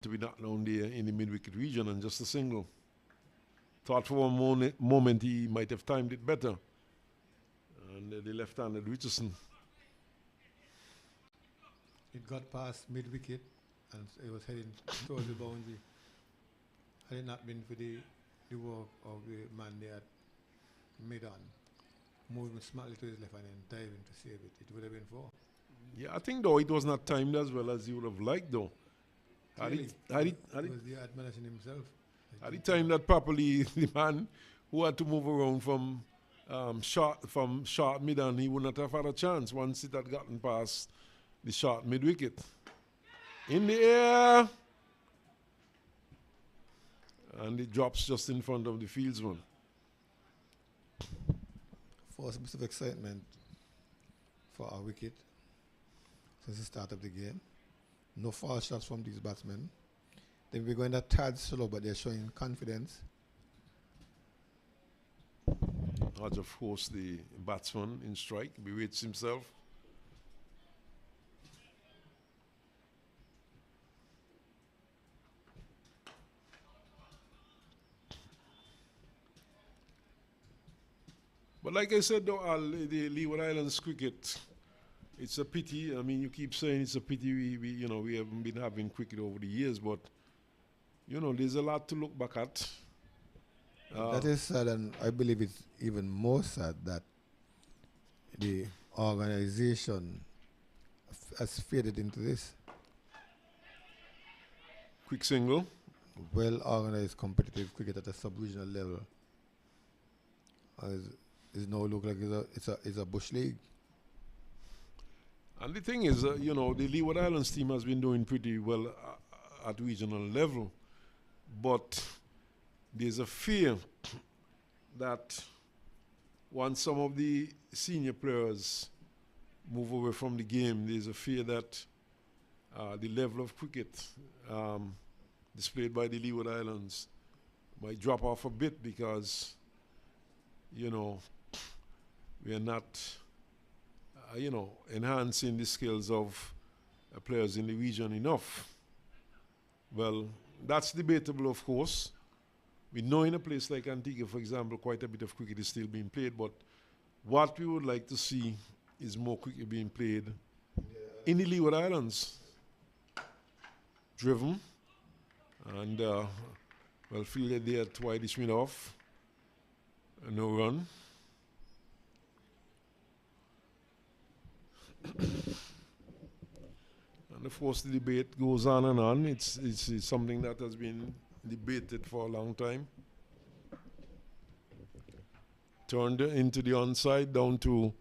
to be knocked down there in the mid-wicket region and just a single. Thought for one moment he might have timed it better. And the left-handed Richardson. It got past mid-wicket and it was heading towards the boundary. Had it not been for the work of the man there at mid-on, moving smartly to his left and then diving to save it, it would have been 4. Yeah, I think though it was not timed as well as he would have liked though. Had Really, it was the admonition himself. Had he timed that properly, the man who had to move around from short mid on, he would not have had a chance once it had gotten past the short mid wicket. In the air, and it drops just in front of the fieldsman. First bit of excitement for our wicket since the start of the game. No false shots from these batsmen. Then we're going a tad slow, but they're showing confidence. Hodge, of course, the batsman in strike, bewits himself. But like I said, though, the Leeward Islands cricket, it's a pity. I mean, you keep saying it's a pity we haven't been having cricket over the years, but there's a lot to look back at. That is sad, and I believe it's even more sad that the organization has faded into this. Quick single. Well-organized competitive cricket at a sub-regional level is now look like it's a bush league. And the thing is, the Leeward Islands team has been doing pretty well at regional level, but there's a fear that once some of the senior players move away from the game, there's a fear that the level of cricket displayed by the Leeward Islands might drop off a bit because, we are not, enhancing the skills of players in the region enough. Well, that's debatable, of course. We know in a place like Antigua, for example, quite a bit of cricket is still being played, but what we would like to see is more cricket being played in the Leeward Islands. Driven, and fielded there at Whitey Smith off. No run. And of course the debate goes on and on. It's something that has been debated for a long time. Turned into the onside, down to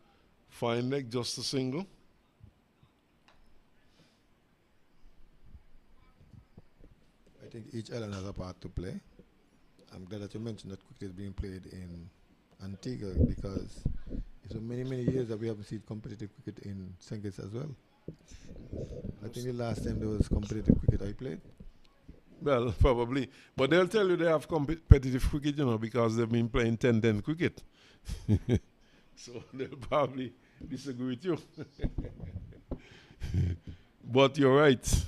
fine leg, just a single. I think each island has a part to play. I'm glad that you mentioned that cricket is being played in Antigua because it's been many, many years that we haven't seen competitive cricket in St. Kitts as well. I think the last time there was competitive cricket I played. Well, probably. But they'll tell you they have competitive cricket, because they've been playing 10-10 cricket. So they'll probably disagree with you. But you're right.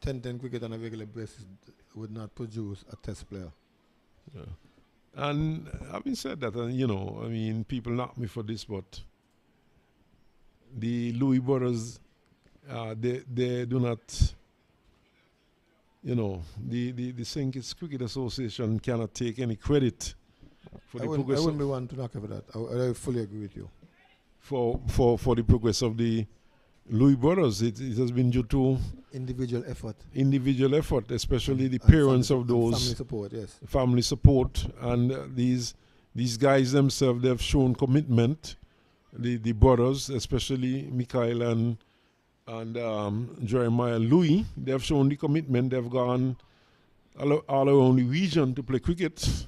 10-10 cricket on a regular basis would not produce a test player. Yeah. And having said that, people knock me for this, but the Louis brothers, they do not, the St. Kitts Cricket Association cannot take any credit for the progress. I wouldn't be one to knock over that. I fully agree with you. For the progress of the Louis brothers, it has been due to individual effort, especially the parents of those. Family support, yes. Family support, and these guys themselves, they have shown commitment. The brothers, especially Mikhail and Jeremiah Louis, they have shown the commitment. They've gone all around the region to play cricket.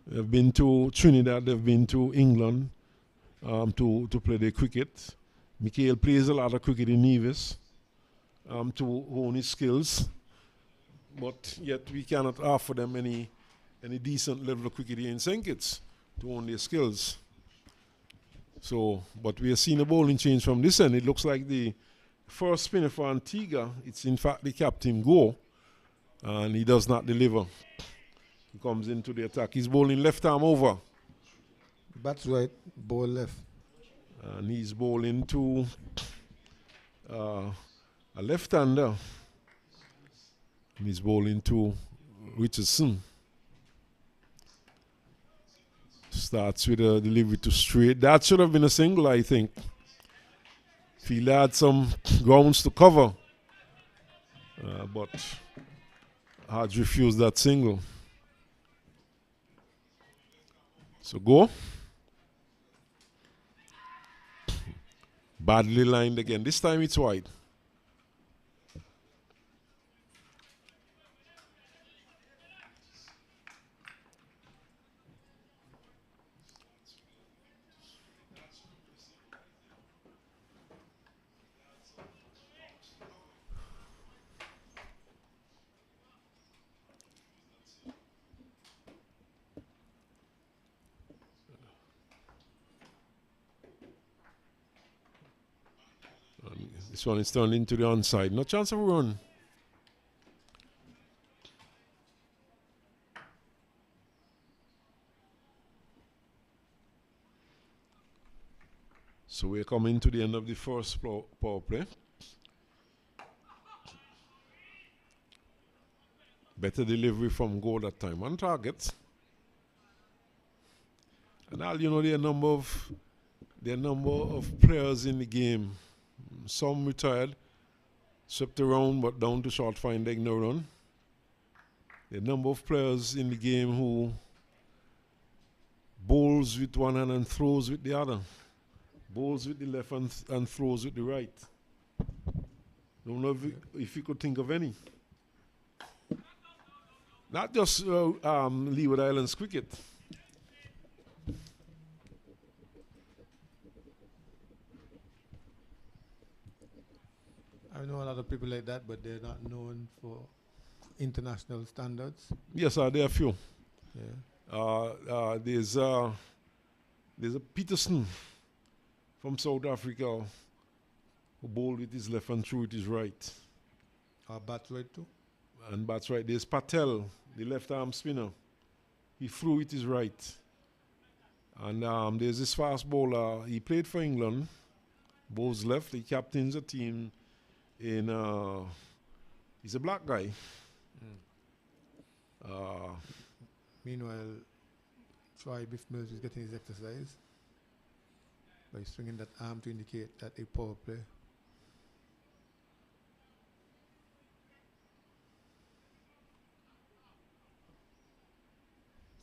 They've been to Trinidad, they've been to England to play their cricket. Mikhail plays a lot of cricket in Nevis to hone his skills, but yet we cannot offer them any decent level of cricket here in St. Kitts to hone their skills. So, but we are seeing a bowling change from this end. It looks like the first spinner for Antigua. It's in fact the captain Go, and he does not deliver. He comes into the attack. He's bowling left arm over. Bats right, ball left. And he's bowling to a left-hander. And he's bowling to Richardson. Starts with a delivery to straight. That should have been a single, I think. Field had some grounds to cover. But Hodge refused that single. So go. Badly lined again. This time it's wide. This one is turned into the onside. No chance of a run. So we're coming to the end of the first power play. Better delivery from Go that time. On target. And all you know, there are a number of players in the game. Some retired, swept around, but down to short find no run. There are a number of players in the game who bowls with one hand and throws with the other. Bowls with the left and throws with the right. Don't know if you could think of any. Not just Leeward Islands cricket. I know a lot of people like that, but they're not known for international standards. Yes, there are a few. Yeah. There's a Peterson from South Africa who bowled with his left and threw with his right. Bats right too? And bats right. There's Patel, the left arm spinner. He threw with his right. And there's this fast bowler. He played for England. Bowls left. He captains a team in he's a black guy. Meanwhile, Troy Biff Mills is getting his exercise by swinging that arm to indicate that a power play.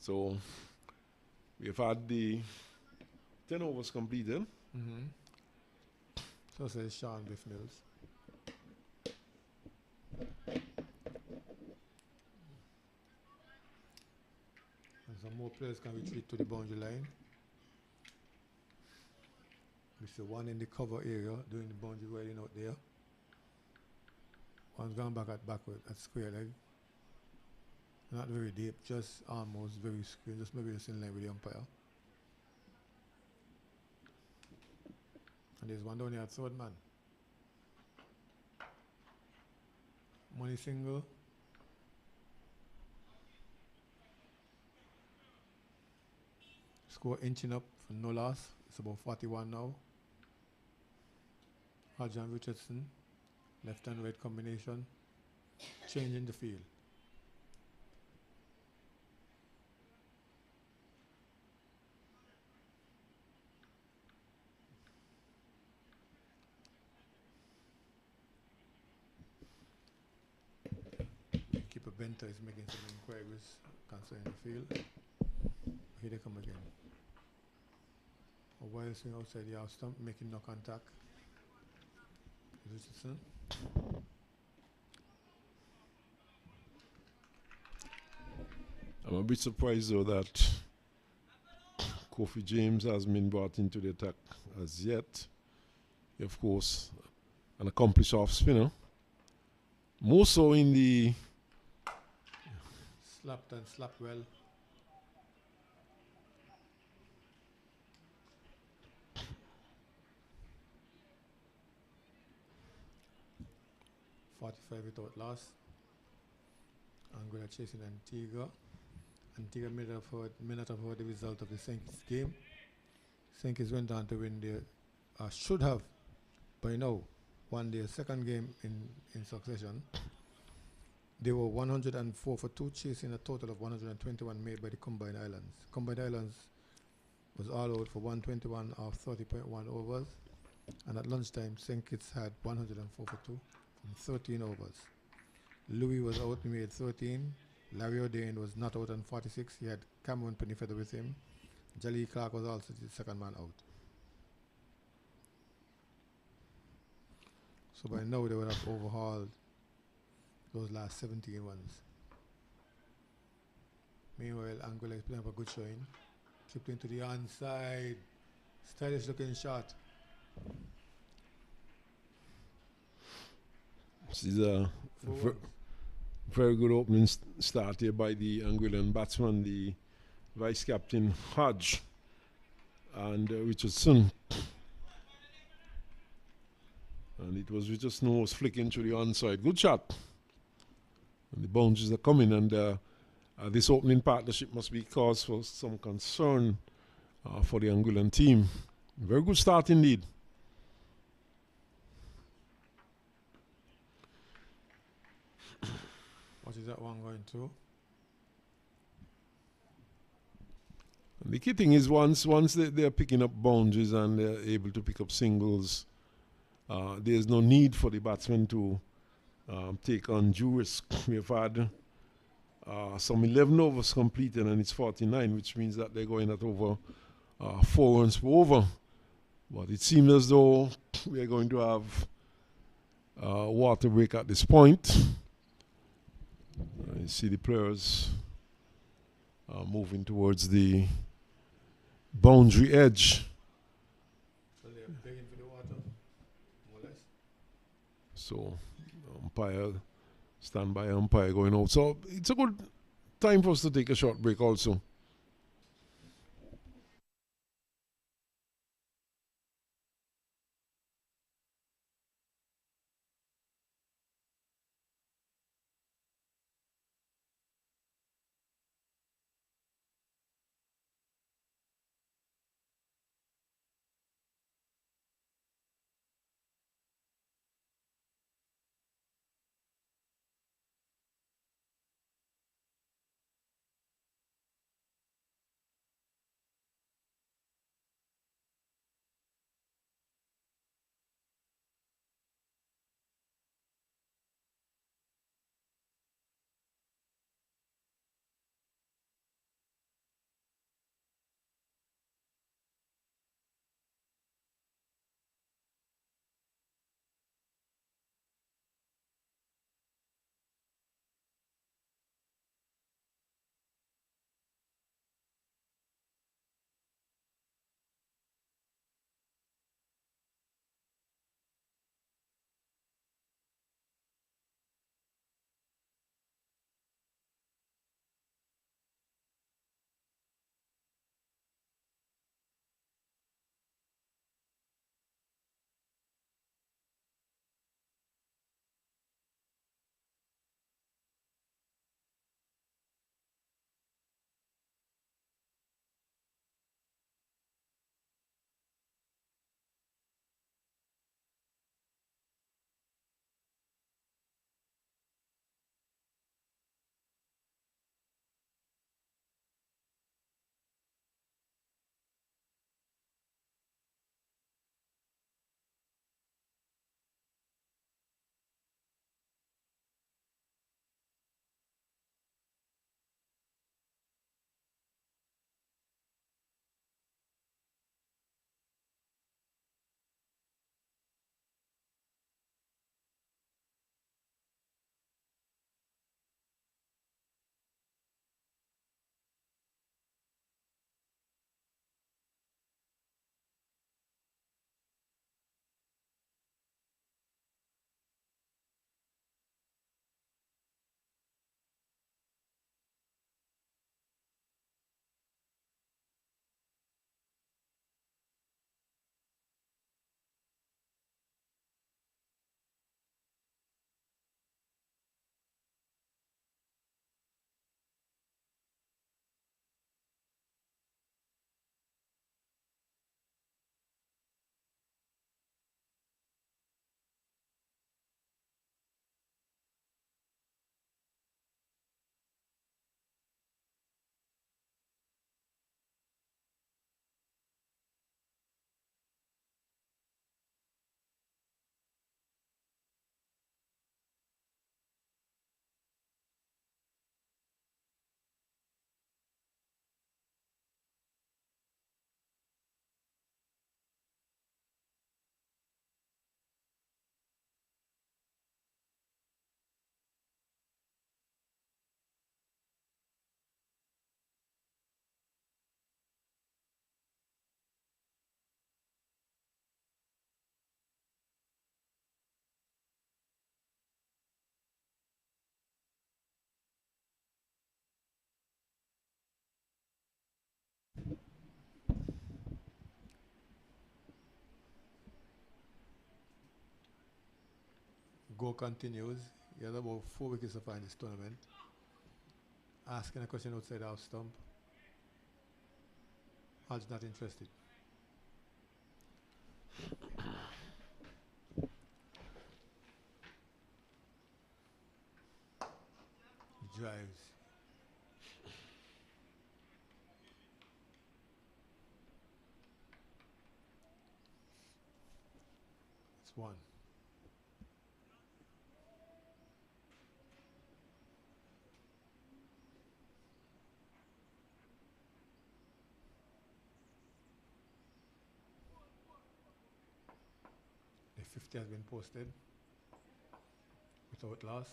So we've had the 10 overs completed. So says Sean Biff Mills. And some more players can retreat to the boundary line. We see one in the cover area doing the boundary riding out there. One's gone back at backward at square leg. Not very deep, just almost very square, just maybe just in line with the umpire. And there's one down here at third man. Money single. Score inching up for no loss. It's about 41 now. Hodge and Richardson. Left and right combination. Changing the field. Keeper Benter is making some inquiries concerning the field. Here they come again. A wild swing outside the half stump, making no contact. Richardson. I'm a bit surprised though that Kofi James has been brought into the attack as yet. Of course, an accomplished off spinner. More so in the Slapped and slapped well. 45 without loss. Anguilla chasing Antigua. Antigua may not have heard the result of the Sankis game. Sankis went on to win their, should have, by now, won their second game in succession. They were 104 for 2, chasing a total of 121 made by the Combined Islands. Combined Islands was all out for 121 of 30.1 overs. And at lunchtime, St. Kitts had 104 for 2 from 13 overs. Louis was out, he made 13. Larry O'Dane was not out on 46. He had Cameron Pennyfeather with him. Jali Clark was also the second man out. So by now they would have overhauled those last 17 ones. Meanwhile, Anguilla is playing up a good showing. Chipped into the onside. Stylish looking shot. This is a very good opening start here by the Anguillan batsman, the vice captain Hodge and Richardson. And it was Richardson who was flicking through the onside. Good shot. And the boundaries are coming, and this opening partnership must be cause for some concern for the Anguillan team. Very good start indeed. What is that one going to? And the key thing is once they're picking up boundaries and they're able to pick up singles, there's no need for the batsmen to take undue risk. We've had some 11 overs completed and it's 49, which means that they're going at over 4 runs per over. But it seems as though we are going to have water break at this point. You see the players moving towards the boundary edge. So they're begging for the water, more or less. So standby umpire going out. So it's a good time for us to take a short break also. Go continues. He has about 4 wickets to find this tournament. Asking a question outside our stump. Hodge not interested. He drives. It's one. The 50 has been posted without loss.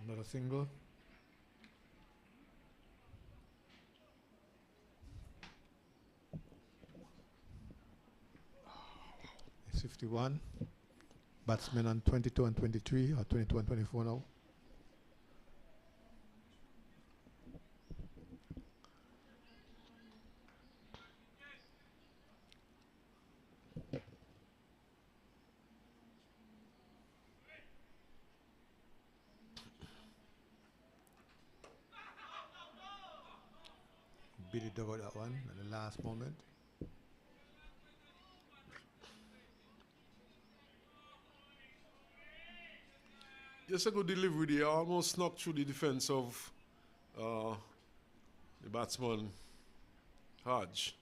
Another single. It's 51. Batsmen on 22 and 23, or 22 and 24 now. Beat it over that one at the last moment. Just a good delivery there. Almost snuck through the defense of the batsman, Hodge.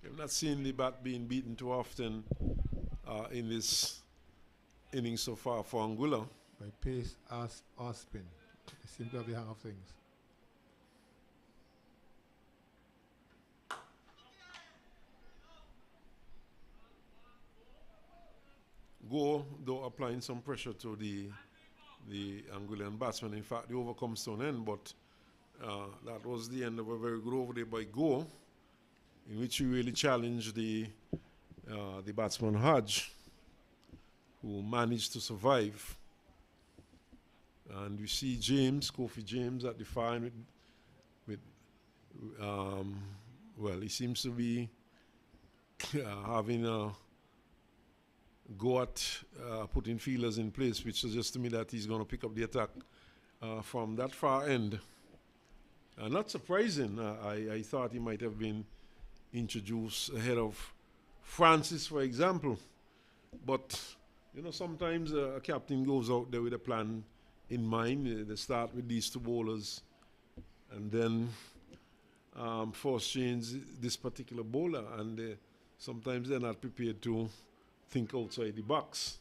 I've not seen the bat being beaten too often in this inning so far for Anguilla. By pace or spin. They seem to have the hang of things. Go, though, applying some pressure to the Anguillan batsman. In fact, the over comes to an end, but that was the end of a very good over there by Go, in which he really challenged the batsman Hodge, who managed to survive. And we see Kofi James at the far end well, he seems to be having a go at putting feelers in place, which suggests to me that he's going to pick up the attack from that far end. Not surprising. I thought he might have been introduced ahead of Francis, for example. But, you know, sometimes a captain goes out there with a plan in mind. They start with these two bowlers and then force change this particular bowler, and sometimes they're not prepared to think outside the box.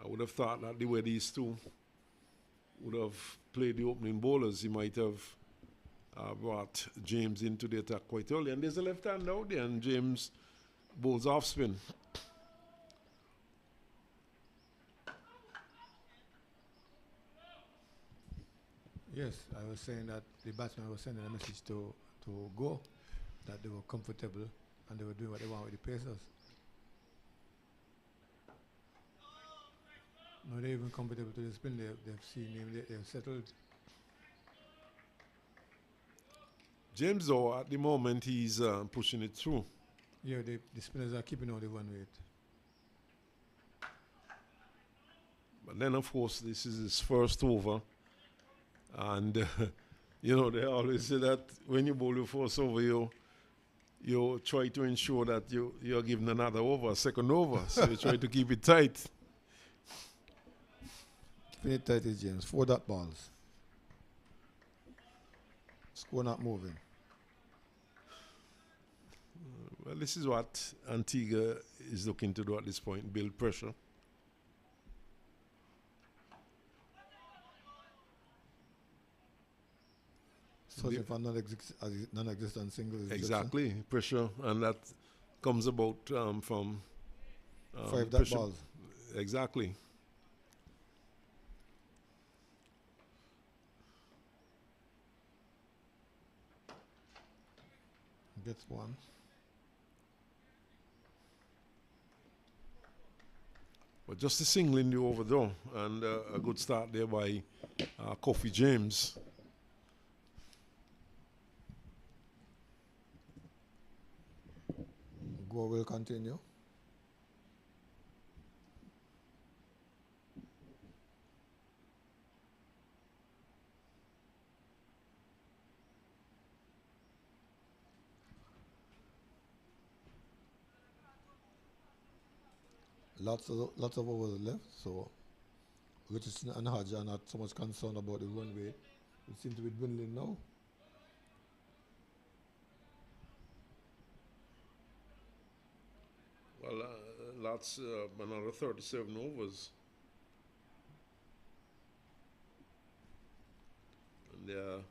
I would have thought that the way these two would have played the opening bowlers, he might have brought James into the attack quite early. And there's a left hand out there, and James bowls off spin. Yes, I was saying that the batsman was sending a message to Go that they were comfortable and they were doing what they want with the Pacers. No, they're even comfortable to the spin. They've seen him, they've settled. James, though, at the moment, he's pushing it through. Yeah, the spinners are keeping on the one weight. But then, of course, this is his first over. And, you know, they always say that when you bowl your first over, you try to ensure that you're given another over, a second over. So you try to keep it tight. Keeping it tight is James. 4 dot balls. Score not moving. Well, this is what Antigua is looking to do at this point, build pressure. Searching for non-existent singles. Exactly, pressure, and that comes about from 5 dot balls. Exactly. Gets one. But just a single in the over though, and a good start there by Kofi James. Go will continue. Lots of overs left, so Richardson and Hodge are not so much concerned about the run rate. It seems to be dwindling now. Well, that's another 37 overs. And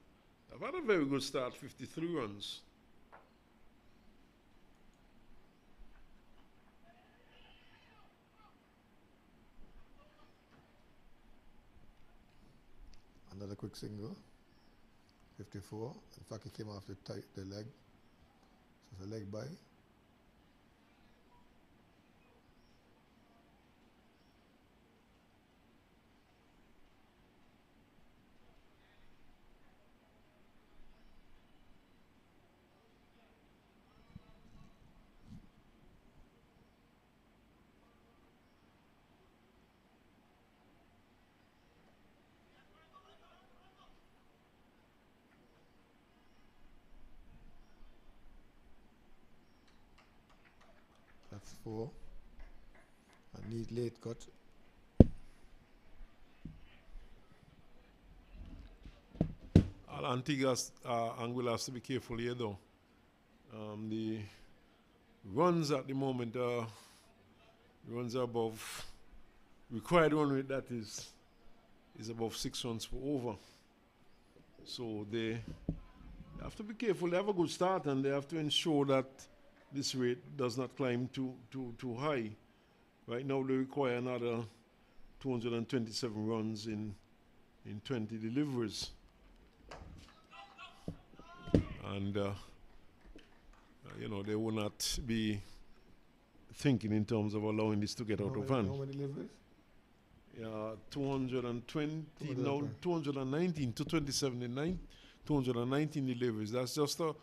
I've had a very good start, 53 runs. Another quick single, 54. In fact, he came off the leg. So it's a leg by. That's 4. A neat late cut. Antigua, Anguilla has to be careful here though. The runs at the moment runs are above required run rate, that is above 6 runs per over. So they have to be careful. They have a good start and they have to ensure that this rate does not climb too high. Right now they require another 227 runs in 20 deliveries. And you know, they will not be thinking in terms of allowing this to get out of hand. How many deliveries? Yeah, 220, now 219 to 27 in 9, 219 deliveries. That's just a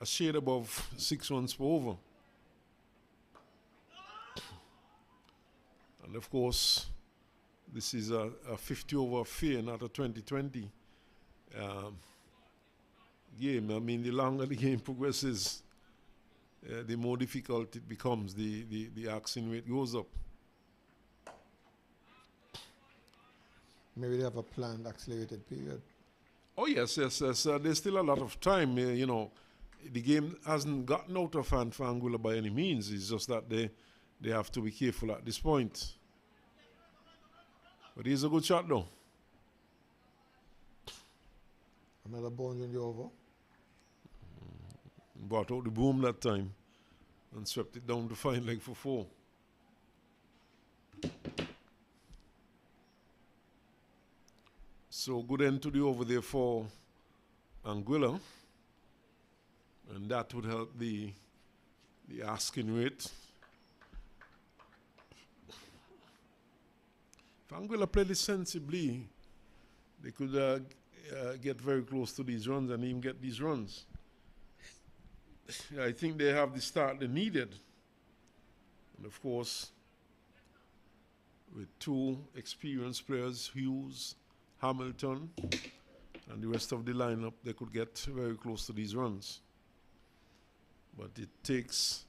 shade above 6 runs per over. And of course, this is a 50 over affair, not a 20-20 game. I mean, the longer the game progresses, the more difficult it becomes. The axing rate goes up. Maybe they have a planned accelerated period. Oh yes. There's still a lot of time. You know, the game hasn't gotten out of hand for Anguilla by any means. It's just that they have to be careful at this point. But he's a good shot though. Another bounce in the over. Brought out the boom that time and swept it down to fine leg for 4. So good end to the over there for Anguilla, and that would help the asking rate. If Anguilla played it sensibly, they could get very close to these runs and even get these runs. I think they have the start they needed. And of course, with 2 experienced players, Hughes, Hamilton, and the rest of the lineup, they could get very close to these runs. But it takes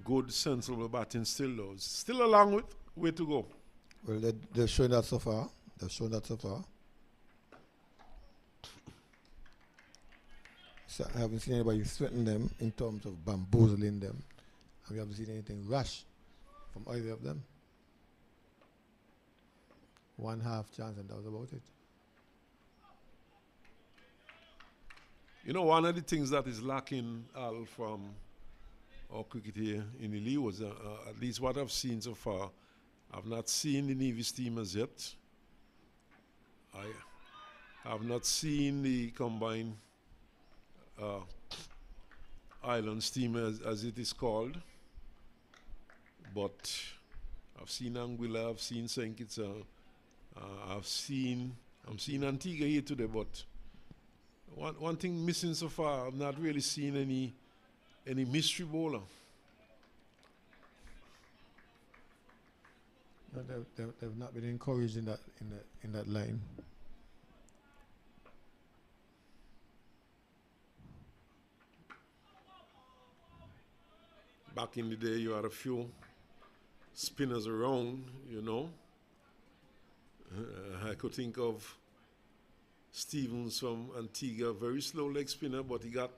good, sensible batting still, though. It's still a long way to go. Well, they've shown that so far. So I haven't seen anybody threaten them in terms of bamboozling them. And we haven't seen anything rash from either of them. 1 half chance and that was about it. You know, one of the things that is lacking, Al, from our cricket here in the Leeward, at least what I've seen so far, I've not seen the Navy steamers yet. I have not seen the combined island steamer as it is called, but I've seen Anguilla, I've seen St. Kitts, I'm seeing Antigua here today, but one thing missing so far, I've not really seen any mystery bowler. No, they've not been encouraged in that line. Back in the day, you had a few spinners around, you know. I could think of Stevens from Antigua, very slow leg spinner, but he got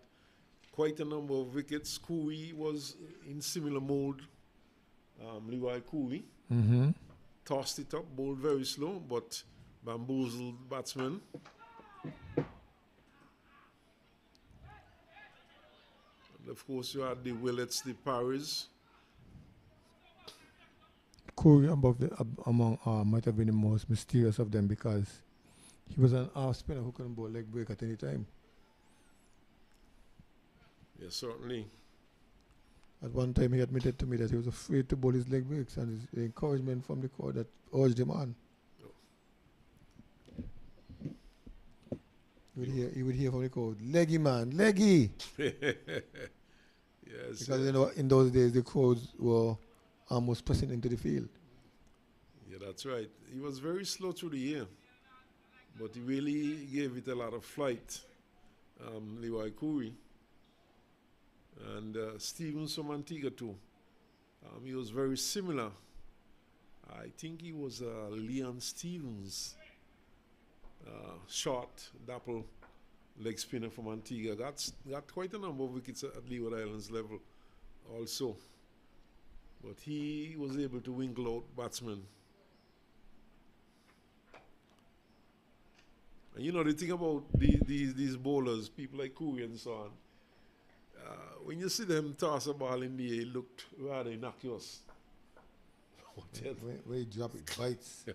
quite a number of wickets. Cooley was in similar mode. Leeward Cooley tossed it up, bowled very slow, but bamboozled batsmen. And of course, you had the Willets, the Parries. Corey among might have been the most mysterious of them because he was an off spinner who couldn't bowl leg break at any time. Yes, certainly. At one time, he admitted to me that he was afraid to bowl his leg breaks, and his encouragement from the crowd that urged him on. You would hear from the crowd, "Leggy man, leggy." Yes. Because in those days, the crowds were almost pressing into the field. Yeah, that's right. He was very slow through the year, but he really gave it a lot of flight. Leeward Cooley. And Stevens from Antigua too. He was very similar. I think he was Leon Stevens, short, dapple leg spinner from Antigua. Got quite a number of wickets at Leeward Islands level also. But he was able to winkle out batsmen. And you know, the thing about these bowlers, people like Cooley and so on, when you see them toss a ball in the air, it looked rather innocuous. Where he drop it, bites.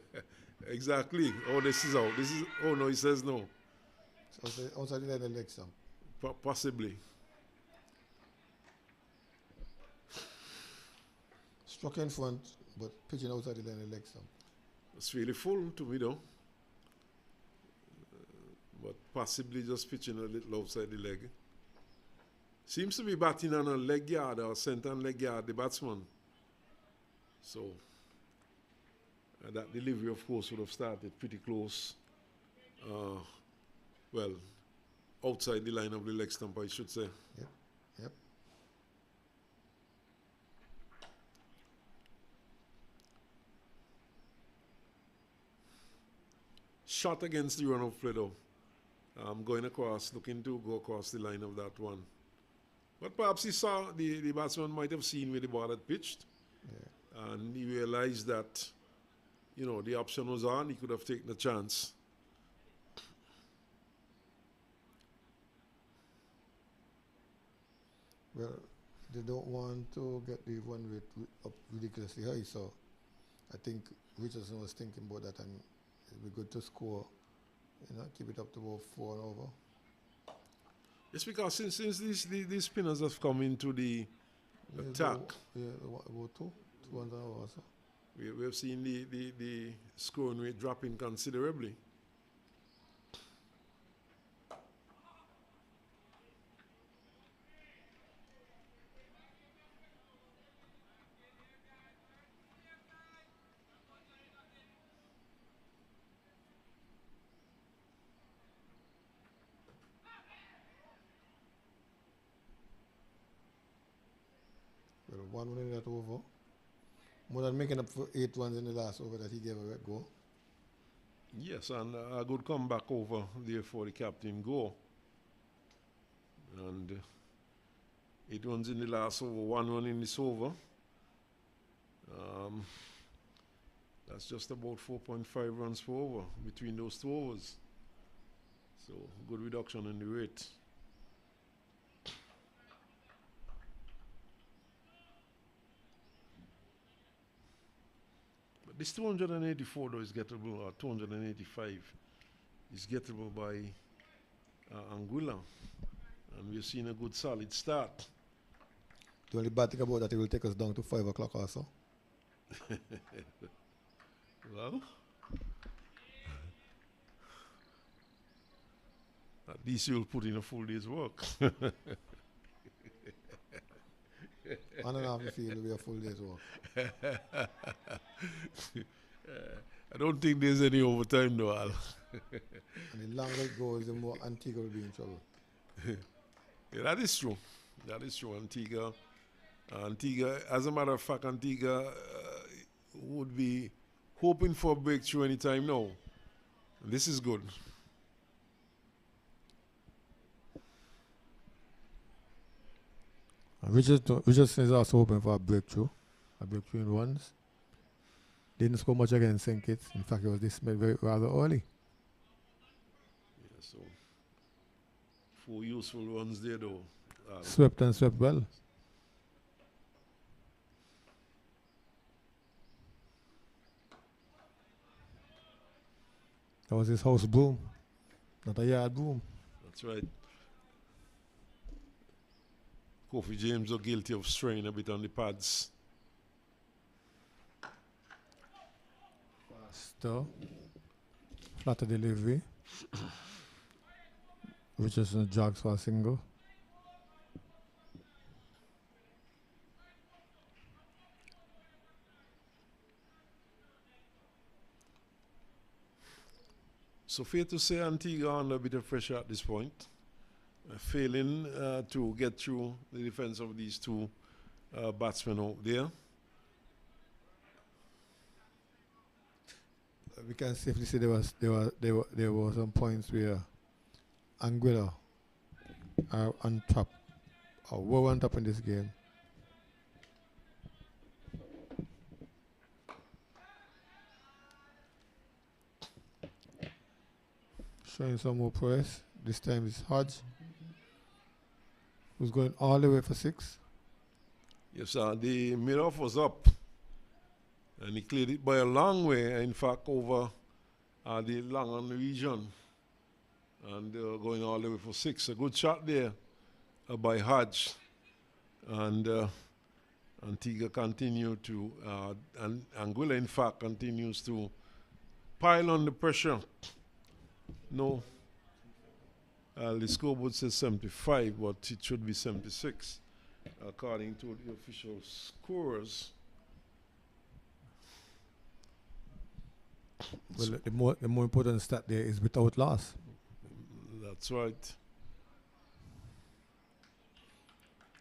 Exactly. Oh, this is out. Oh no, he says no. So outside the line, the leg stump. Possibly. Struck in front, but pitching outside the line, the leg stump. It's really full to me though. But possibly just pitching a little outside the leg. Seems to be batting on a leg yard or centre and leg yard, the batsman. So, that delivery, of course, would have started pretty close. Well, outside the line of the leg stump, I should say. Yep. Shot against the run of play, though. Going across, looking to go across the line of that one. But perhaps he saw, the batsman might have seen where the ball had pitched. Yeah. And he realized that, you know, the option was on. He could have taken a chance. Well, they don't want to get the run rate up ridiculously high, so I think Richardson was thinking about that, and it'd be good to score, you know, keep it up to about 4 and over. It's because since these spinners have come into the attack. About 2 runs an hour or so. We have seen the scoring rate dropping considerably. Well, 1 in that over. More than making up for 8 runs in the last over that he gave a red go. Yes, and a good comeback over there for the captain Go. And 8 runs in the last over, 1 run in this over. That's just about 4.5 runs per over between those 2 overs. So good reduction in the rate. This 284 though is gettable, or 285 is gettable by Anguilla, and we've seen a good solid start. The only bad thing about that, it will take us down to 5 o'clock or so. Well, at least you'll put in a full day's work. On and off the field will be a full day's work. I don't think there's any overtime though, Al. And the longer it goes, the more Antigua will be in trouble. Yeah, that is true. That is true. Antigua, as a matter of fact, Antigua would be hoping for a breakthrough anytime now. This is good. Richardson is also hoping for a breakthrough in runs. Didn't score much against St. Kitts. In fact, it was dismissed rather early. Yeah, so 4 useful runs there though. Swept well. That was his house broom, not a yard broom. That's right. Kofi James are guilty of straying a bit on the pads. Faster. Flatter delivery. Richardson jogs for a single. So fair to say Antigua under a bit of pressure at this point. Failing to get through the defense of these two batsmen out there. We can safely say there were some points where Anguilla are on top, or were on top in this game. Showing some more press. This time it's Hodge, who's going all the way for 6. Yes, the mid-off was up. And he cleared it by a long way, in fact, over the Langan region. And going all the way for 6. A good shot there by Hodge. And Antigua continue to, and Anguilla, in fact, continues to pile on the pressure. No. The scoreboard says 75, but it should be 76, according to the official scores. Well, the more important stat there is without loss. That's right.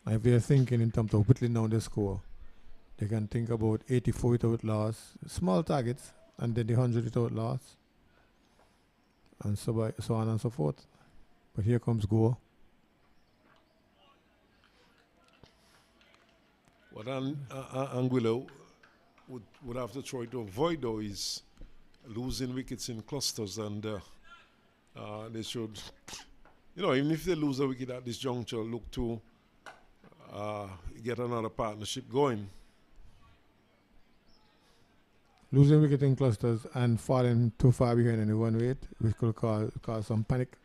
And if they're thinking in terms of whittling down the score, they can think about 84 without loss, small targets, and then the 100 without loss, and so on and so forth. But here comes Goa. What Anguilla would have to try to avoid, though, is losing wickets in clusters, and they should, even if they lose a wicket at this juncture, look to get another partnership going. Losing wicket in clusters and falling too far behind in the 1 rate, which could cause some panic.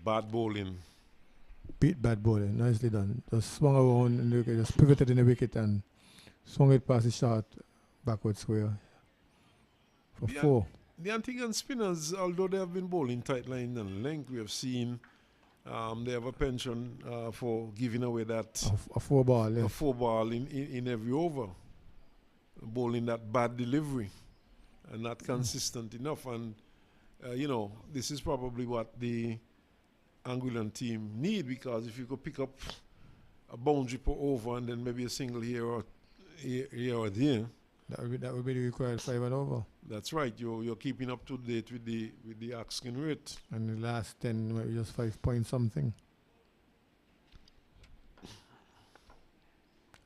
Bad bowling. Beat bad bowling, nicely done. Just swung around in the wicket, just pivoted in the wicket and swung it past the short backward square for 4. The Antiguan spinners, although they have been bowling tight line and length, we have seen they have a penchant for giving away that a 4 ball, yes. A 4 ball in every over, bowling that bad delivery and not consistent enough. And this is probably what the Anguillan team need, because if you could pick up a boundary per over and then maybe a single here or there, that would be the required 5 and over. That's right. You're keeping up to date with the asking rate. And the last 10 maybe just 5 point something.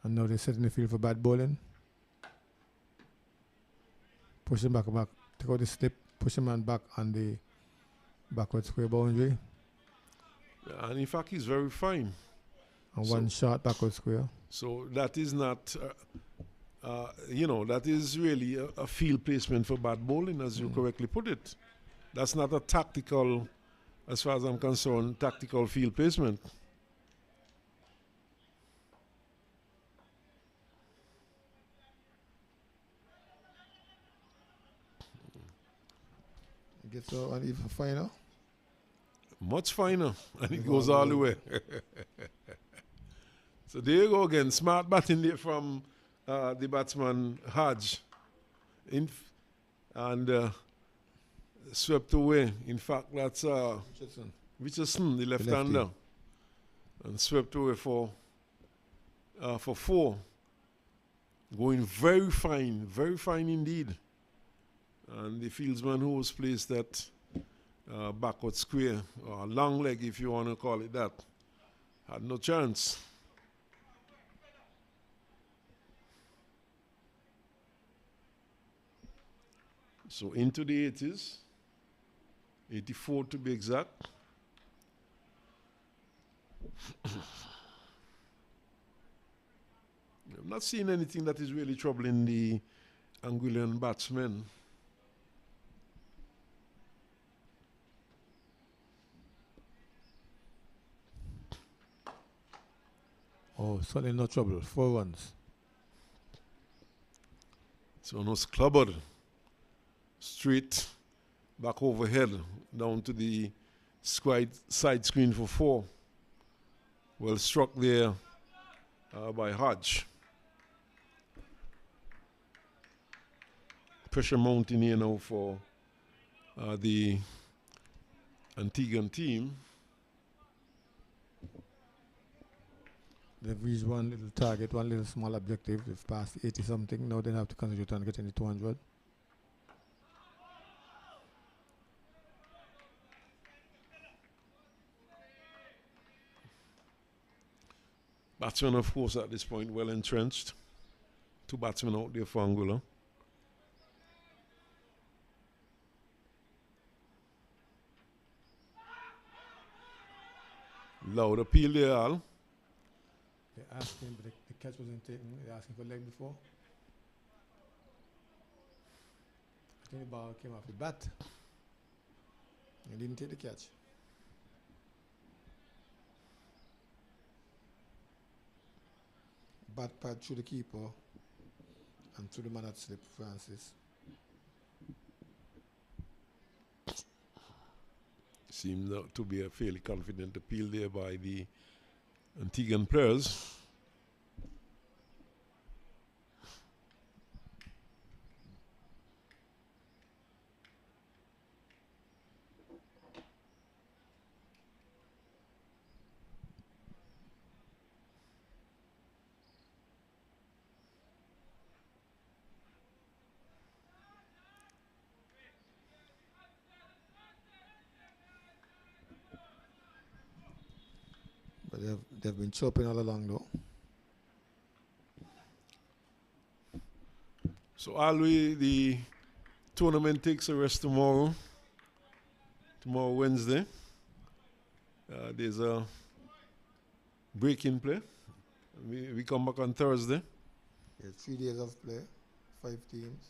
And now they set in the field for bad bowling. Push him back, take out the slip, push him back on the backward square boundary. And in fact, he's very fine. And one shot backward square. So that is not, that is really a field placement for bad bowling, as you correctly put it. That's not a tactical, as far as I'm concerned, tactical field placement. It gets an even finer. Much finer, and it goes all the way. So there you go again. Smart batting there from the batsman Hodge. And swept away. In fact, that's Richardson, the left-hander. And swept away for 4. Going very fine indeed. And the fieldsman who was placed at backward square, or long leg if you want to call it that, had no chance. So into the 80s, 84 to be exact. I'm not seeing anything that is really troubling the Anguillan batsmen. Oh, certainly no trouble. 4 runs. So no clubbered. Straight back overhead down to the side screen for 4. Well struck there by Hodge. Pressure mounting here now for the Antiguan team. They've reached one little target, one little small objective. They've passed 80 something. Now they have to concentrate on getting the 200. Batsmen, of course, at this point, well entrenched. 2 batsmen out there for Anguilla. Loud appeal there, Al. They asked him, but the catch wasn't taken. They asked him for leg before. I think the ball came off the bat. He didn't take the catch. Bat pad through the keeper and through the man at slip, Francis. Seemed to be a fairly confident appeal there by the Antiguan players. But they've been chopping all along though. So Alwi, the tournament takes a rest tomorrow. Tomorrow, Wednesday. There's a break in play. We come back on Thursday. Yeah, 3 days of play, 5 teams.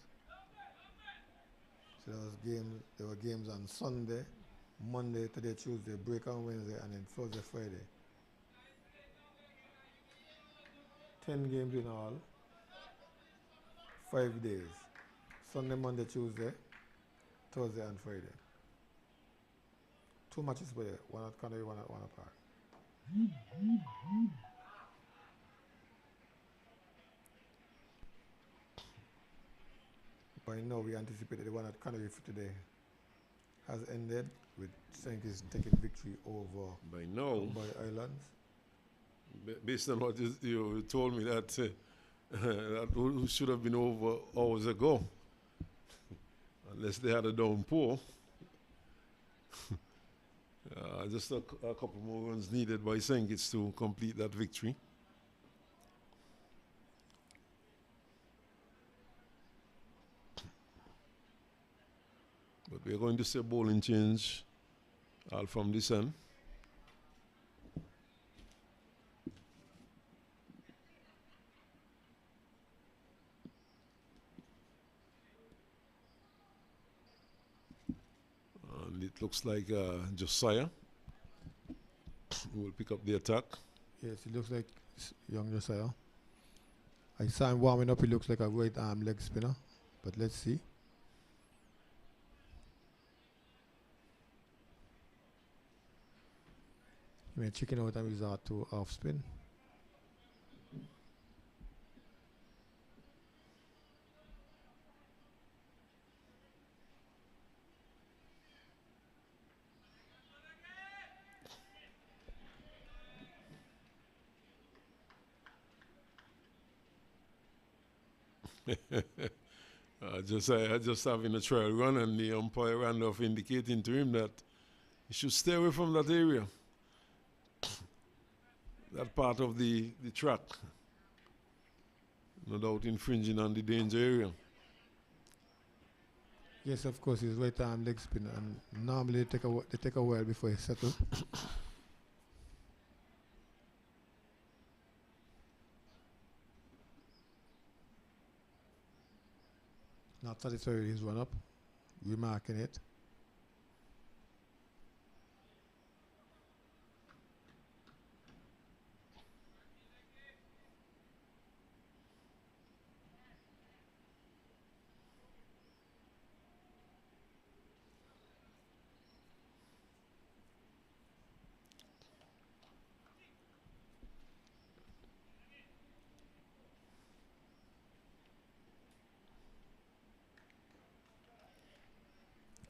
So there were games on Sunday, Monday, today, Tuesday, break on Wednesday, and then Thursday, Friday. 10 games in all, 5 days. Sunday, Monday, Tuesday, Thursday, and Friday. 2 matches per day, one at Canary, one at Park. By now, we anticipate that the one at Canary for today has ended with St. Kitts taking victory over By now, Islands. Based on what you told me, that that should have been over hours ago, unless they had a downpour. Just a couple more runs needed by St. Kitts to complete that victory. But we're going to see a bowling change all from this end. And it looks like Josiah who will pick up the attack. Yes, it looks like young Josiah. I saw him warming up. He looks like a right arm leg spinner. But let's see. He may chicken out and resort to off spin. Just having a trial run, and the umpire ran off indicating to him that he should stay away from that area, that part of the track. No doubt infringing on the danger area. Yes, of course, he's right arm leg spin, and normally they take a while before he settle. Not satisfied with his run up, remarking it.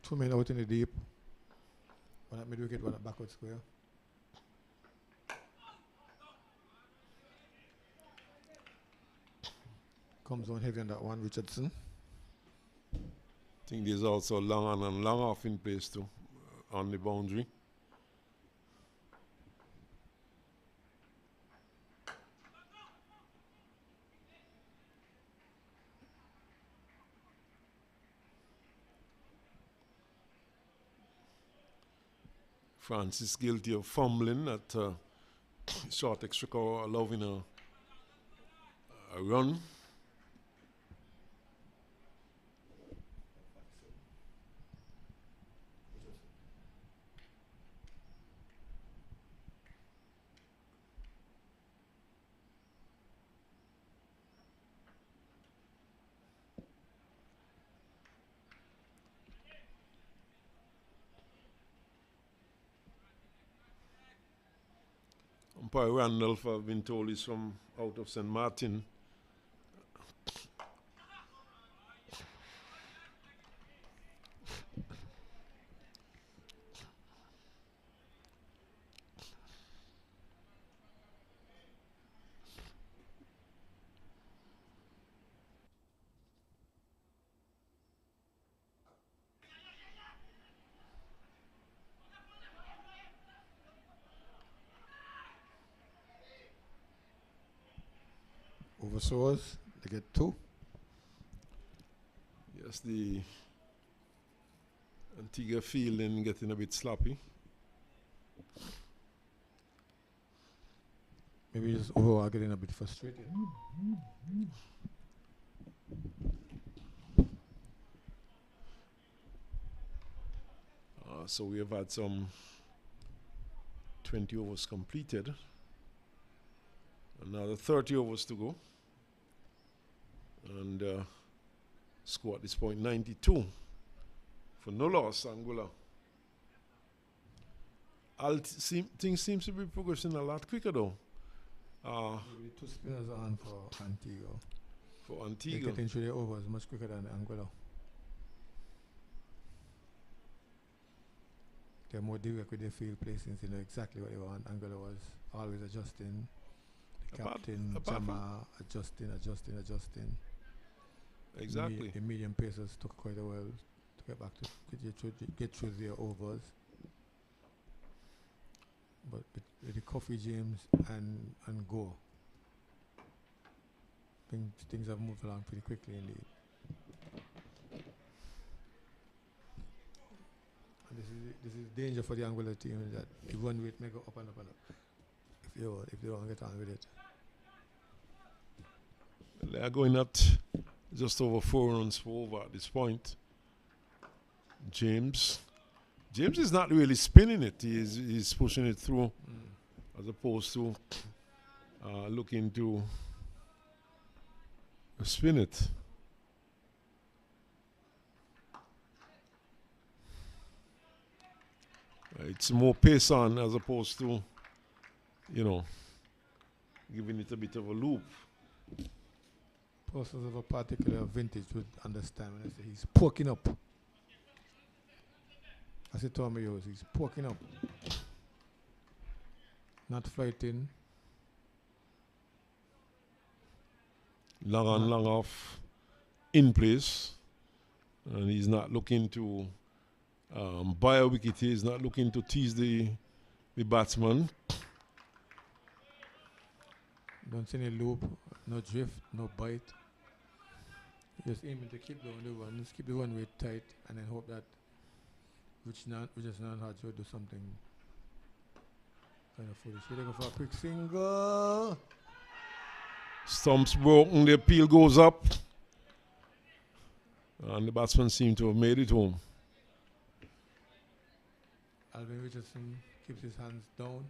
Two men out in the deep. One at mid wicket, one at backward square. Comes on heavy on that one, Richardson. I think there's also long on and long off in place too, on the boundary. Francis guilty of fumbling at short extra cover, allowing a run. Umpire Randolph, I've been told, is from out of St. Martin. Oversaws, they get two. Yes, the Antigua fielding getting a bit sloppy. Maybe just overall getting a bit frustrated. So we have had some 20 overs completed. Another 30 overs to go. And score at this point 92 for no loss, Anguilla. Things seems to be progressing a lot quicker though. Maybe two spinners on for Antigua. For They're Antigua. getting through their overs much quicker than Anguilla. They're more direct with their field placings, you know exactly what they want. Anguilla was always adjusting. The captain, Jama, adjusting. Exactly. The medium pacers took quite a while to get back to get through their overs. But with the Coffee James and Go, things have moved along pretty quickly indeed. And this is danger for the Anguilla team, is that the run rate may go up and up and up if they don't get on with it. They are going at just over 4 runs for over at this point. James is not really spinning it. He's pushing it through as opposed to looking to spin it. It's more pace on as opposed to you know, giving it a bit of a loop. Persons of a particular vintage would understand when I say he's poking up. As he told me, he's poking up. Not fighting. Long on, long off, in place. And he's not looking to buy a wicket. He's not looking to tease the batsman. Don't see any loop, no drift, no bite. Just aiming to keep the one, just keep the one way tight, and then hope that which is non-hard will do something kind of foolish. Here they go for a quick single. Stumps broken, the appeal goes up. And the batsman seemed to have made it home. Alvin Richardson keeps his hands down.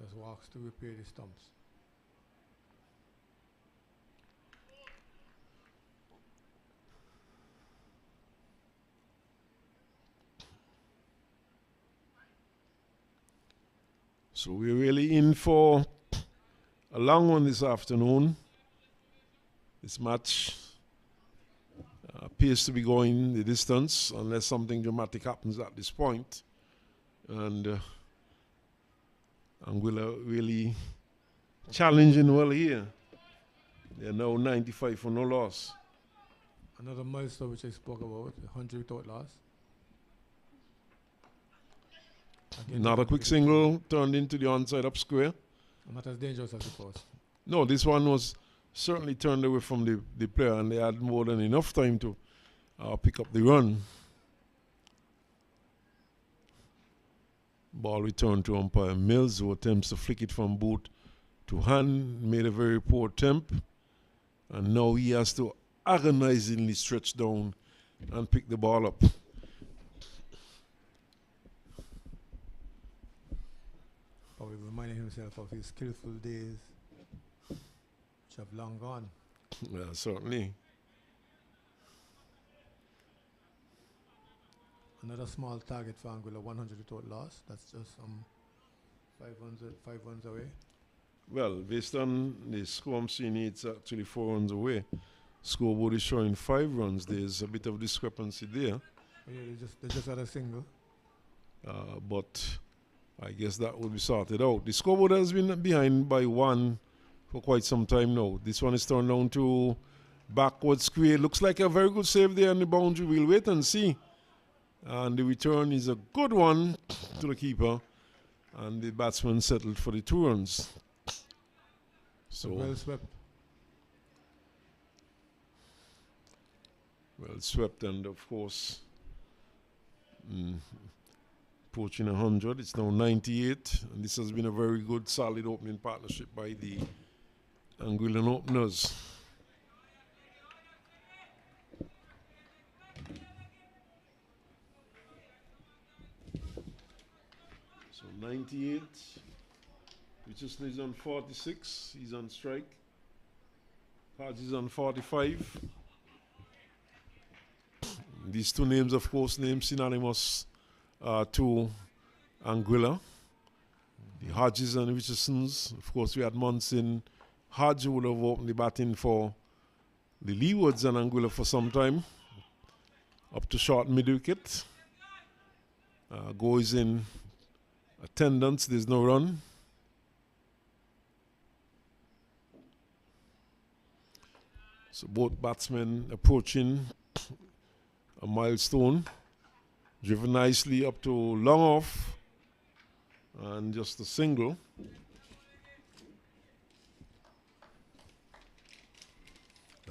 Just walks to repair the stumps. So we're really in for a long one this afternoon. This match appears to be going the distance unless something dramatic happens at this point. And Anguilla really challenging well here. They're now 95 for no loss. Another milestone which I spoke about, 100 without loss. Again, Not a quick single turned into the onside up square. Not as dangerous as it was. No, this one was certainly turned away from the player, and they had more than enough time to pick up the run. Ball returned to umpire Mills, who attempts to flick it from boot to hand, made a very poor attempt, and now he has to agonizingly stretch down and pick the ball up. Probably reminding himself of his skillful days, which have long gone. Yeah, certainly. Another small target for Anguilla, 100 without loss. That's just 5 runs away. Well, based on the score I'm seeing, it's actually 4 runs away. Scoreboard is showing 5 runs. There's a bit of discrepancy there. Oh yeah, they just had a single. But I guess that will be sorted out. The scoreboard has been behind by 1 for quite some time now. This one is turned down to backward square. Looks like a very good save there on the boundary. We'll wait and see. And the return is a good one to the keeper. And the batsman settled for the 2 runs. So well swept. Well swept, and of course, approaching 100. It's now 98, and this has been a very good, solid opening partnership by the Anguillan openers. So 98. Richardson is on 46. He's on strike. Hodge is on 45. These 2 names, of course, names synonymous to Anguilla. The Hodges and Richardsons. Of course, we had Munson. Hodge would have opened the batting for the Leewards and Anguilla for some time. Up to short mid-wicket. Goes in attendance. There's no run. So both batsmen approaching a milestone, driven nicely up to long off, and just a single.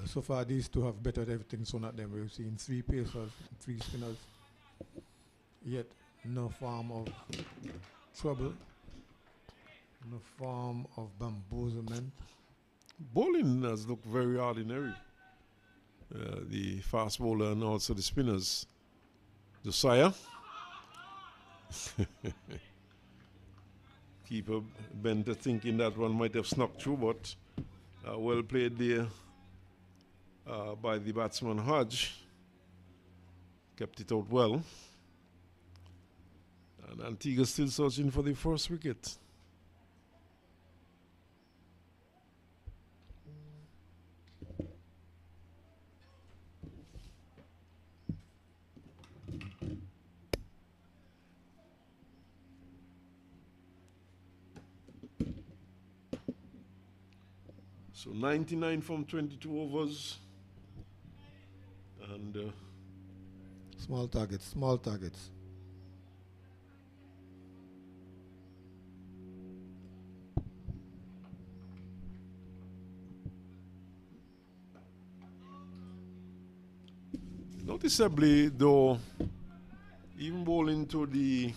So far, these 2 have bettered everything thrown at them. We've seen 3 pacers, 3 spinners, yet no form of trouble, no form of bamboozlement. Bowling has looked very ordinary. The fast bowler and also the spinners. Josiah. Keeper bent thinking that one might have snuck through, but well played there by the batsman Hodge. Kept it out well. And Antigua still searching for the first wicket. So 99 from 22 overs. And Small targets, small targets. noticeably, though, even bowling to the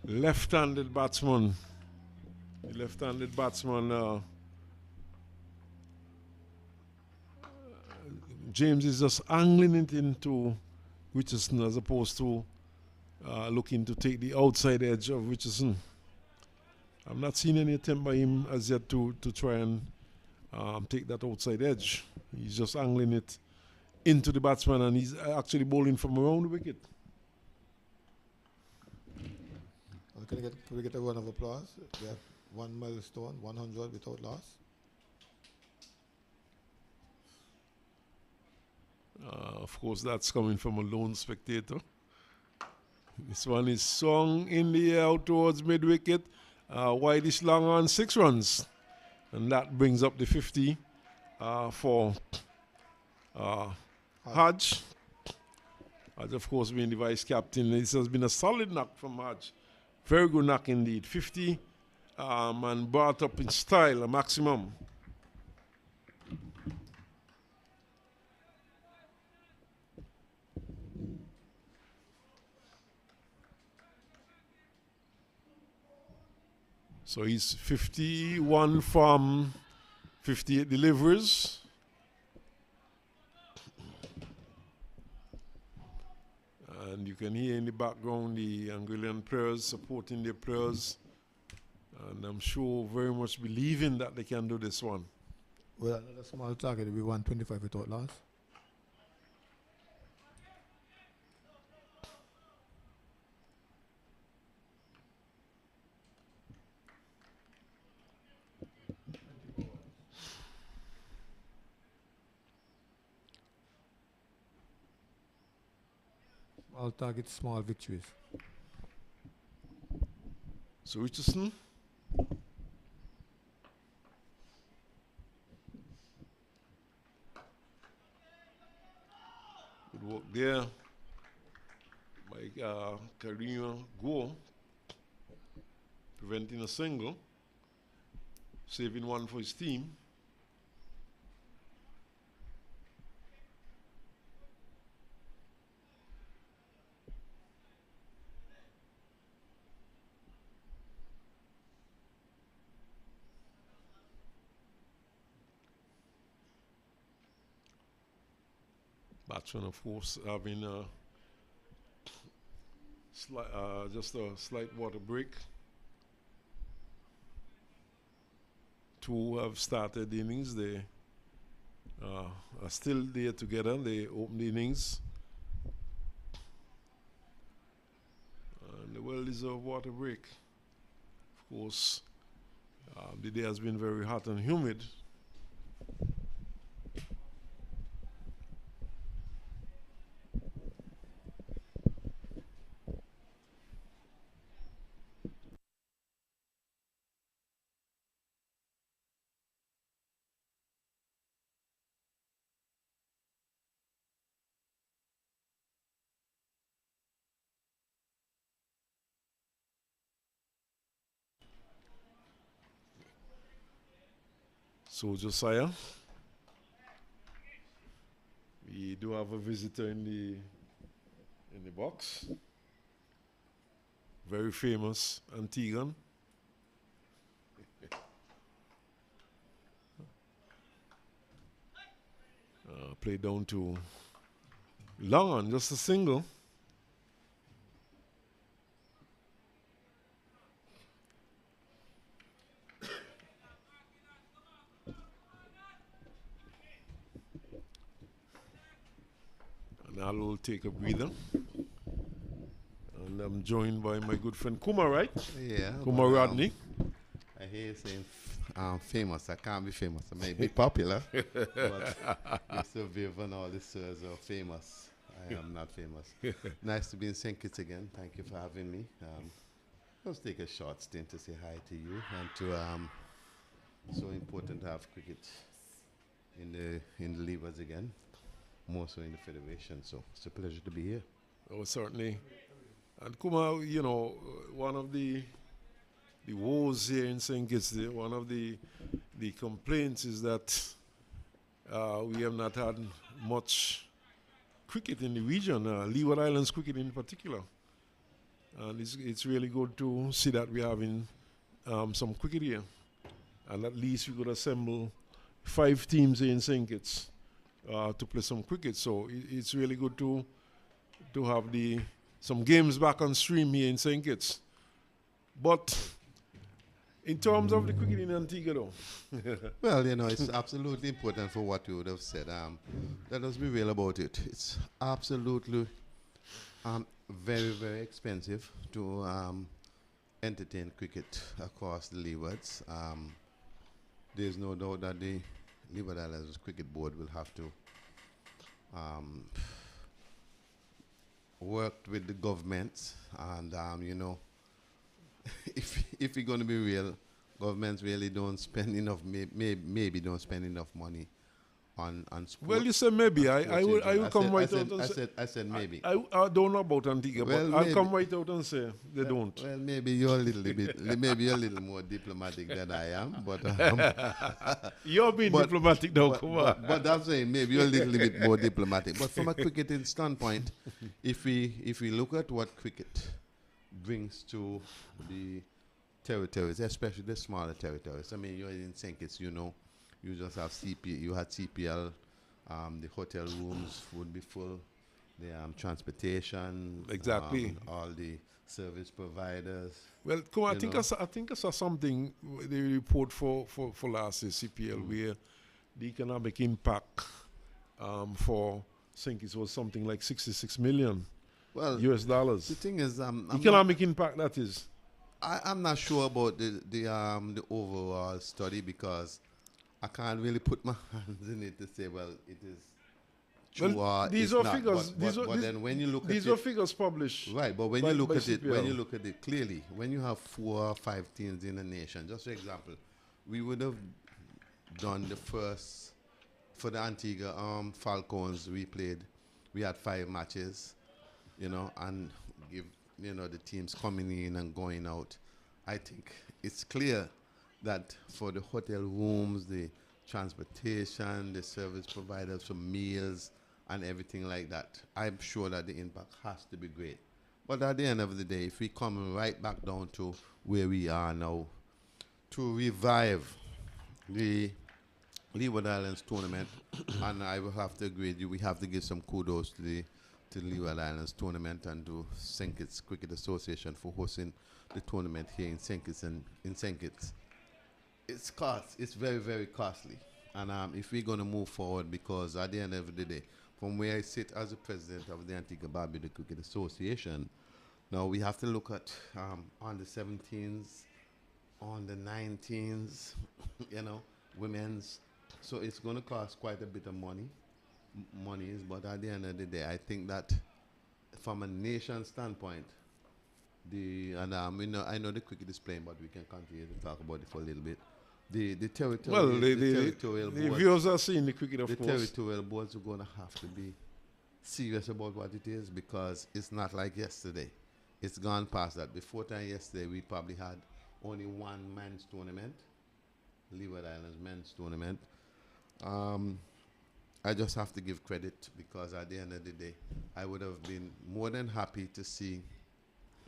left-handed batsman, James is just angling it into Richardson as opposed to looking to take the outside edge of Richardson. I've not seen any attempt by him as yet to try and take that outside edge. He's just angling it into the batsman, and he's actually bowling from around the wicket. Can we get a round of applause? We have one milestone, 100 without loss. Of course, that's coming from a lone spectator. This one is swung in the air out towards mid-wicket. Wideish long on 6 runs. And that brings up the 50 for Hodge. Hodge, of course, being the vice captain. This has been a solid knock from Hodge. Very good knock indeed. 50 and brought up in style, a maximum. So he's 51 from 58 deliveries. And you can hear in the background the Anguillan players supporting their players. And I'm sure very much believing that they can do this one. Well, another small target, we won 25 without loss. Small targets, small victories. So Richardson. Good work there by Kareem Go, preventing a single, saving one for his team. Batsman, of course, having just a slight water break. 2 have started the innings. They are still there together. They open the innings. And a well-deserved water break. Of course, the day has been very hot and humid. So Josiah, we do have a visitor in the box. Very famous Antiguan. Play down to long on, just a single. And I'll take a breather. And I'm joined by my good friend Kuma, right? Yeah. Kuma Rodney. I hear you saying famous. I can't be famous. I may be popular, but Mr. Viv and all the sirs are famous. I am not famous. Nice to be in St. Kitts again. Thank you for having me. Let's take a short stint to say hi to you and to so important to have cricket in the Leewards again, more so in the federation. So it's a pleasure to be here. Oh, certainly. And Kuma, you know, one of the woes here in St. Kitts, one of the complaints is that we have not had much cricket in the region, Leeward Islands cricket in particular. And it's really good to see that we're having some cricket here. And at least we could assemble 5 teams here in St. Kitts to play some cricket. So it's really good to have some games back on stream here in St. Kitts. But in terms of the cricket in Antigua, though. Well, you know, it's absolutely important for what you would have said. Let us be real about it. It's absolutely very, very expensive to entertain cricket across the Leewards. There's no doubt that the Leeward Islands Cricket Board will have to work with the governments, and you know, if we're going to be real, governments really don't spend enough, maybe don't spend enough money on sport. Well, you said maybe. I will come right out and say. I said maybe. I don't know about Antigua, Well, but I'll maybe. come right out and say they don't. Well, maybe you're a little bit, maybe you're a little more diplomatic than I am, but You're being diplomatic now, come on. but I'm saying maybe you're a little bit more diplomatic. But from a cricketing standpoint, if we look at what cricket brings to the territories, especially the smaller territories. I mean, you're in St. Kitts, you know, you just have CP. You had CPL. The hotel rooms would be full. The transportation, Exactly. all the service providers. Well, come on, You know. I think I saw something, the report for last year, CPL, where the economic impact for St. Kitts was something like 66 million Well, US the dollars. thing is, Economic impact, that is. I'm not sure about the overall study because I can't really put my hands in it to say, well, it is true Well, or these it's are not. figures. But then when you look at These it, are figures published. right? But when by- you look by at it, when CPL. you look at it clearly, when you have 4 or 5 teams in a nation, just for example, we would have done the first for the Antigua Falcons. We had 5 matches, you know, and give the teams coming in and going out. I think it's clear that for the hotel rooms, the transportation, the service providers for meals and everything like that, I'm sure that the impact has to be great. But at the end of the day, if we come right back down to where we are now, to revive the Leeward Islands tournament, and I will have to agree with you, we have to give some kudos to the Leeward Islands tournament and to St. Kitts Cricket Association for hosting the tournament here in St. Kitts It's very, very costly. And if we're going to move forward, because at the end of the day, from where I sit as the president of the Antigua Barbuda Cricket Association, now we have to look at on the 17s, on the 19s, women's. So it's going to cost quite a bit of monies, but at the end of the day, I think that from a nation standpoint, I know the cricket is playing, but we can continue to talk about it for a little bit. The territorial, Well, territorial the boards, viewers are seeing the cricket, of the course. territorial boards are going to have to be serious about what it is, because it's not like yesterday. It's gone past that. Before time yesterday, we probably had only one men's tournament, Leeward Islands men's tournament. I just have to give credit, because at the end of the day, I would have been more than happy to see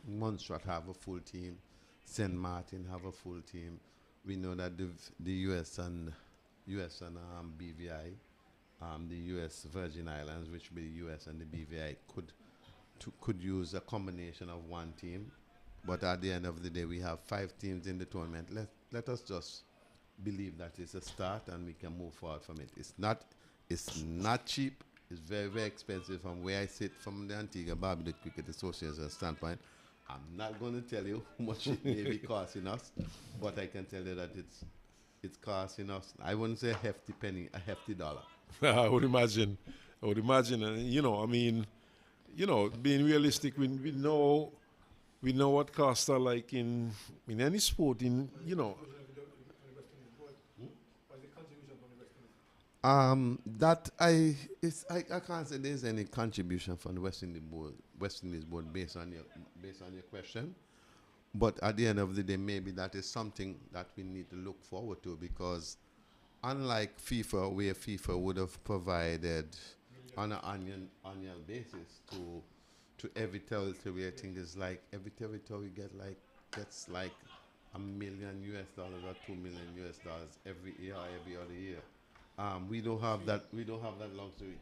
Montserrat have a full team, St. Martin have a full team. We know that the US and BVI, the US Virgin Islands, which would be the US and the BVI, could use a combination of one team. But at the end of the day, we have 5 teams in the tournament. Let us just believe that it's a start and we can move forward from it. It's not cheap. It's very, very expensive from where I sit from the Antigua Barbuda Cricket Association standpoint. I'm not going to tell you how much it may be costing us, but I can tell you that it's costing us, I wouldn't say a hefty penny, a hefty dollar. I would imagine. And, being realistic, we know what costs are like in any sport. That I can't say there's any contribution from the West Indies board based on your question. But at the end of the day, maybe that is something that we need to look forward to, because unlike FIFA, where FIFA would have provided on an annual basis to every territory, I think is like every territory gets like $1 million or $2 million every year, every other year. We don't have that. We don't have that luxury.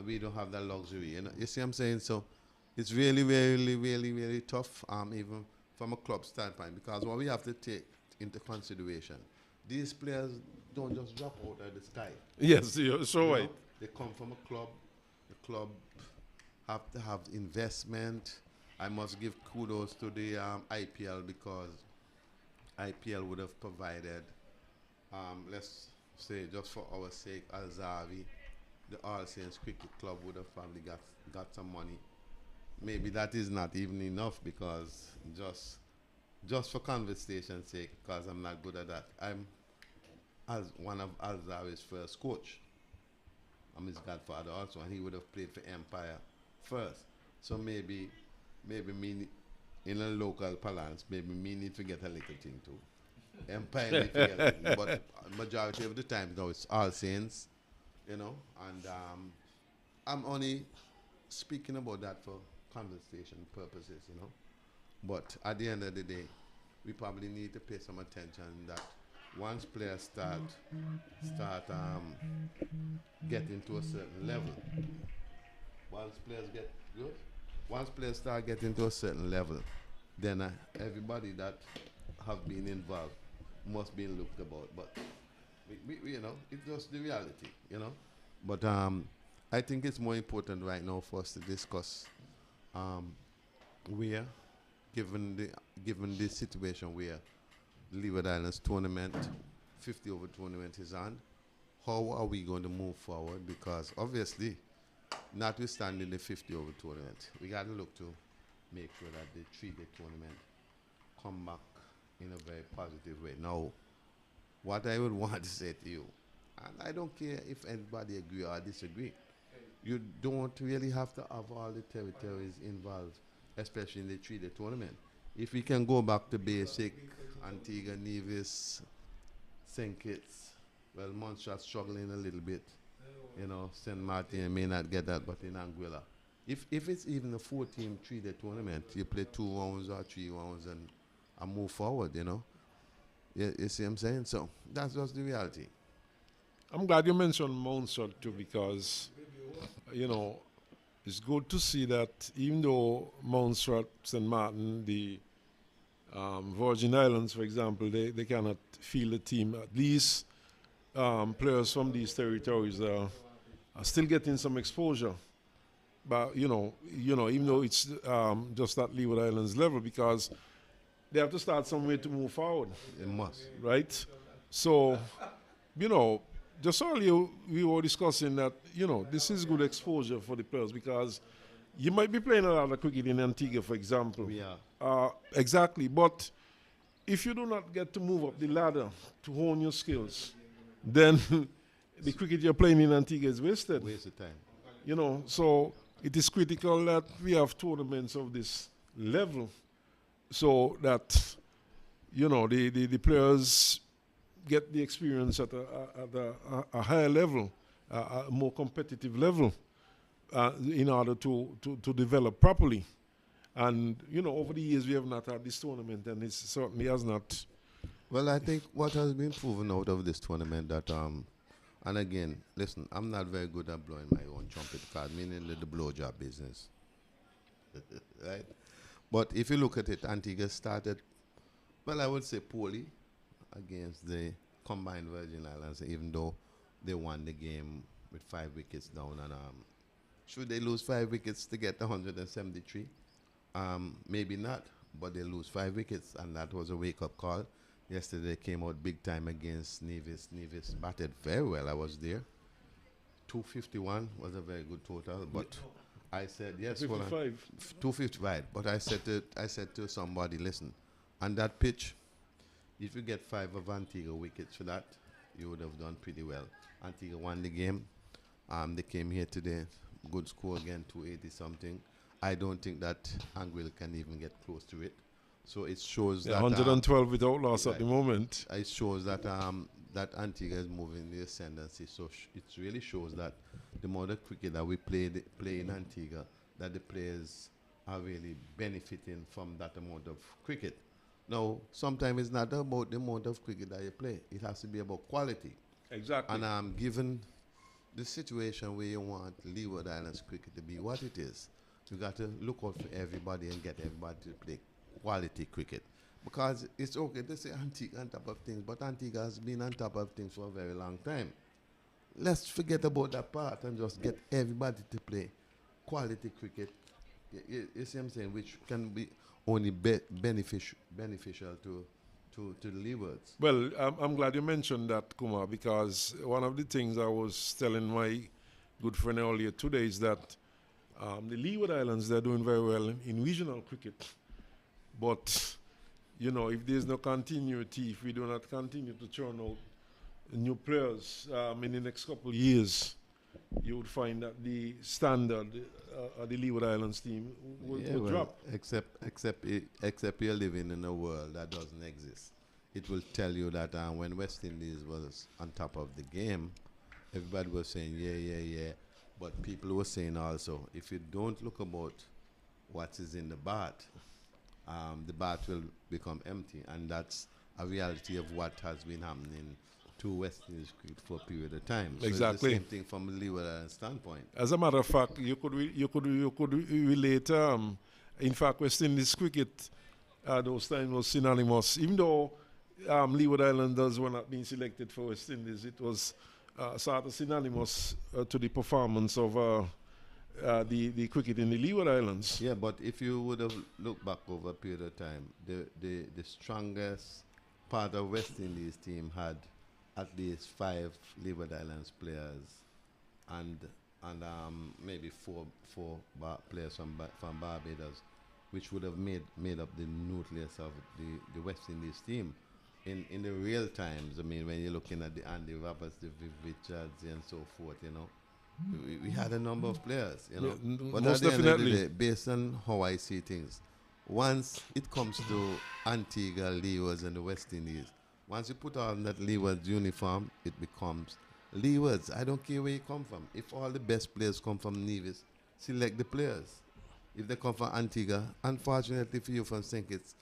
We don't have that luxury. You see what I'm saying? So it's really, really, really, really tough, even from a club standpoint, because what we have to take into consideration, these players don't just drop out of the sky. Yes, you're so right. They come from a club. The club have to have investment. I must give kudos to the IPL, because IPL would have provided, let's say, just for our sake, Al-Zawi, the All Saints Cricket Club would have probably got some money. Maybe that is not even enough, because just for conversation's sake, because I'm not good at that, I'm as one of Al-Zawi's first coach. I'm his godfather also, and he would have played for Empire first. So maybe me, in a local balance, maybe me need to get a little thing too. Empire need to get a little, but majority of the time though it's All Saints, and I'm only speaking about that for conversation purposes, But at the end of the day, we probably need to pay some attention that once players start getting to a certain level, once players start getting to a certain level, then everybody that have been involved must be looked about. But we it's just the reality, But I think it's more important right now for us to discuss where, given the situation where Leeward Islands tournament, 50 over tournament is on, how are we going to move forward? Because obviously, notwithstanding the 50 over tournament, we got to look to make sure that the 3-day tournament come back in a very positive way. Now, what I would want to say to you, and I don't care if anybody agree or disagree, you don't really have to have all the territories involved, especially in the 3-day tournament. If we can go back to basic, Antigua, Nevis, St. Kitts, well, Montserrat struggling a little bit. St. Martin may not get that, but in Anguilla. If it's even a 4-team 3-day tournament, you play 2 rounds or 3 rounds and move forward, You see what I'm saying? So that's just the reality. I'm glad you mentioned Montserrat too, because, it's good to see that even though Montserrat, St. Martin, the Virgin Islands, for example, they cannot field a team, at least players from these territories are still getting some exposure. But, even though it's just at Leeward Islands level, because they have to start somewhere to move forward. They must. Right? So, just earlier we were discussing that, this is good exposure for the players, because you might be playing a lot of cricket in Antigua, for example. We are. Exactly. But if you do not get to move up the ladder to hone your skills, then the cricket you're playing in Antigua is wasted. Waste of time. So it is critical that we have tournaments of this level, so that, the players get the experience at a higher level, a more competitive level, in order to develop properly. And, over the years we have not had this tournament, and it certainly has not. Well, I think what has been proven out of this tournament that, and again, listen, I'm not very good at blowing my own trumpet card, meaning the blowjob business. Right? But if you look at it, Antigua started, well, I would say poorly against the combined Virgin Islands, even though they won the game with 5 wickets down. And should they lose 5 wickets to get 173? Maybe not, but they lose 5 wickets, and that was a wake-up call. Yesterday they came out big time against Nevis. Nevis batted very well. I was there. 251 was a very good total, but I said yes. 55. 255. But I said to somebody, listen, on that pitch, if you get 5 of Antigua wickets for that, you would have done pretty well. Antigua won the game. They came here today, good score again, 280 something. I don't think that Anguilla can even get close to it. So it shows that 112 without loss at the moment. It shows that that Antigua is moving the ascendancy. So it really shows that the more the cricket that we play in Antigua, that the players are really benefiting from that amount of cricket. Now, sometimes it's not about the amount of cricket that you play. It has to be about quality. Exactly. And given the situation where you want Leeward Islands cricket to be what it is, you got to look out for everybody and get everybody to play quality cricket. Because it's okay to say Antigua on top of things, but Antigua has been on top of things for a very long time. Let's forget about that part and just get everybody to play quality cricket. You see what I'm saying? Which can be only beneficial to the Leewards. Well, I'm glad you mentioned that, Kumar, because one of the things I was telling my good friend earlier today is that the Leeward Islands, they're doing very well in regional cricket. But, you know, if there's no continuity, if we do not continue to churn out new players in the next couple of years, you would find that the standard of the Leeward Islands team will drop. Except you're living in a world that doesn't exist. It will tell you that when West Indies was on top of the game, everybody was saying, yeah. But people were saying also, if you don't look about what is in the bath will become empty. And that's a reality of what has been happening to West Indies cricket for a period of time. So Exactly. it's the same thing from a Leeward standpoint. As a matter of fact, you could relate. In fact, West Indies cricket those times was synonymous. Even though Leeward Islanders were not being selected for West Indies, it was sort of synonymous to the performance of the cricket in the Leeward Islands. Yeah, but if you would have looked back over a period of time, the strongest part of West Indies team had at least 5 Leeward Islands players and maybe four players from Barbuda, which would have made up the nucleus of the West Indies team. In the real times, I mean, when you're looking at the Andy Roberts, the Viv Richards, and so forth, you know, we had a number of players, you know. But most at the end of the definitely. day, based on how I see things, once it comes to Antigua, Leewards, and the West Indies, once you put on that Leewards uniform, it becomes Leewards. I don't care where you come from. If all the best players come from Nevis, select the players. If they come from Antigua, unfortunately for you from St. Kitts,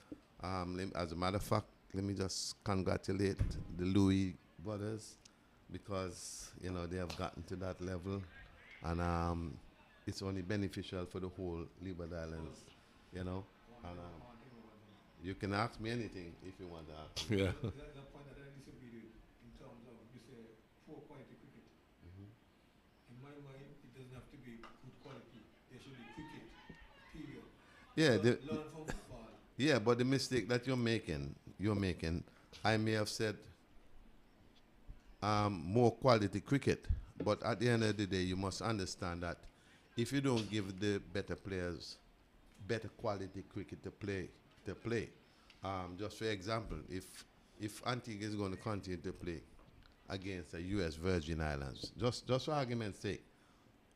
as a matter of fact, let me just congratulate the Louis brothers because, you know, they have gotten to that level. And it's only beneficial for the whole Leeward Islands, you know. And you can ask me anything if you want to ask me. Yeah. That point that I disagree with in terms of, you say, poor quality cricket. In my mind, it doesn't have to be good quality. There should be cricket, period. Yeah, Learn from football. yeah, but the mistake that you're making, I may have said more quality cricket, but at the end of the day, you must understand that if you don't give the better players better quality cricket to play, just for example, if Antigua is going to continue to play against the U.S. Virgin Islands, just for argument's sake,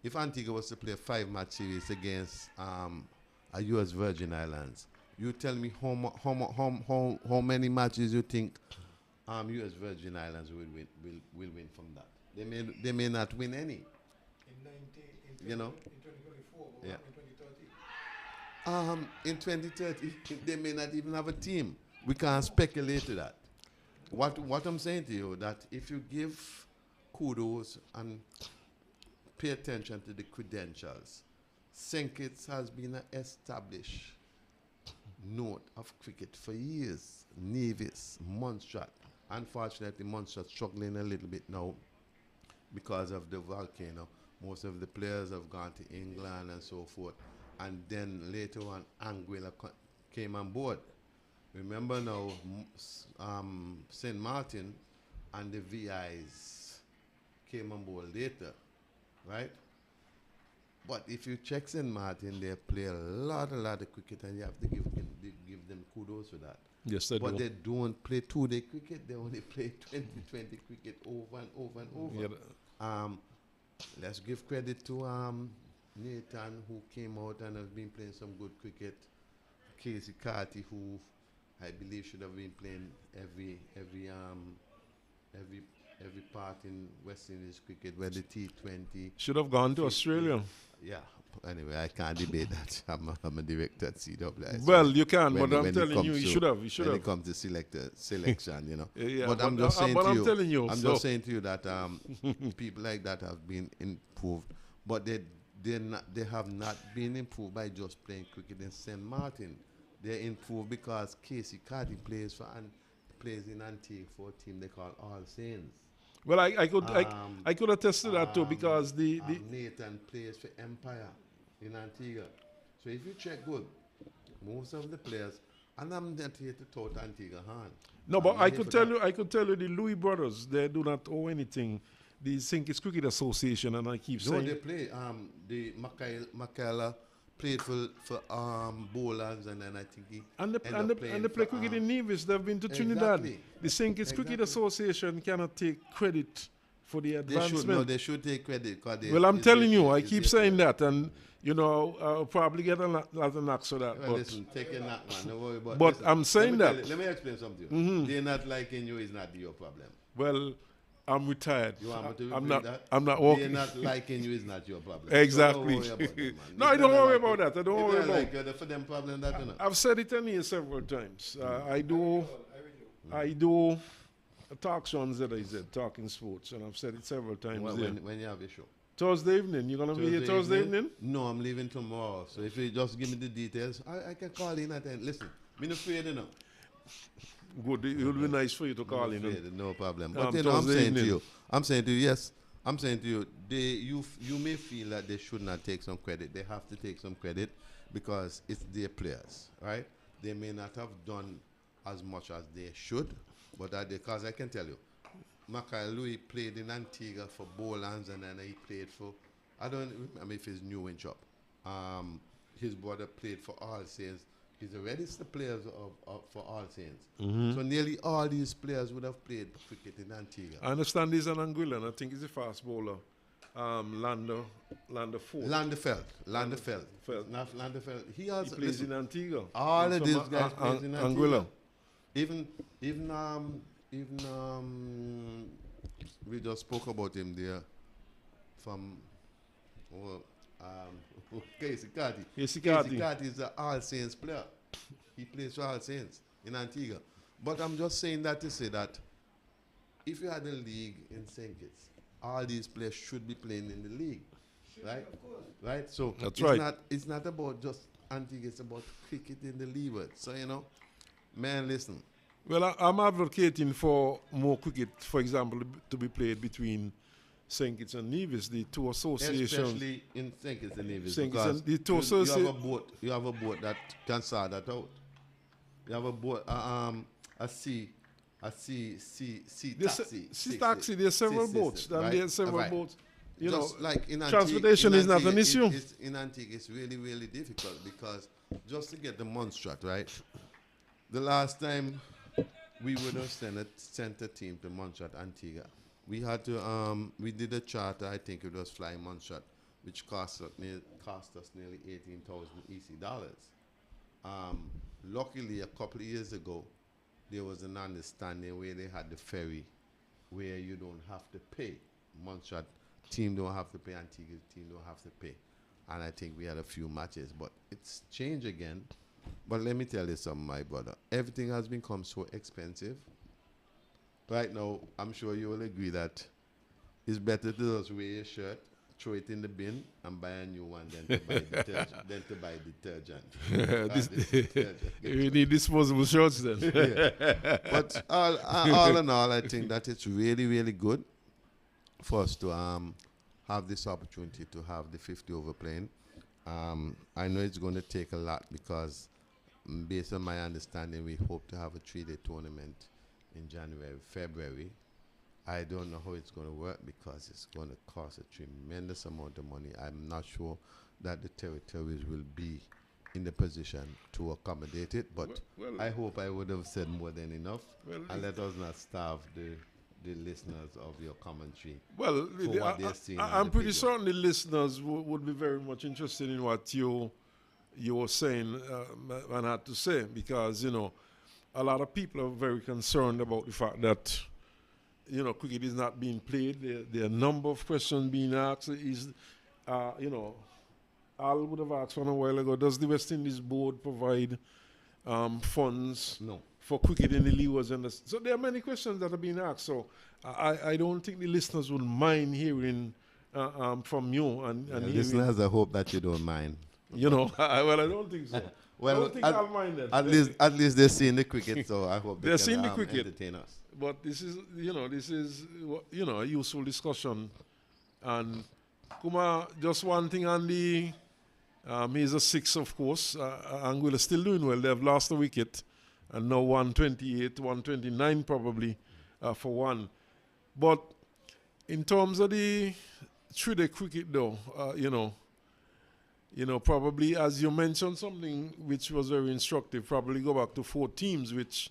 if Antigua was to play a 5-match series against a U.S. Virgin Islands, you tell me how many matches you think U.S. Virgin Islands will win from that. They may not win any. You know? In 2024, Yeah. in 2030. In 2030, they may not even have a team. We can't speculate to that. What I'm saying to you, that if you give kudos and pay attention to the credentials, St. Kitts has been an established note of cricket for years. Nevis, Montserrat. Unfortunately, Montserrat struggling a little bit now because of the volcano. Most of the players have gone to England and so forth. And then later on, Anguilla came on board. Remember now, St. Martin and the VIs came on board later, right? But if you check St. Martin, they play a lot of cricket, and you have to give them kudos for that. Yes, I But do. they don't play 2-day cricket. They only play 2020 cricket over and over and over. Yeah. Let's give credit to Nathan, who came out and has been playing some good cricket. Casey Carty, who I believe should have been playing every part in West Indies cricket, where the T20 Should have gone to 50. Australia. Yeah. Anyway, I can't debate that. I'm a director at CWI. Well, you can, when- but I'm when it telling you, comes you to- should have. You should when have. it comes to selection, you know. Yeah, but I'm just saying but to I'm you, telling you, I'm so- just saying to you that people like that have been improved, but they have not been improved by just playing cricket in St. Martin. They're improved because Casey Carty plays in Antigua for a team they call All Saints. Well, I could attest to that too, because the Nathan plays for Empire in Antigua. So if you check good, most of the players, and I'm not here to tout Antigua hand. no, but I'm I here could for tell that. you, I could tell you, the Louis brothers, they do not owe anything. The St. Kitts Cricket Association, and I keep No, saying, they play. The Michaela played for bowlers, and then I think he and ended up playing they play for, cricket in Nevis. They've been to Trinidad. Exactly. The St. Kitts Cricket Exactly. Association cannot take credit for the They advancement. they should take credit. Well, I'm telling you, I it's keep their saying players. that, and you know, I'll probably get a lot of knocks for that. Well, But listen, take a knock, man. Don't worry about. But listen, I'm saying let me that. let me explain something. To you. They're not liking you is not your problem. well, I'm retired. You want me to I'm repeat not. that? I'm not They're working. not liking you is not your problem. Exactly. So don't worry about them, man. No, If I don't they worry like about you- that. I don't if worry they like about. you, for them problem that you know. I've said it on here several times. I do a talk show on ZIZ, Talking Sports, and I've said it several times. there. When you have your show. Thursday evening, you're gonna be here Thursday evening? No, I'm leaving tomorrow. So if you just give me the details, I can call in at 10. Listen, me not afraid, you know. Good. It would be nice for you to call in. No problem. But you know, Thursday I'm saying to you, yes. I'm saying to you, you may feel that they should not take some credit. They have to take some credit because it's their players, right? They may not have done as much as they should, but because I can tell you, Mackay Louis played in Antigua for Bowlands, and then he played for, I don't remember if it's New Win Shop. His brother played for All Saints. He's the registered players for All Saints. So nearly all these players would have played cricket in Antigua. I understand he's an Anguilla, and I think he's a fast bowler. Lando Ford. Landerfeld. Feld. Not Landerfeld. He He also plays listen, in Antigua. all He's of these from guys plays in Antigua. Anguilla. Even we just spoke about him there from Casey Carty. Casey Carty. Casey Carty is an All Saints player. He plays for All Saints in Antigua. But I'm just saying that to say that if you had a league in St. Kitts, all these players should be playing in the league. Right? Right? So That's it's right. it's not about just Antigua, it's about cricket in the Leeward. So you know, man, listen. Well, I'm advocating for more cricket, for example, to be played between St. Kitts and Nevis, the two associations. Especially in St. Kitts and Nevis, St. Kitts because and the two you have a boat that can sort that out. You have a boat, a sea taxi. Sea taxi, there's several boats, and there's several Right. boats. You Just know, like in transportation Antigua, is not an issue. In Antigua, it's really, really difficult because just to get the Montserrat, right? The last time we would have sent a team to Montserrat, Antigua, we had to, we did a charter, I think it was Flying Montserrat, which cost us nearly 18,000 EC dollars. Luckily, a couple of years ago, there was an understanding where they had the ferry where you don't have to pay. Montserrat team don't have to pay, Antigua team don't have to pay. And I think we had a few matches, but it's changed again. But let me tell you something, my brother. Everything has become so expensive. Right now, I'm sure you will agree that it's better to just wear your shirt, throw it in the bin, and buy a new one than to buy detergent. we need disposable shirts then. Yeah. But all in all, I think that it's really, really good for us to have this opportunity to have the 50 over playing. I know it's going to take a lot because based on my understanding, we hope to have a 3-day tournament in January, February. I don't know how it's going to work because it's going to cost a tremendous amount of money. I'm not sure that the territories will be in the position to accommodate it. But I hope I would have said more than enough. And let us not starve the listeners of your commentary. Well, I'm pretty certain the listeners would be very much interested in what you were saying and had to say, because, you know, a lot of people are very concerned about the fact that, you know, cricket is not being played. There are a number of questions being asked. You know, Al would have asked one a while ago, does the West Indies board provide funds for cricket in the Leewards? So there are many questions that are being asked. So I don't think the listeners will mind hearing from you. And listeners, I hope that you don't mind. You know, well, I don't think so. Well, I don't think I'll mind that. At least they're seeing the cricket, so I hope they're seeing the cricket. Entertain us. But this is a useful discussion. And Kuma, just one thing on the he's a 6, of course. Anguilla still doing well. They've lost a wicket, and now 128, 129 probably for one. But in terms of the 3-day cricket, though, probably, as you mentioned, something which was very instructive, probably go back to 4 teams, which,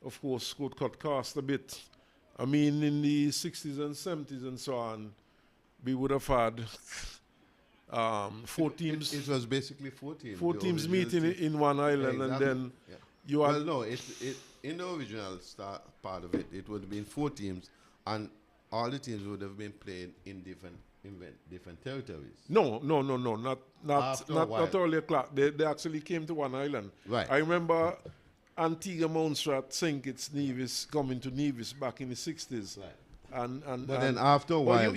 of course, could cut cost a bit. I mean, in the 60s and 70s and so on, we would have had 4 teams. It was basically 4 teams. 4 teams meeting in one island, and then you had... Well, no, in the original part of it, it would have been 4 teams, and all the teams would have been played in different territories. No, not earlier clock. They actually came to one island. Right. I remember Antigua, Montserrat, St. Kitts, Nevis coming to Nevis back in the 60s. Right. But then after a while,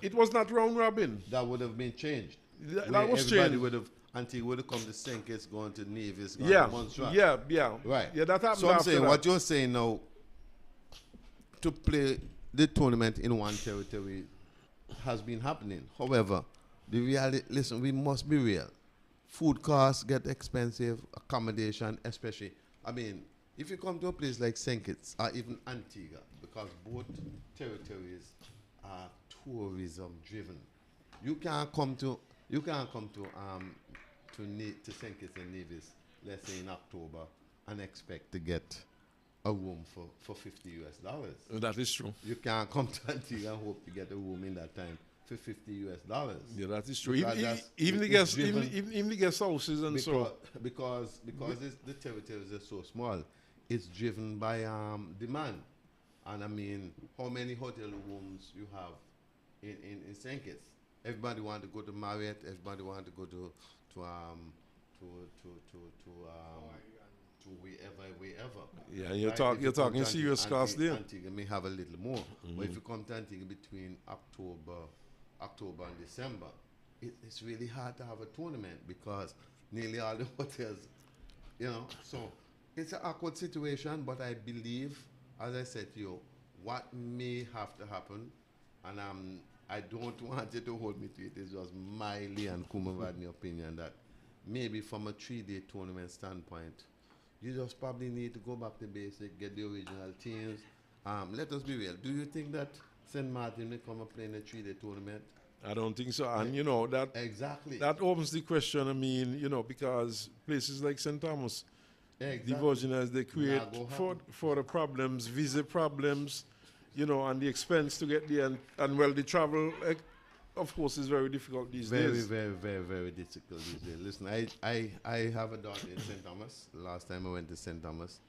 it was not round robin. That would have been changed. That was everybody changed. would have, Antigua would have come to St. Kitts, going to Nevis, going to Montserrat. Yeah. Right. Yeah, that happened. So I'm after saying, that. what you're saying now, to play the tournament in one territory has been happening. However, the reality, listen, we must be real. Food costs get expensive, accommodation especially. I mean, if you come to a place like St. Kitts or even Antigua, because both territories are tourism driven, you can't come to St. Kitts and Nevis, let's say in October, and expect to get a room for $50. That is true. You can't come to Antigua and hope to get a room in that time for $50. Yeah, that is true. Even the guest houses and so. Because the territories are so small, it's driven by demand. And I mean, how many hotel rooms you have in St. Kitts? Everybody want to go to Marriott. Everybody want to go to wherever. Yeah, you're talking serious cost there. Antigua may have a little more, but if you come to Antigua between October and December, it's really hard to have a tournament because nearly all the hotels, so it's an awkward situation. But I believe, as I said to you, what may have to happen, and I don't want you to hold me to it. It's just my Lee and Kumavadni opinion that maybe from a 3-day tournament standpoint, you just probably need to go back to basic, get the original teams. Let us be real. Do you think that St. Martin may come and play in a 3-day tournament? I don't think so. And that exactly that opens the question. I mean, because places like St. Thomas, the Virginians, they create for the problems, visa problems, and the expense to get there, and the travel, of course, is very difficult these days. Very, very, very difficult these days. Listen, I have a daughter in St. Thomas. Last time I went to St. Thomas,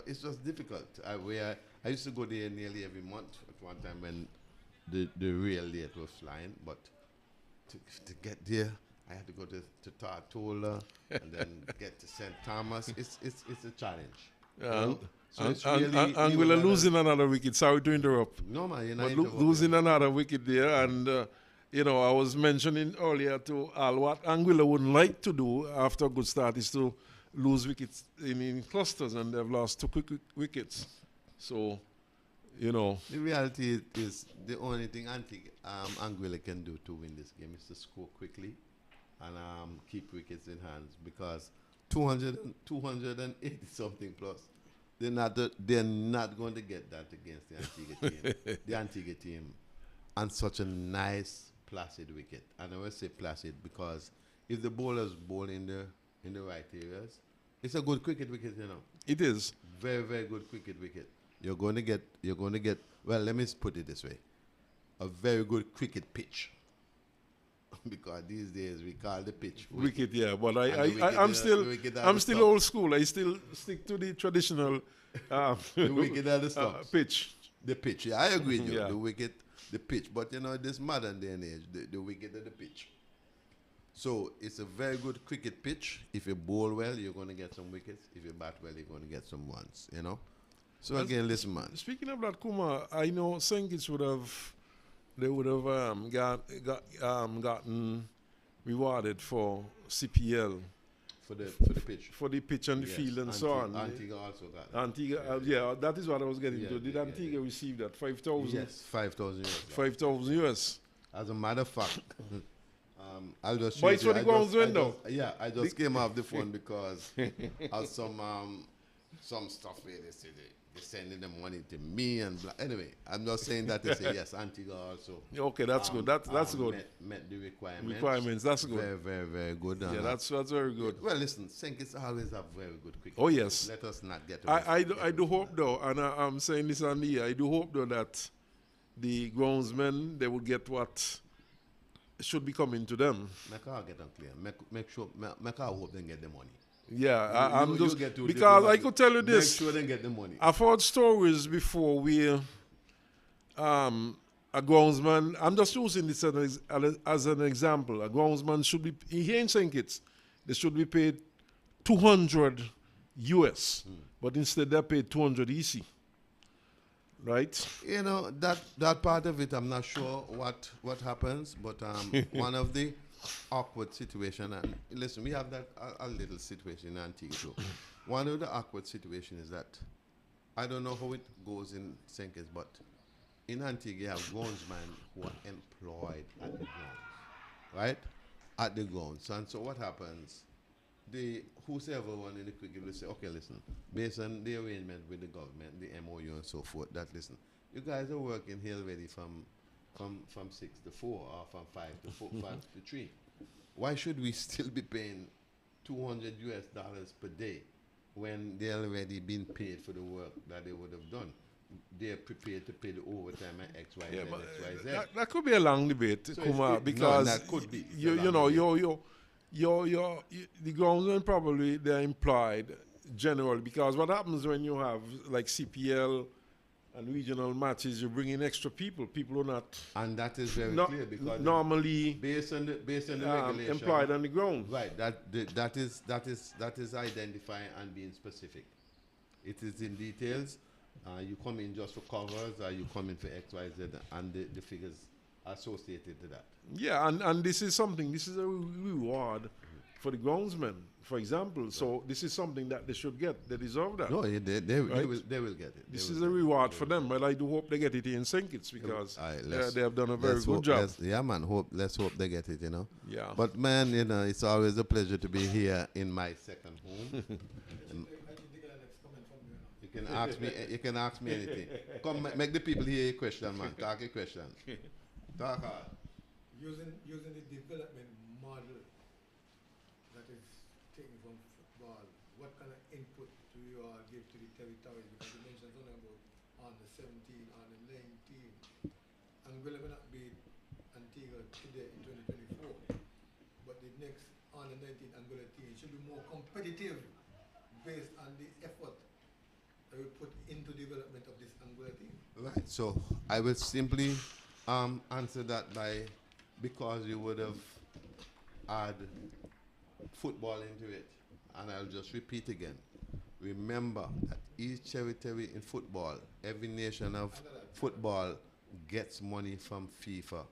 it's just difficult. I used to go there nearly every month at one time when the real late was flying, but to get there, I had to go to Tartola and then get to St. Thomas. It's a challenge. So Anguilla losing another wicket. Sorry to interrupt. No, man, but losing another wicket there, and I was mentioning earlier to Al what Anguilla wouldn't like to do after a good start is to lose wickets in clusters, and they've lost 2 quick wickets. So, the reality is the only thing Anguilla can do to win this game is to score quickly and keep wickets in hands, because 280 something plus. They're not going to get that against the Antigua team. The Antigua team, and such a nice, placid wicket. And I always say placid because if the bowlers bowl in the right areas, it's a good cricket wicket, you know. It is. Very, very good cricket wicket. You're going to get, well, let me put it this way. A very good cricket pitch. Because these days we call the pitch Wicket, yeah. But I'm still old school. I still stick to the traditional the wicket and the stumps. pitch. The pitch, yeah, I agree with you. Yeah. The wicket, the pitch. But you know, this modern day and age, the wicket and the pitch. So it's a very good cricket pitch. If you bowl well, you're going to get some wickets. If you bat well, you're going to get some runs, you know. So again, listen, man. Speaking of that, Kuma, I know St. Kitts would have gotten rewarded for CPL. For the pitch. For the pitch and the field and so on. Antigua also got that. Antigua, yeah, that is what I was getting to. Did Antigua receive that? 5,000? Yes, 5,000 US. 5,000 US. As a matter of fact, I'll just But it's for the groundsman though. Yeah, I just came off the phone because of some stuff where they say they're sending the money to me and blah. Anyway, I'm not saying that to say yes, Antigua also. Okay, that's good. That's good. Met the requirements. Requirements, that's good. Very, very, very good. Yeah, that's very good. Well, listen, St. Kitts always have very good cricket. Oh yes. Let us not get. I do hope though, and I'm saying this on the air. I do hope though that the groundsmen, they will get what should be coming to them. Make her get them clear. Make sure. Make her hope they get the money. Yeah, I'm you just get to because I could tell you this. Make sure they get the money. I've heard stories before where a groundsman. I'm just using this as an example. A groundsman should be here in St. Kitts. They should be paid 200 US, but instead they're paid 200 EC. Right? You know that part of it, I'm not sure what happens, but one of the awkward situation, and listen, we have that a little situation in Antigua too. One of the awkward situation is that I don't know how it goes in St. Kitts, but in Antigua you have groundsmen who are employed at the grounds, right? At the grounds, and so what happens? Whosoever one in the cricket will say, okay, listen, based on the arrangement with the government, the MOU and so forth, that listen, you guys are working here already from 6 to 4 or from 5 to 4, 5 to 3. Why should we still be paying $200 US per day when they already been paid for the work that they would have done? They're prepared to pay the overtime and X, Y, Z, X, Y, Z. That could be a long debate, So Kumar, because that could be. the groundsmen probably they're implied generally, because what happens when you have like CPL and regional matches, you bring in extra people who are not, and that is very clear because normally based on the regulation employed on the ground. Right, that is identifying and being specific. It is in details. You come in just for covers, or you come in for X, Y, Z, and the figures associated to that. Yeah, and this is a reward for the groundsmen, for example. So this is something that they should get. They deserve that. No, they will get it. This is a reward for them, but I do hope they get it in St. Kitts because they have done a very good job. Yeah, man. Let's hope they get it. You know. Yeah. But man, you know, it's always a pleasure to be here in my second home. You can ask me anything. Come, make the people hear your question, man. Talk your question. Talk hard. Using the development model that is taken from football, what kind of input do you give to the territory? Because you mentioned something about on the 17, on the 19. Anguilla will not be Antigua today in 2024, but the next on the 19 Anguilla team should be more competitive based on the effort that we put into development of this Anguilla team. Right. So I will simply answer that by, because you would have add football into it, and I'll just repeat again. Remember that each territory in football, every nation of football gets money from FIFA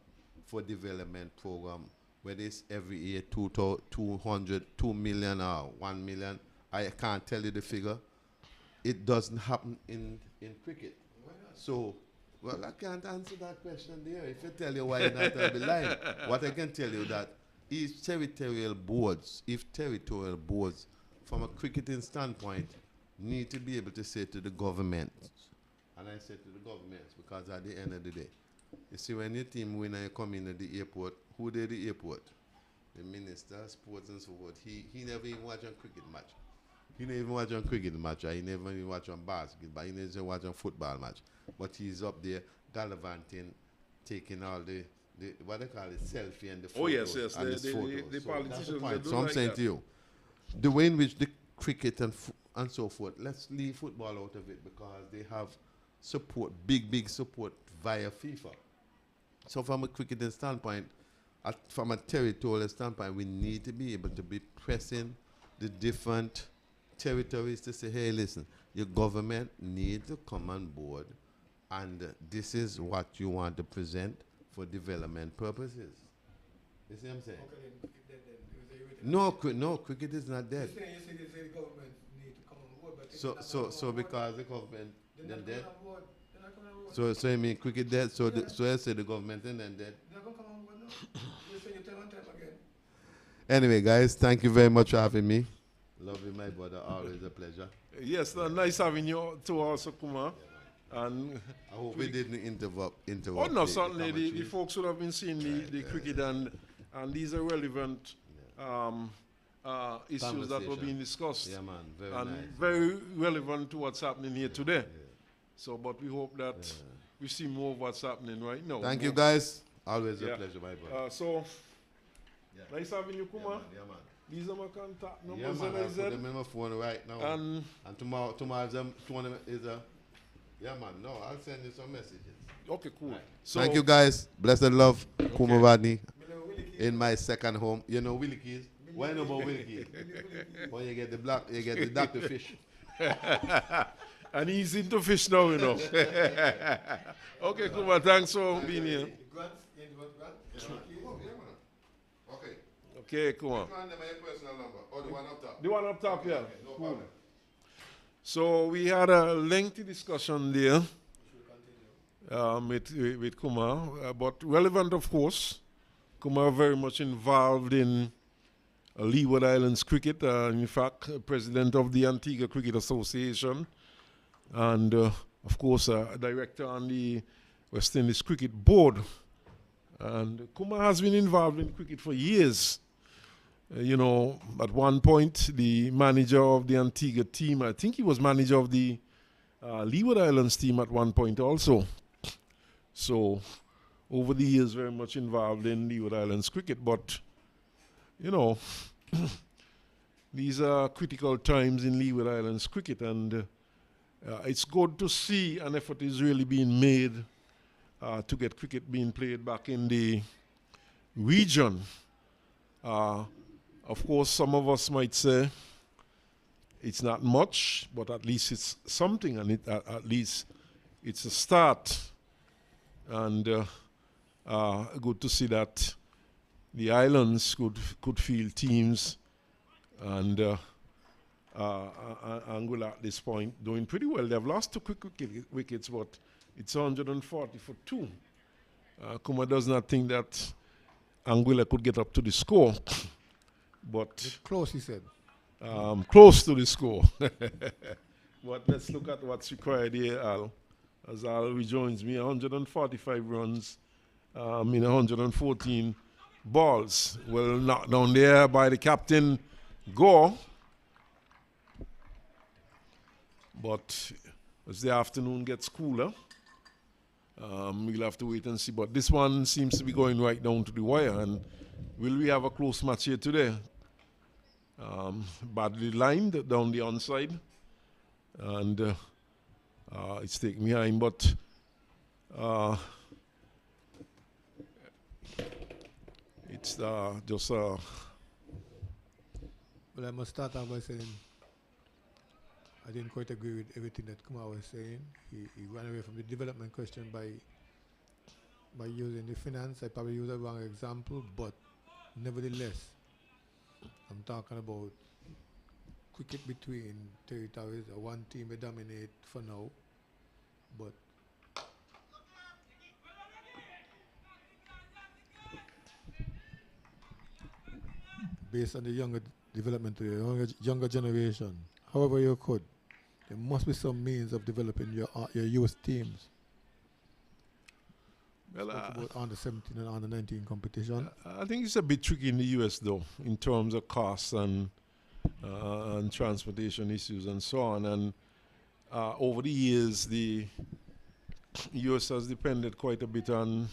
for development program, whether it's every year 200, 2 million or 1 million. I can't tell you the figure. It doesn't happen in cricket. So, well, I can't answer that question there. If I tell you why not, I'll be lying. What I can tell you that if territorial boards, from a cricketing standpoint, need to be able to say to the government, and I say to the governments because at the end of the day, you see, when your team win and you come in at the airport, who did the airport? the minister, sports and so forth, he never even watch on cricket match. He never even watch on cricket match. He never even watch on basketball. He never even watch on football match. But he's up there gallivanting, taking all the what they call it, selfie and the photos. Oh yes, yes. And the photos. So politicians that's the they point. do So I'm like saying that. to you, the way in which the cricket and so forth, let's leave football out of it because they have support, big support via FIFA. So from a cricketing standpoint, from a territorial standpoint, we need to be able to be pressing the different territories to say, hey, listen, your government needs to come on board and this is what you want to present for development purposes. You see what I'm saying? Okay, then cricket dead then. No, cricket is not dead. You say the government need to come on board, but if So they're not coming so on board, because the government they're then not dead. coming on board. They're not coming on board. So you mean cricket dead? So Yeah. so I say the government and then dead. They're not gonna come on board now. You say you time and time again. Anyway, guys, thank you very much for having me. Love you, my brother. Always a pleasure. Yes, nice having you too also, Kuma. And I hope we didn't interrupt. oh no, the certainly the commentary. folks would have been seeing the cricket and these are relevant issues that were Conversation. being discussed Yeah, man. Very and nice. very relevant to what's happening here today. So, but we hope that we see more of what's happening right now. Thank you, More- guys. Always a Yeah. pleasure, my brother. So, Yeah. nice having you, Kuma. Yeah, man. These are my contact Yeah, numbers, man. as I I put said. them in my phone right now. And And tomorrow is a tournament. Yeah, man. No, I'll send you some messages. okay, cool. So, Thank you, guys. Blessed love. Kuma Rodney. Miller Willie Keys. In my second home. You know Willie Keys? Why know about Willie Keys? When you get the Dr. Fish. And he's into fish now, you know. Okay, Kuma, thanks for being here. The grants, you want grants? Okay. Okay, Kuma. Which one, my personal number? Or the one up top? The one up top, yeah. Okay, no Cool. problem. So we had a lengthy discussion there with Kuma, but relevant, of course. Kuma very much involved in Leeward Islands cricket, in fact, president of the Antigua Cricket Association, and of course, a director on the West Indies Cricket Board. And Kuma has been involved in cricket for years. You know, at one point, the manager of the Antigua team, I think he was manager of the Leeward Islands team at one point also. So, over the years, very much involved in Leeward Islands cricket. But, you know, these are critical times in Leeward Islands cricket, and it's good to see an effort is really being made to get cricket being played back in the region. Of course, some of us might say it's not much, but at least it's something, and at least it's a start. And good to see that the islands could field teams, and Anguilla at this point doing pretty well. They've lost 2 quick wickets, but it's 140 for 2. Kuma does not think that Anguilla could get up to the score, but It's close, he said. close to the score. But let's look at what's required here, Al. As Al rejoins me, 145 runs in 114 balls. Well, knocked down there by the captain, Gore. But as the afternoon gets cooler, we'll have to wait and see. But this one seems to be going right down to the wire. And will we have a close match here today? Badly lined down the onside. And it's taken behind, but it's just Well, I must start off by saying I didn't quite agree with everything that Kumar was saying. He ran away from the development question by using the finance. I probably used a wrong example, but nevertheless, I'm talking about cricket between territories. One team will dominate for now, but based on the younger development, younger generation, however you could, there must be some means of developing your youth teams. Well, Spoke about under 17 and under 19 competition. I think it's a bit tricky in the US though, in terms of costs and transportation issues and so on. And over the years, the US has depended quite a bit on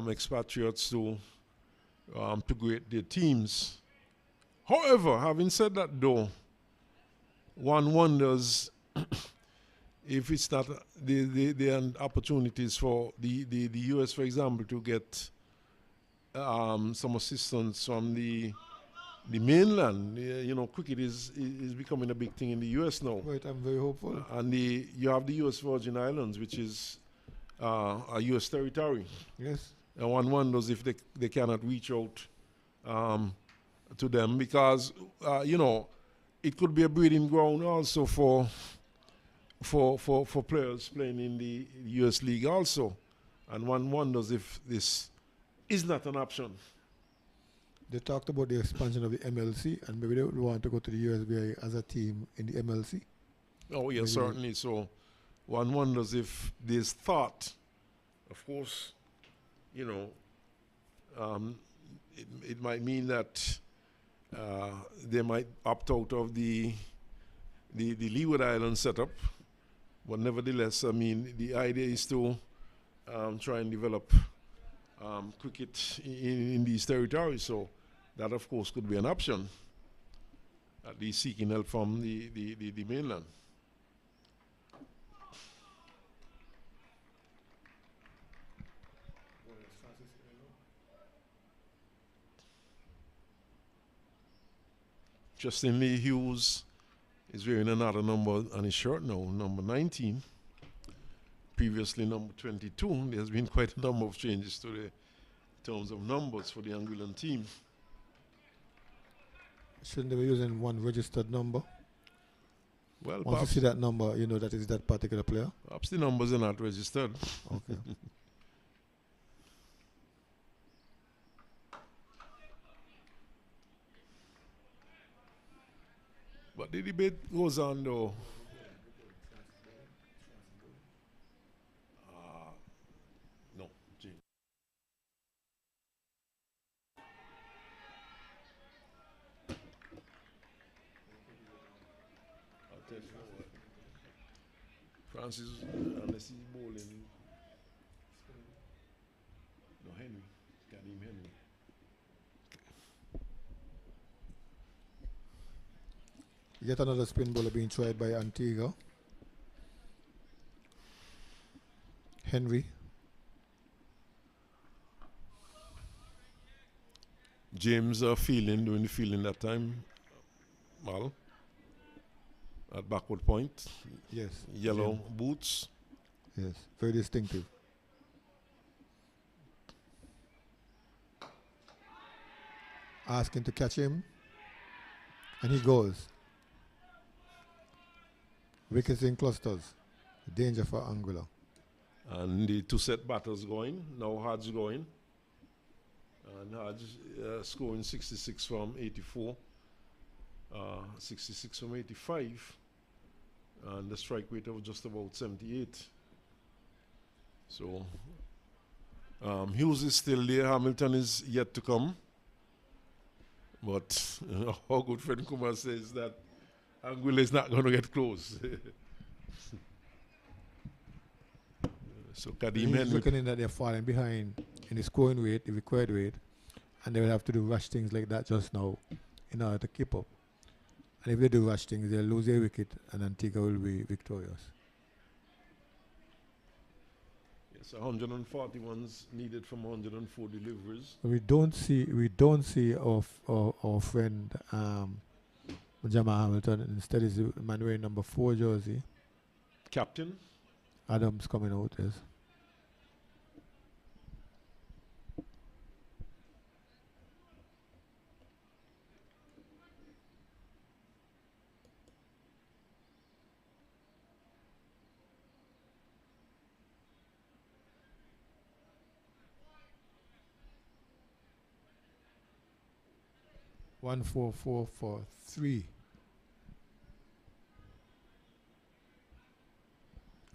expatriates to grade their teams. However, having said that though, one wonders if it's not there are opportunities for the US, for example, to get some assistance from the mainland. You know, cricket is becoming a big thing in the US now. Right, I'm very hopeful. And you have the US Virgin Islands, which is a US territory. Yes. And one wonders if they cannot reach out to them because, you know, it could be a breeding ground also for players playing in the US League also. And one wonders if this is not an option. They talked about the expansion of the MLC, and maybe they would want to go to the USBI as a team in the MLC. Oh, yes, certainly. So one wonders if there's thought, of course, you know, it might mean that they might opt out of the Leeward Island setup. But nevertheless, I mean, the idea is to try and develop cricket in these territories. So that, of course, could be an option, at least seeking help from the mainland. Justin Lee Hughes is wearing another number on his shirt now, number 19. Previously number 22. There's been quite a number of changes to the terms of numbers for the Anguillan team. Shouldn't they be using one registered number? Well, Once you see that number, you know that is that particular player. Perhaps the numbers are not registered. Okay. But the debate goes on though. No, Jane. I'll tell you what. Francis, unless he's bowling. No, Henry. Got him Henry. Yet another spin bowler being tried by Antigua. Henry. James doing the fielding that time. Mal. At backward point. Yes. Yellow James. boots. Yes. Very distinctive. Asking to catch him. And he goes. Wickets in clusters. Danger for Anguilla. And the two set batters going. Now Hodge going. And Hodge scoring 66 from 84. 66 from 85. And the strike rate of just about 78. So Hughes is still there. Hamilton is yet to come. But our good friend Kumar says that Anguilla is not going to get close. So Kadim He's looking in that they're falling behind in the scoring rate, the required rate, and they will have to do rush things like that just now in order to keep up. And if they do rush things, they'll lose their wicket, and Antigua will be victorious. Yes, 141s needed from 104 deliveries. We don't see our friend Jamal Hamilton. Instead, is the man wearing number 4 jersey. Captain. Adams coming out, yes. One, 4, 4, 4, 3.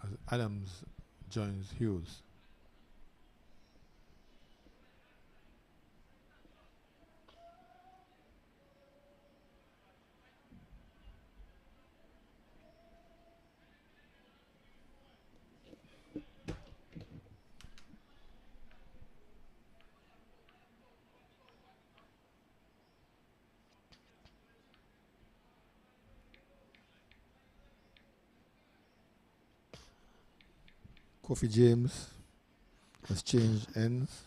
As Adams joins Hughes. Kofi James has changed ends.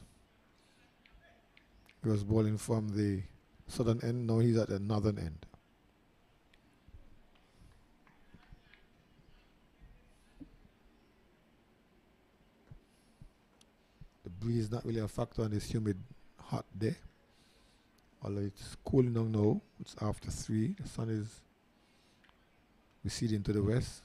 He was bowling from the southern end, now he's at the northern end. The breeze is not really a factor on this humid, hot day. Although it's cooling down now, it's after 3. The sun is receding to the west.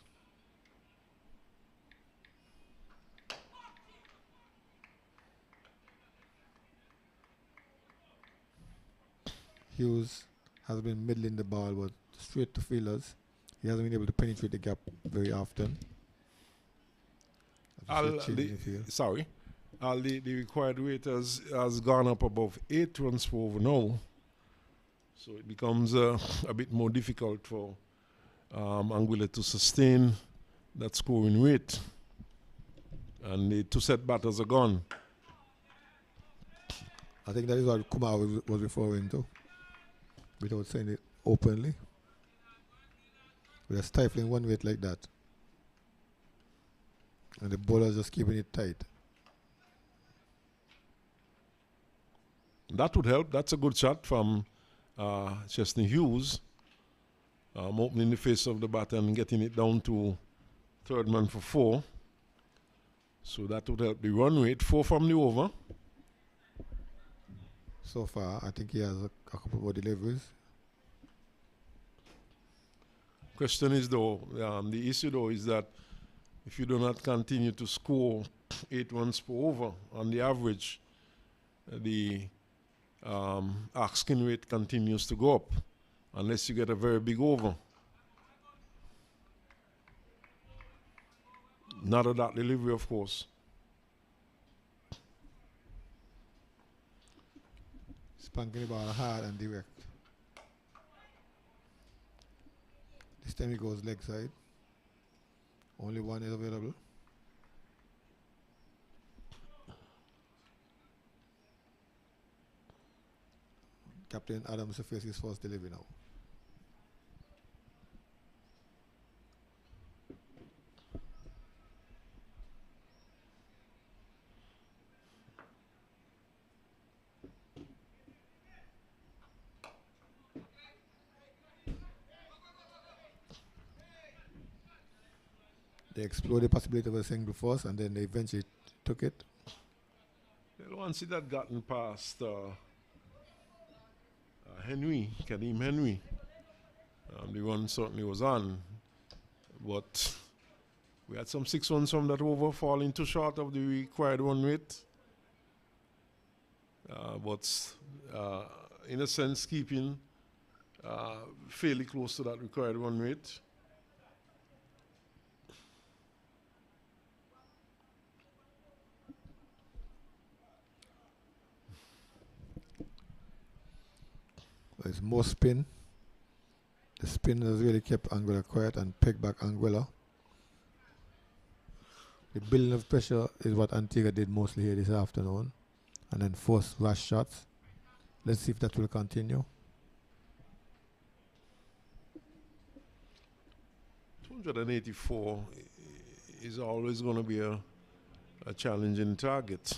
Hughes has been middling the ball, but straight to fielders. He hasn't been able to penetrate the gap very often. The required weight has gone up above 8 runs per over now. So it becomes a bit more difficult for Anguilla to sustain that scoring rate. And the 2 set batters are gone. I think that is what Kumar was referring to, without saying it openly. With a stifling one weight like that. And the bowler just keeping it tight. That would help. That's a good shot from Chesney Hughes. Opening the face of the bat and getting it down to third man for 4. So that would help the run rate. 4 from the over. So far, I think he has a couple more deliveries. Question is though, the issue though is that if you do not continue to score 8 runs per over on the average, the asking rate continues to go up unless you get a very big over. Not a dot delivery, of course. Spanking the ball hard and direct. This time he goes leg side. Only one is available. Captain Adams to face his first delivery now. They explored the possibility of a single first and then they eventually took it. Well, once it had gotten past Henry, Kadeem Henry, the run certainly was on. But we had some 6 runs from that over, falling too short of the required run rate. But in a sense, keeping fairly close to that required run rate. There's more spin. The spin has really kept Anguilla quiet and pegged back Anguilla. The building of pressure is what Antigua did mostly here this afternoon. And then force rush shots. Let's see if that will continue. 284 is always going to be a challenging target.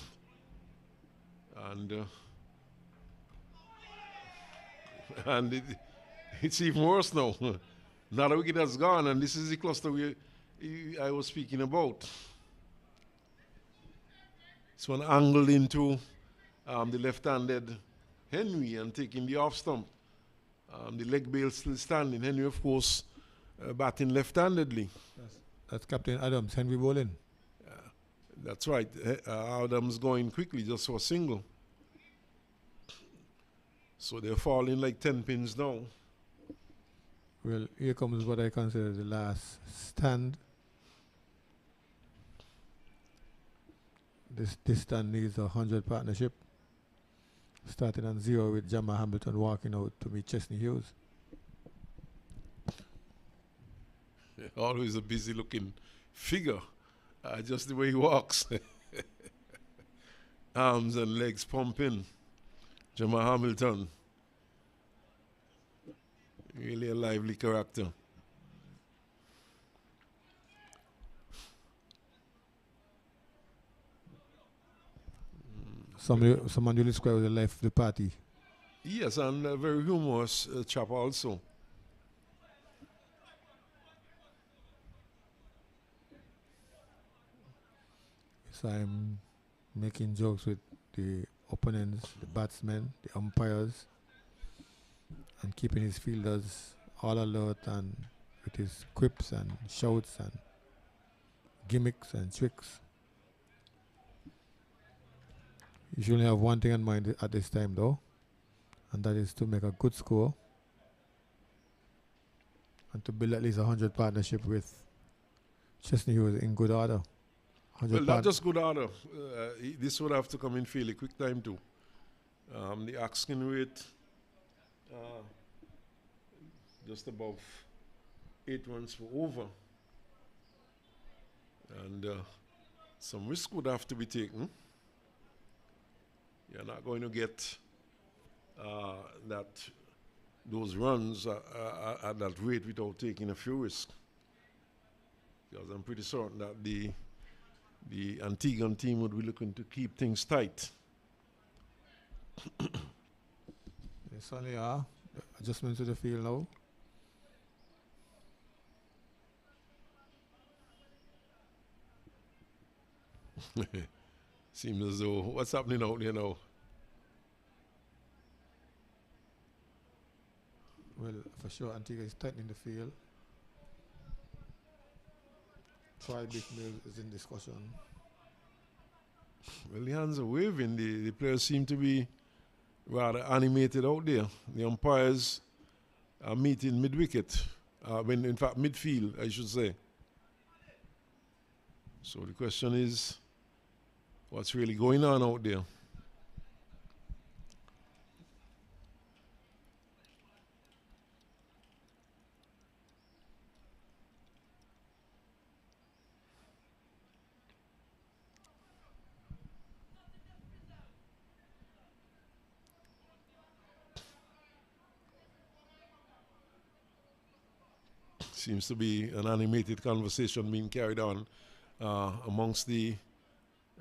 And it's even worse now. Now the wicket has gone, and this is the cluster I was speaking about. This one angled into the left-handed Henry and taking the off stump. The leg bail still standing. Henry, of course, batting left-handedly. That's Captain Adams, Henry bowling. That's right. Adams going quickly just for a single. So they're falling like 10 pins now. Well, here comes what I consider the last stand. This stand needs a 100 partnership. Starting on 0 with Jamal Hamilton walking out to meet Chesney Hughes. Always a busy looking figure. Just the way he walks. Arms and legs pumping. Jamal Hamilton. Really a lively character. Someone you describe as the life of the party. Yes, and a very humorous chap also. So I'm making jokes with the opponents, the batsmen, the umpires, and keeping his fielders all alert and with his quips and shouts and gimmicks and tricks. You should only have one thing in mind at this time though, and that is to make a good score and to build at least 100 partnership with Chesney, who is in good order. Well, not just good order. This would have to come in fairly quick time too. The asking rate just above 8 runs for over. And some risk would have to be taken. You're not going to get those runs at that rate without taking a few risks. Because I'm pretty certain that the Antiguan team would be looking to keep things tight. They certainly are. Adjustments to the field now. Seems as though what's happening out there now? Well, for sure, Antigua is tightening the field. Troy Bickmill is in discussion. Well, the hands are waving. The players seem to be rather animated out there. The umpires are meeting mid-wicket, in fact midfield, I should say. So the question is, what's really going on out there? Seems to be an animated conversation being carried on amongst the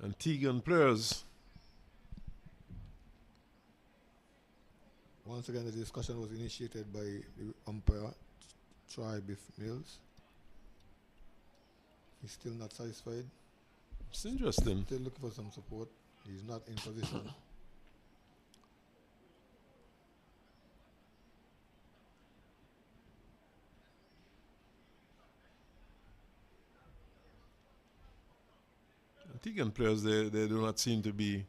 Antiguan players. Once again, the discussion was initiated by the umpire, Troy Mills. He's still not satisfied. It's interesting. Still looking for some support. He's not in position. Antiguan players, they do not seem to be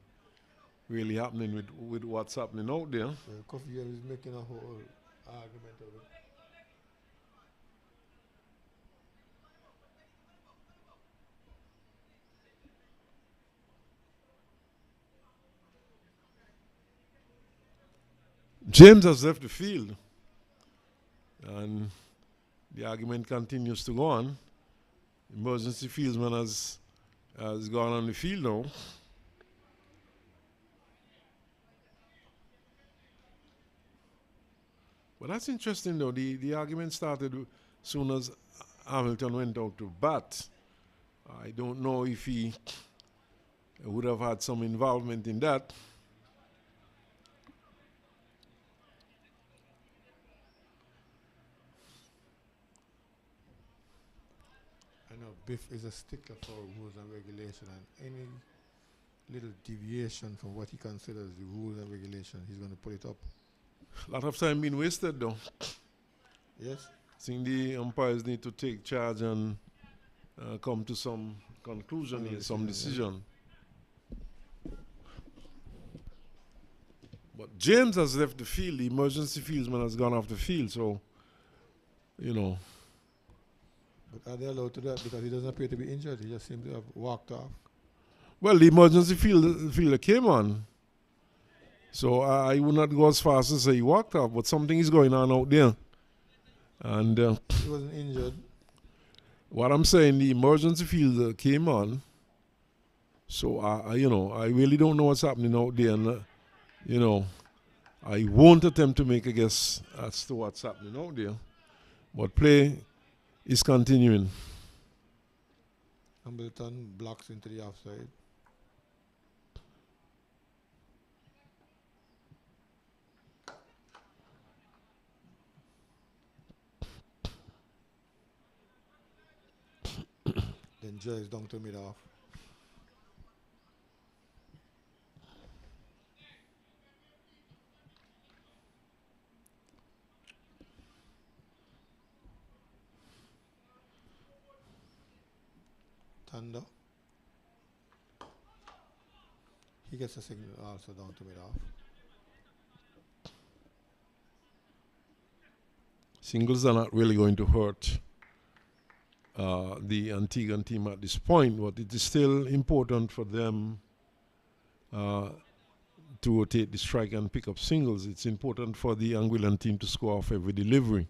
really happening with what's happening out there. Coffee is making a whole argument of it. James has left the field, and the argument continues to go on. Emergency fieldsman has gone on the field now. But that's interesting though. The argument started as soon as Hamilton went out to bat. I don't know if he would have had some involvement in that. I know Biff is a stickler for rules and regulation, and any little deviation from what he considers the rules and regulation, he's going to put it up. A lot of time being wasted though. Yes? I think the umpires need to take charge and come to some conclusion here, some decision. But James has left the field. The emergency fieldsman has gone off the field, so, you know. But are they allowed to do that? Because he doesn't appear to be injured. He just seems to have walked off. Well, the emergency fielder came on. So I would not go as fast as say he walked off, but something is going on out there. And he wasn't injured. What I'm saying, the emergency fielder came on. So I really don't know what's happening out there. And, I won't attempt to make a guess as to what's happening out there. But play is continuing. Hamilton blocks into the offside. Jerry's down to mid off. Thunder. He gets a signal also down to mid off. Singles are not really going to hurt the Antiguan team at this point, but it is still important for them to rotate the strike and pick up singles. It's important for the Anguillan team to score off every delivery.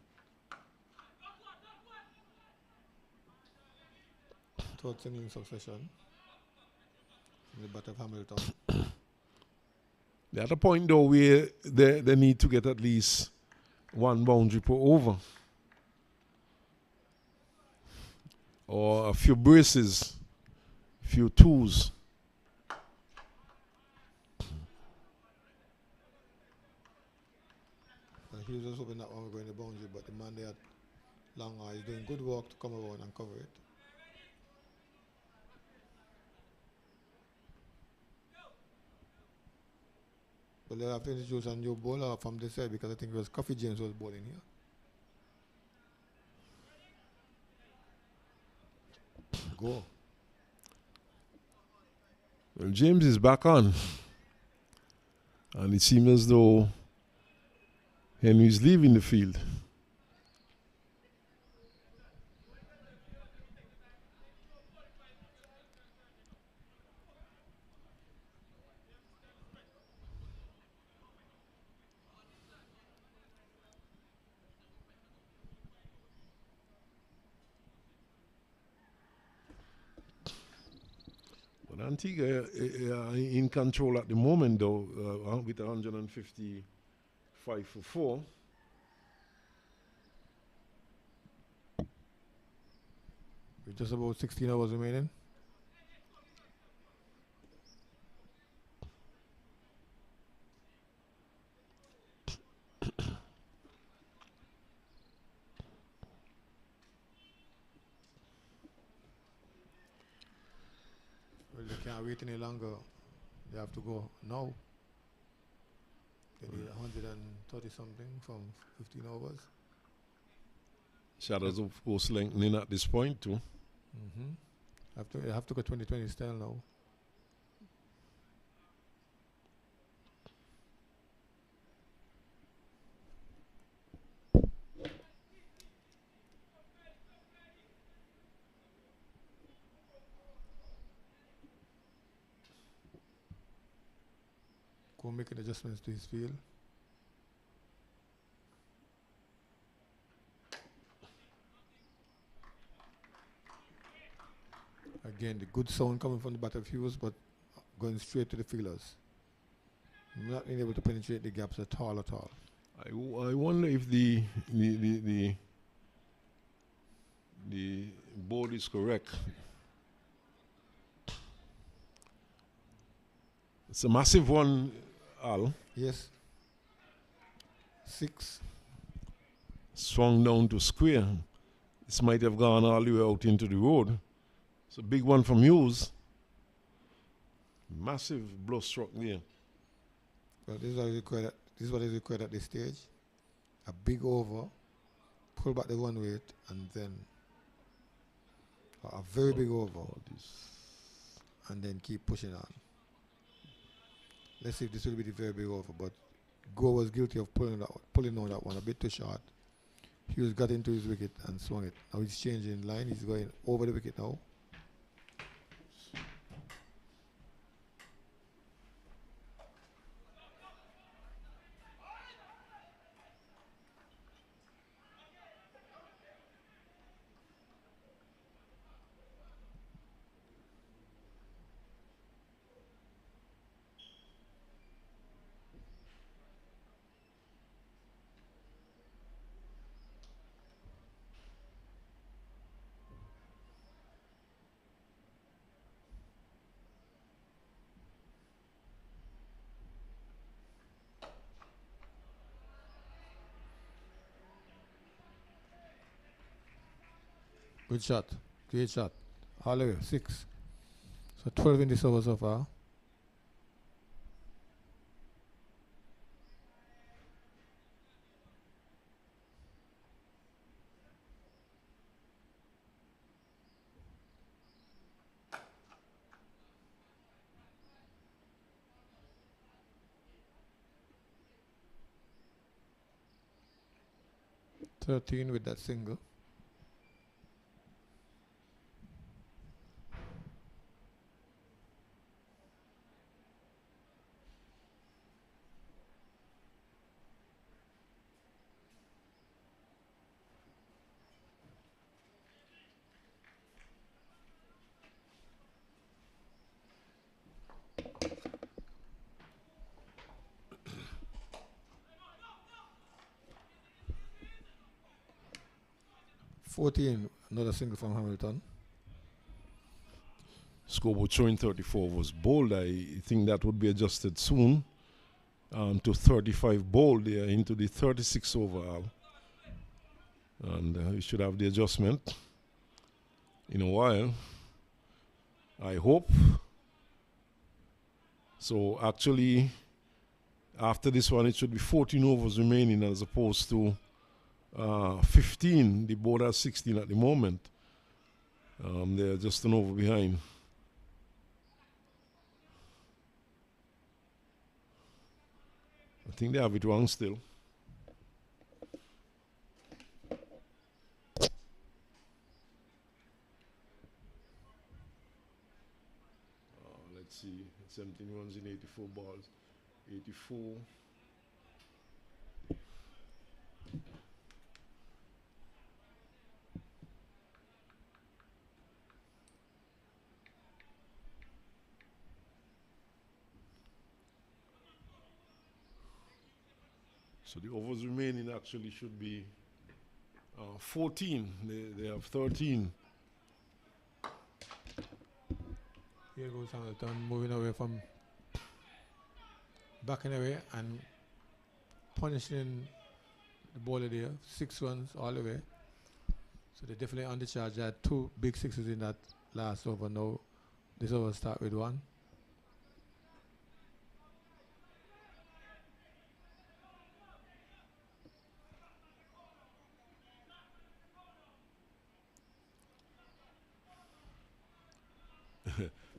Third single in succession. In the bat of Hamilton. They're at a point though where they need to get at least one boundary per over. Or a few braces, few twos. He was just hoping that one would go in the boundary, but the man there at long is doing good work to come around and cover it. But they have to introduce a new bowler from this side because I think it was Coffee James who was bowling here. Go. Well, James is back on. And it seems as though Henry's leaving the field. But Antigua in control at the moment though, with 155 for 4. With just about 16 hours remaining. Well, they can't wait any longer. They have to go now. They need 130 something from 15 hours. Shadows of course lengthening at this point too. They have to go 2020 style now. Go making adjustments to his field. Again, the good sound coming from the battlefields, but going straight to the fielders. Not being able to penetrate the gaps at all. I wonder if the board is correct. It's a massive one, Al. Yes. 6. Swung down to square. This might have gone all the way out into the road. It's a big one from Hughes. Massive blow struck there. Well, this is what is required at this stage. A big over, pull back the one weight, and then a very big over, and then keep pushing on. Let's see if this will be the very big over, but Go was guilty of pulling on that one a bit too short. Hughes got into his wicket and swung it. Now he's changing line. He's going over the wicket now. Good shot. Great shot. Holloway, 6. So 12 in this over so far. $13 with that single. $14, another single from Hamilton. Scoreboard showing 34 was bold. I think that would be adjusted soon to 35 bold. They are into the 36 overall. And we should have the adjustment in a while, I hope. So actually, after this one, it should be 14 overs remaining as opposed to 15. The board has 16 at the moment. They're just an over behind. I think they have it wrong still. Let's see, 17 runs in 84 balls. 84. So the overs remaining actually should be 14. They have 13. Here goes Hamilton moving away from backing away and punishing the bowler there. 6 runs all the way. So they're definitely on the charge. They had 2 big sixes in that last over. Now this over start with 1.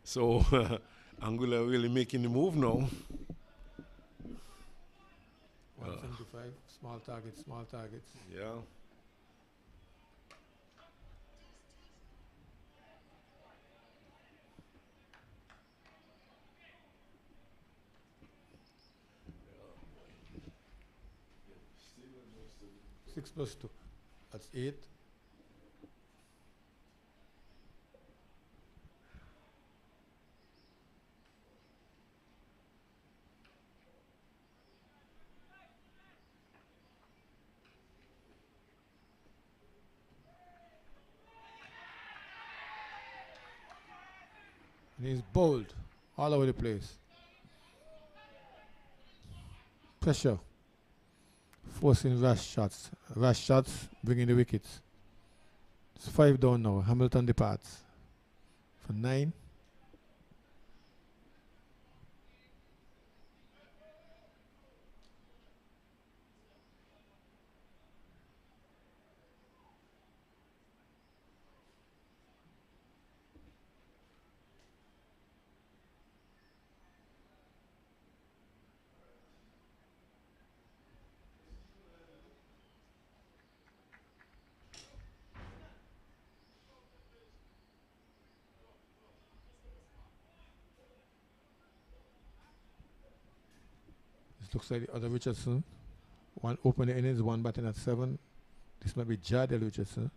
So Anguilla really making the move now. 175, small targets, small targets. Yeah. Six plus 2. That's 8. And he's bold all over the place. Pressure. Forcing rash shots. Rash shots bringing the wickets. It's 5 down now. Hamilton departs for 9. This looks like the other Richardson. One open the innings, one batting at 7. This might be Jardel Richardson.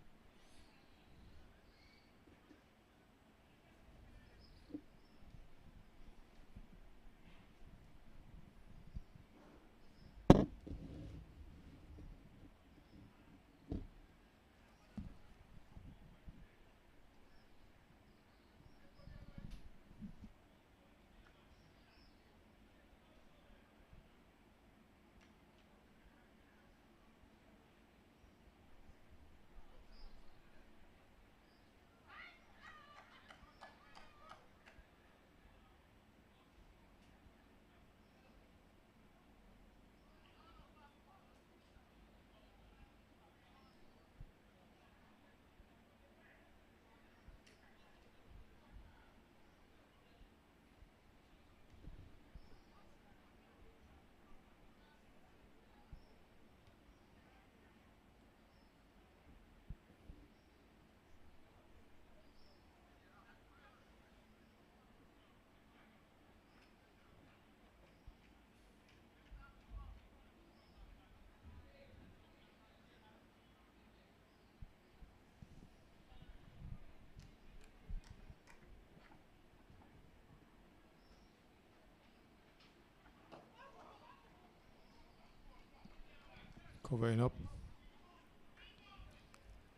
Covering up.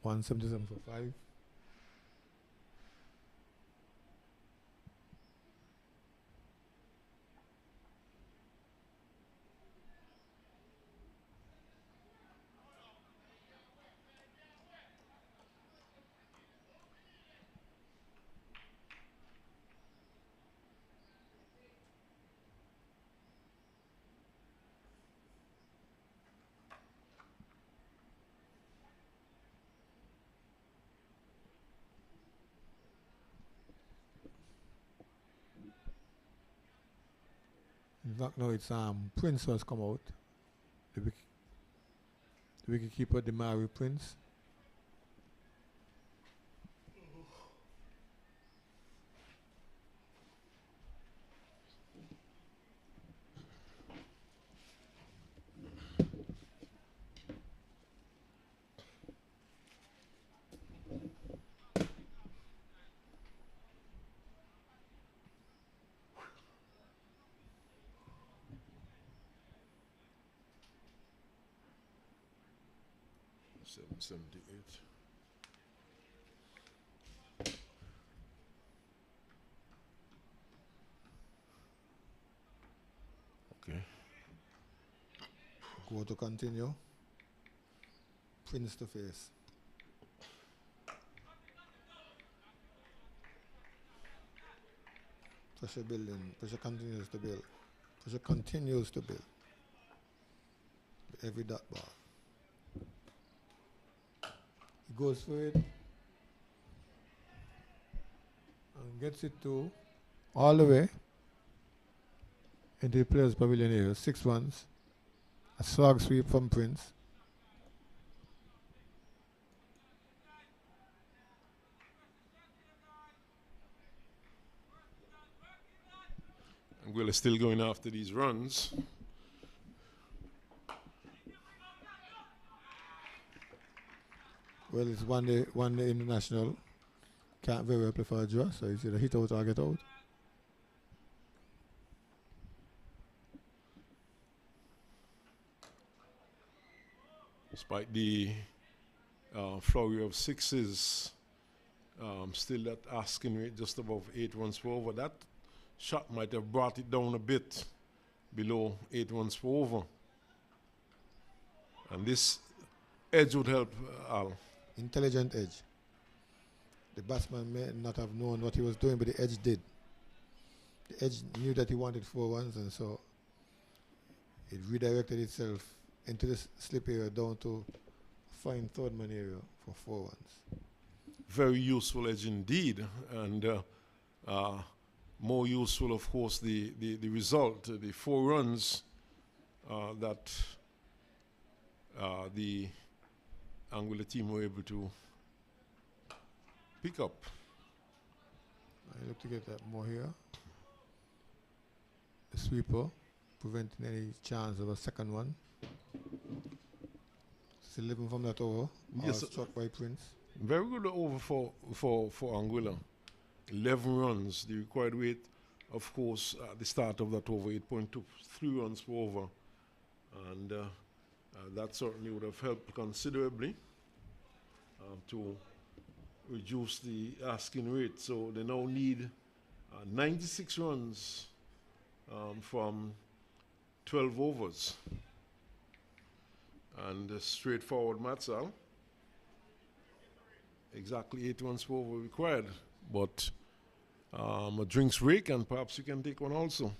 177 for 5. In fact, now it's Prince has come out. The wicket keeper, Demari Prince. $7.78. Okay. Go to continue. Prince to face. Pressure building. Pressure continues to build. Pressure continues to build. Every dot ball. He goes for it. And gets it to all the way into the players' pavilion area. 6 runs. A slog sweep from Prince. Anguilla still going after these runs. Well, it's one day international. Can't very well play for a draw, so it's either hit out or get out. Despite the flurry of sixes, still that asking rate just above 8 runs per over. That shot might have brought it down a bit below 8 runs per over. And this edge would help Al. Intelligent edge. The batsman may not have known what he was doing, but the edge did. The edge knew that he wanted 4 runs, and so it redirected itself into the slip area down to fine third man area for 4 runs. Very useful edge indeed, and more useful, of course, the result, the 4 runs that the Anguilla team were able to pick up. I look to get that more here. The sweeper, preventing any chance of a second one. Still living from that over. Yes, struck by Prince. Very good over for Anguilla. 11 runs. The required weight, of course, at the start of that over, 8.23 runs per over. And that certainly would have helped considerably to reduce the asking rate. So they now need 96 runs from 12 overs. And straightforward maths, Al. Exactly 8 runs per over required. But a drinks break, and perhaps you can take one also.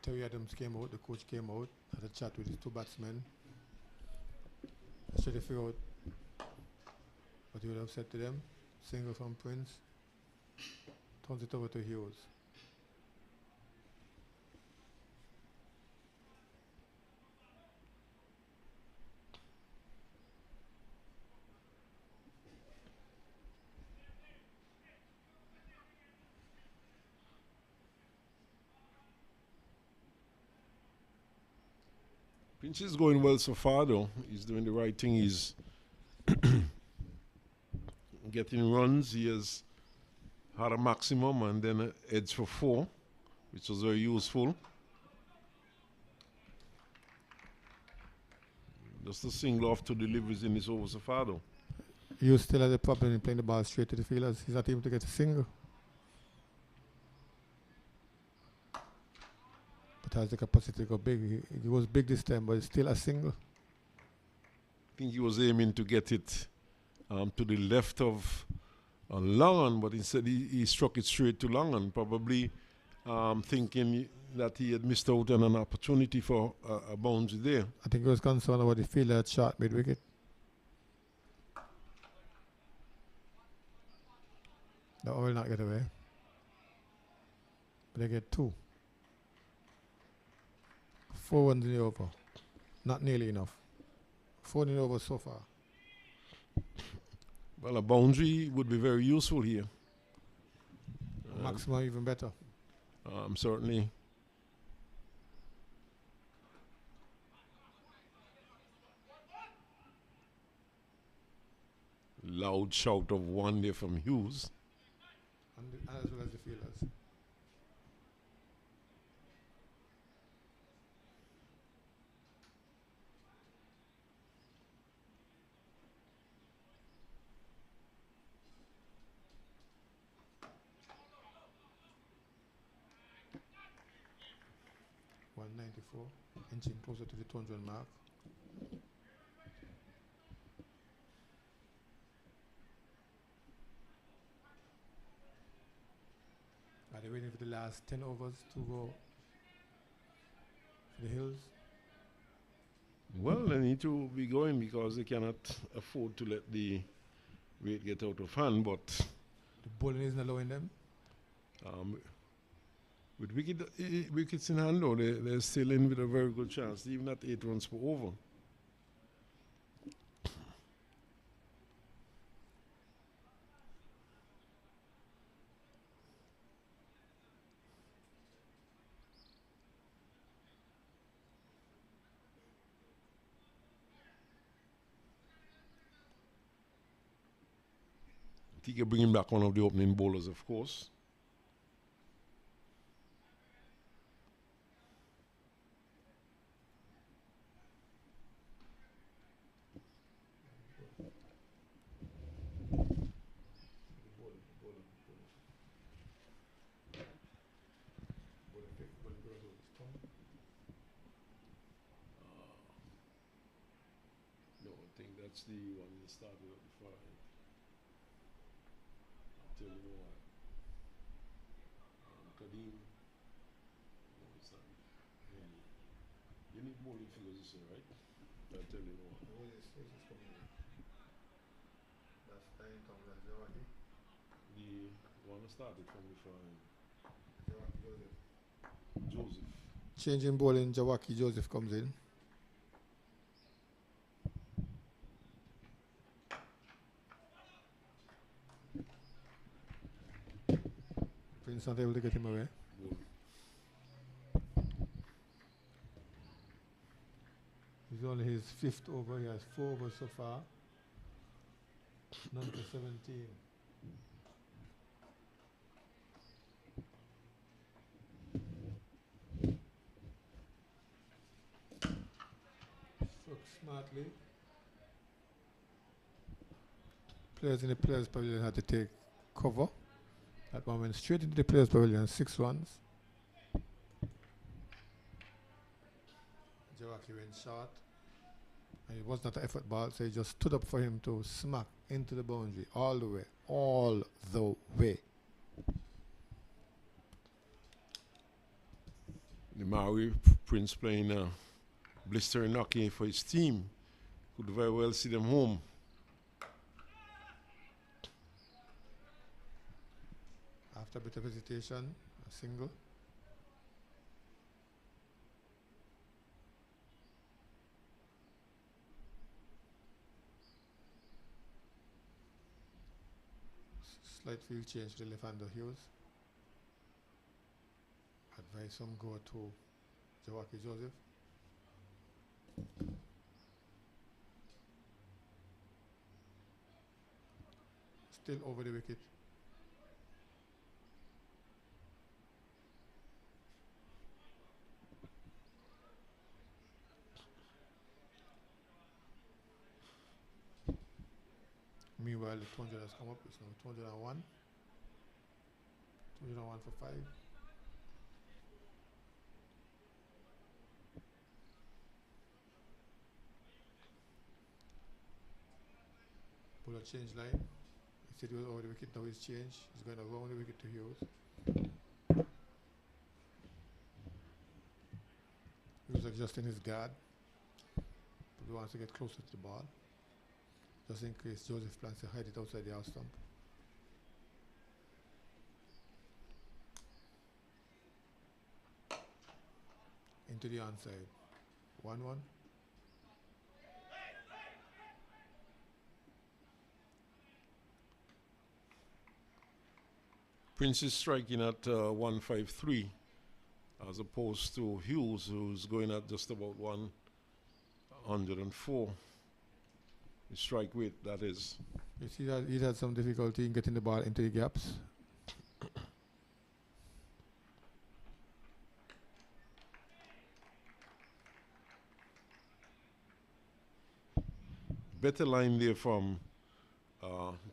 Terry Adams came out, the coach came out, had a chat with his two batsmen. I tried to figure out what he would have said to them. Single from Prince. Turns it over to Hughes. Prince is going well so far, though. He's doing the right thing. He's getting runs. He has had a maximum and then an edge for 4, which was very useful. Just a single off 2 deliveries in this over so far, though. You still have a problem in playing the ball straight to the fielders. He's not able to get a single. But has the capacity to go big. He was big this time, but it's still a single. I think he was aiming to get it to the left of Longan, but instead he struck it straight to Longan, probably thinking that he had missed out on an opportunity for a boundary there. I think he was concerned about the fielder at short mid-wicket. That will not get away. But they get 2. 4 runs in the over. Not nearly enough. 4 in the over so far. Well, a boundary would be very useful here. Maximum even better. Certainly. Loud shout of 1 there from Hughes. And as well as the fielders. .194, inching closer to the 200 mark. Are they waiting for the last 10 overs to go for the Hills? Well, they need to be going because they cannot afford to let the rate get out of hand, but The bowling isn't allowing them. with wickets in hand, though, they're still in with a very good chance, even at 8 runs per over. I think you're bringing back one of the opening bowlers, of course. No, I think that's the one that started at the 5. I'll tell you why. Kadeem. No, it's not. You need bowling figures, you say, right? I'll tell you why. The one that started from the 5. Joseph. Changing bowling, Jawaki Joseph comes in. Prince not able to get him away. He's only his 5th over. He has 4 overs so far. None to 17. Struck smartly. Players in the players' pavilion had to take cover. That one went straight into the players' pavilion, 6 runs. Jawaki went short. And it was not an effort ball, so he just stood up for him to smack into the boundary all the way. All the way. The Maori Prince playing blistering hockey for his team. Could very well see them home. After a bit of hesitation, a single. Slight field change to left-hander Hughes. Advise some go to Jawaki Joseph. Still over the wicket. Meanwhile, the 200 has come up. It's now 201. 201 for 5. Bowler change line. He said he was over the wicket. Now he's changed. He's going around the wicket to Hughes. Hughes adjusting his guard. But he wants to get closer to the ball. Just in case Joseph plans to hide it outside the house stump. Into the onside. 1-1. Prince is striking at 153 as opposed to Hughes, who's going at just about 104. The strike weight, that is. You see that he had some difficulty in getting the ball into the gaps. Better line there from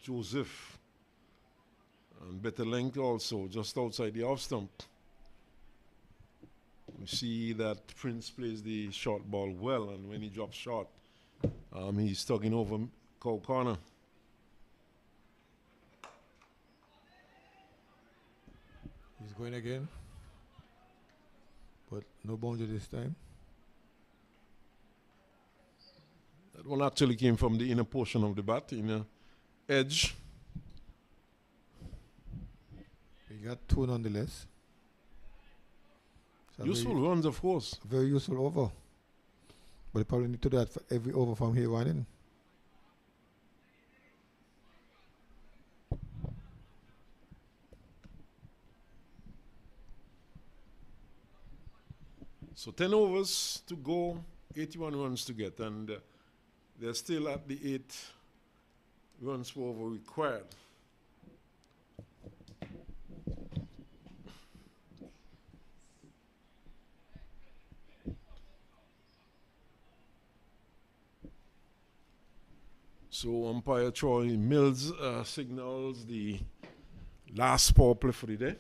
Joseph. And better length also, just outside the off stump. We see that Prince plays the short ball well, and when he drops short, he's tugging over cow corner. He's going again, but no boundary this time. That one actually came from the inner portion of the bat, inner edge. He got 2 nonetheless. So Useful runs, of course. very useful over. But you probably need to do that for every over from here on in. So 10 overs to go, 81 runs to get, and they're still at the 8 runs per over required. So umpire Troy Mills signals the last power play for the day.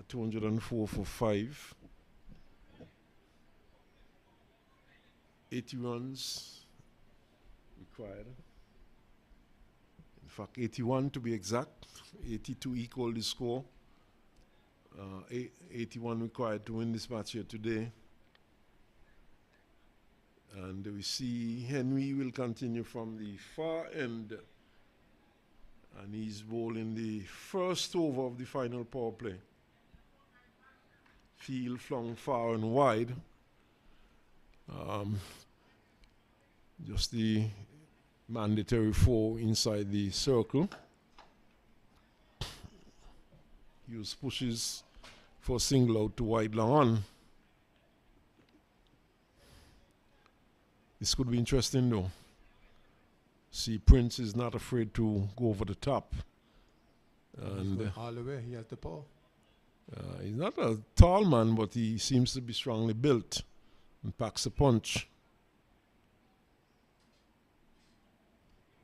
204 for 5. 80 runs required. In fact, 81 to be exact. 82 equal the score. 81 required to win this match here today. And we see Henry will continue from the far end. And he's bowling the first over of the final power play. Field flung far and wide. Just the mandatory 4 inside the circle. Hughes pushes for single out to wide long on. This could be interesting though. See, Prince is not afraid to go over the top. And all the way, he has the power. he's not a tall man, but he seems to be strongly built and packs a punch.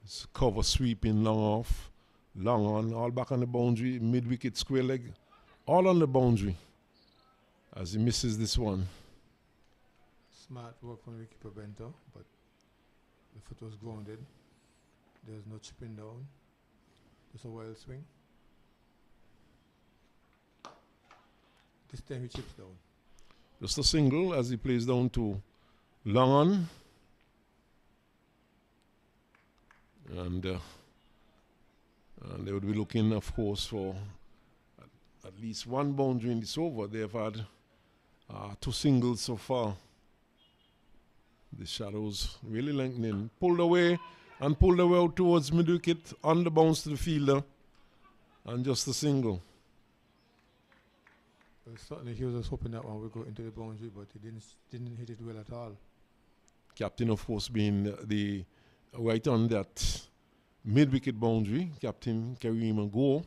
It's cover sweeping long off, long on, all back on the boundary, mid-wicket square leg, all on the boundary as he misses this one. Smart work from wicketkeeper Bento, but the foot was grounded. There's no chipping down. Just a wild swing. This time he chips down. Just a single as he plays down to long on. And they would be looking, of course, for at least one boundary in this over. They have had 2 singles so far. The shadows really lengthening. Pulled away and pulled away out towards mid-wicket on the bounce to the fielder. And just a single. Well, certainly he was hoping that one would go into the boundary, but he didn't hit it well at all. Captain, of course, being the right on that mid-wicket boundary. Captain Kareem Go.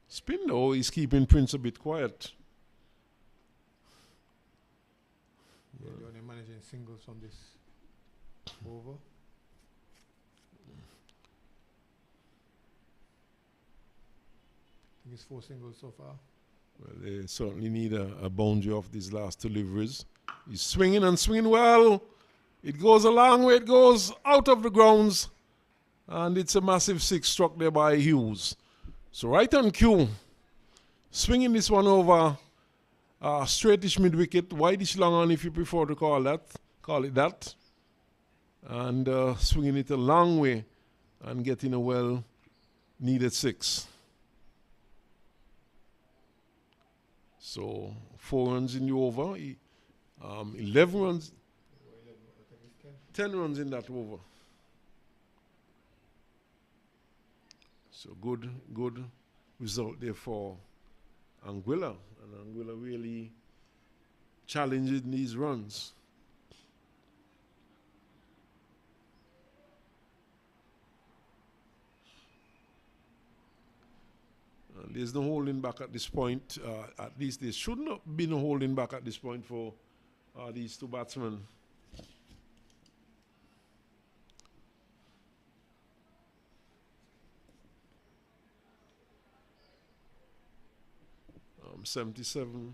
Spin though, he's keeping Prince a bit quiet. Yeah, they're only managing singles from this over. I think it's 4 singles so far. Well, they certainly need a boundary off these last deliveries. He's swinging and swinging well. It goes a long way. It goes out of the grounds. And it's a massive 6 struck there by Hughes. So right on cue. Swinging this one over straightish mid-wicket, wideish long on if you prefer to call it that. And swinging it a long way and getting a well-needed 6. So 4 runs in the over, 11 runs, 10 runs in that over. So good result there for Anguilla. And Anguilla really challenging these runs. There's no holding back at this point. At least there should not be no holding back at this point for these 2 batsmen. Um, 77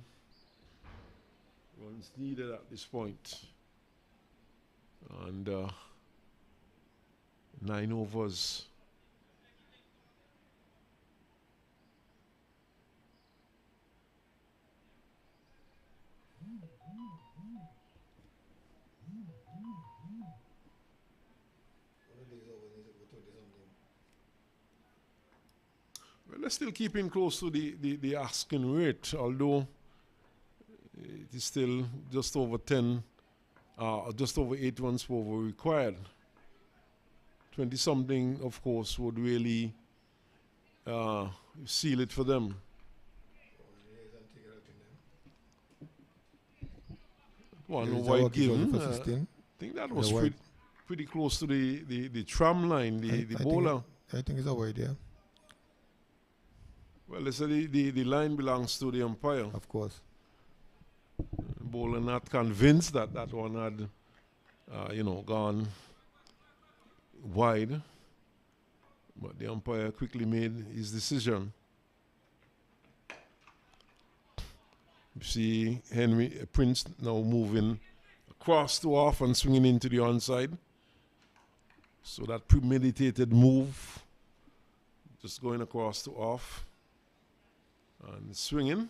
runs needed at this point. And 9 overs. Well, they're still keeping close to the asking rate, although it is still just over 10, just over 8 runs per over required. 20-something, of course, would really seal it for them. One wide given. I think that was pretty close to the tram line, the bowler. I think it's a wide, yeah. Well, they say the line belongs to the umpire. Of course. Bowler not convinced that that one had, gone wide. But the umpire quickly made his decision. You see Prince now moving across to off and swinging into the onside. So that premeditated move, just going across to off and swinging.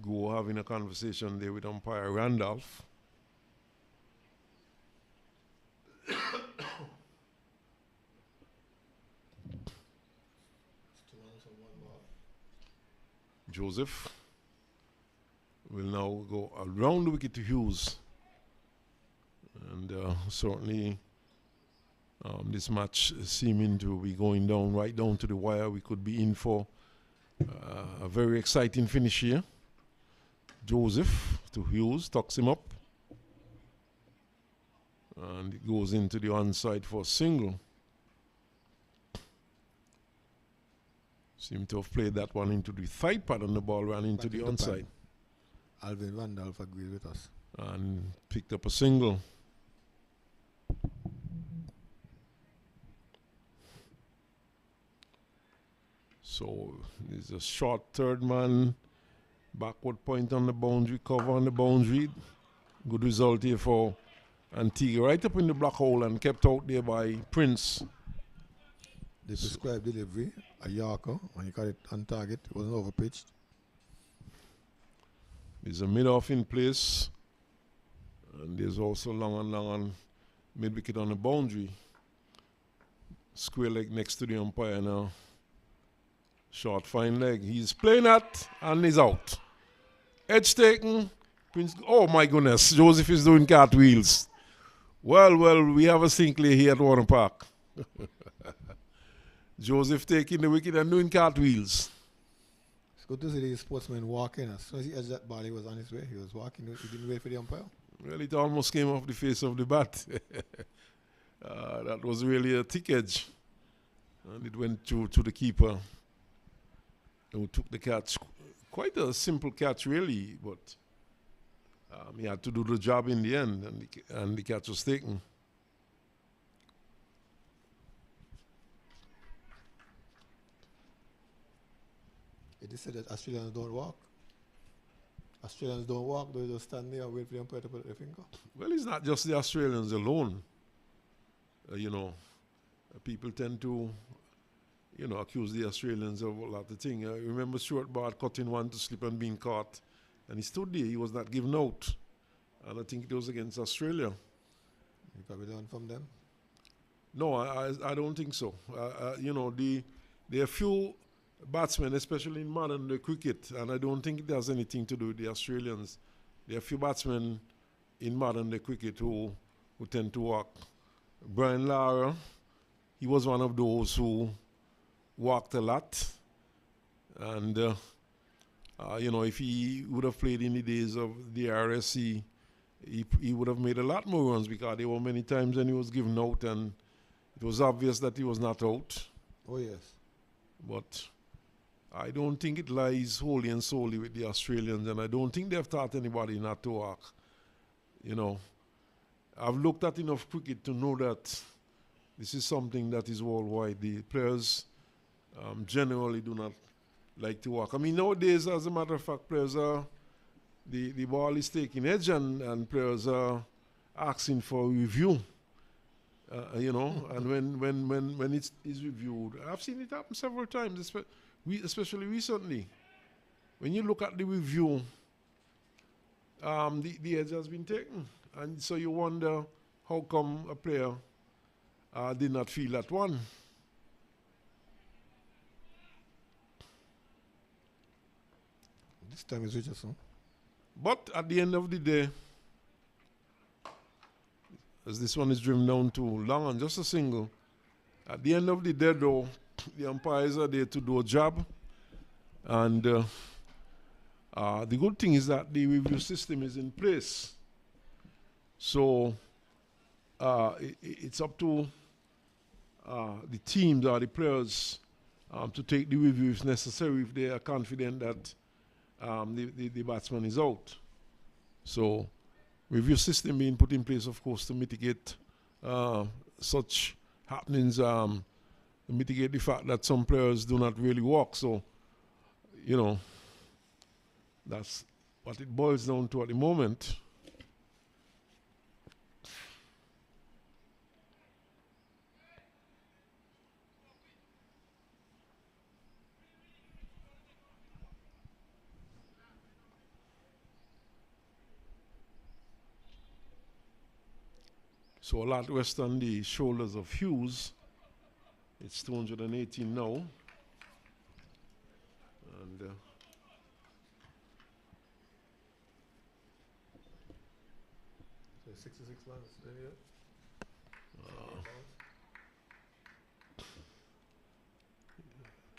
Go having a conversation there with umpire Randolph. Joseph will now go around the wicket to Hughes. And certainly this match seeming to be going down right down to the wire. We could be in for a very exciting finish here. Joseph to Hughes, tucks him up. And it goes into the onside for a single. Seem to have played that one into the thigh pad and the ball ran into the onside. Alvin Randolph agreed with us. And picked up a single. So there's a short third man, backward point on the boundary, cover on the boundary. Good result here for Antigua right up in the black hole and kept out there by Prince. They prescribed delivery, a Yorker, and you got it on target. It wasn't overpitched. There's a mid-off in place. And there's also long and mid-wicket on the boundary. Square leg next to the umpire now. Short, fine leg. He's playing that and he's out. Edge taken. Prince, oh my goodness, Joseph is doing cartwheels. Well, we have a Sinclair here at Warren Park. Joseph taking the wicket and doing cartwheels. It's good to see the sportsman walking. As soon as he edged that ball, he was on his way. He was walking. He didn't wait for the umpire. Well, it almost came off the face of the bat. That was really a thick edge. And it went to the keeper, who took the catch. Quite a simple catch, really, but he had to do the job in the end, and the catch was taken. It is said that Australians don't walk. Australians don't walk, they just stand there and wait for the umpire to put their finger. Well, it's not just the Australians alone. People tend to, accuse the Australians of a lot of things. I remember Stuart Bard cutting one to slip and being caught, and he stood there. He was not given out, and I think it was against Australia. You probably learned from them. No, I don't think so. There are few batsmen, especially in modern day cricket, and I don't think it has anything to do with the Australians. There are few batsmen in modern day cricket who tend to walk. Brian Lara, he was one of those who walked a lot. And, if he would have played in the days of the RSC, he would have made a lot more runs, because there were many times when he was given out and it was obvious that he was not out. Oh, yes. But I don't think it lies wholly and solely with the Australians, and I don't think they've taught anybody not to walk. I've looked at enough cricket to know that this is something that is worldwide. The players generally do not like to walk. I mean, nowadays, as a matter of fact, players are, the ball is taking edge, and players are asking for review. And when it is reviewed, I've seen it happen several times, especially recently. When you look at the review, the edge has been taken, and so you wonder how come a player did not feel that one. This time is Richardson. But at the end of the day, as this one is driven down to long and just a single, at the end of the day, though, the umpires are there to do a job. And the good thing is that the review system is in place. So it's up to the teams or the players to take the review if necessary, if they are confident that the batsman is out. So review system being put in place, of course, to mitigate such happenings, to mitigate the fact that some players do not really walk. So, that's what it boils down to at the moment. So a lot rests on the shoulders of Hughes. It's 218 now. And so 66 runs there, yeah.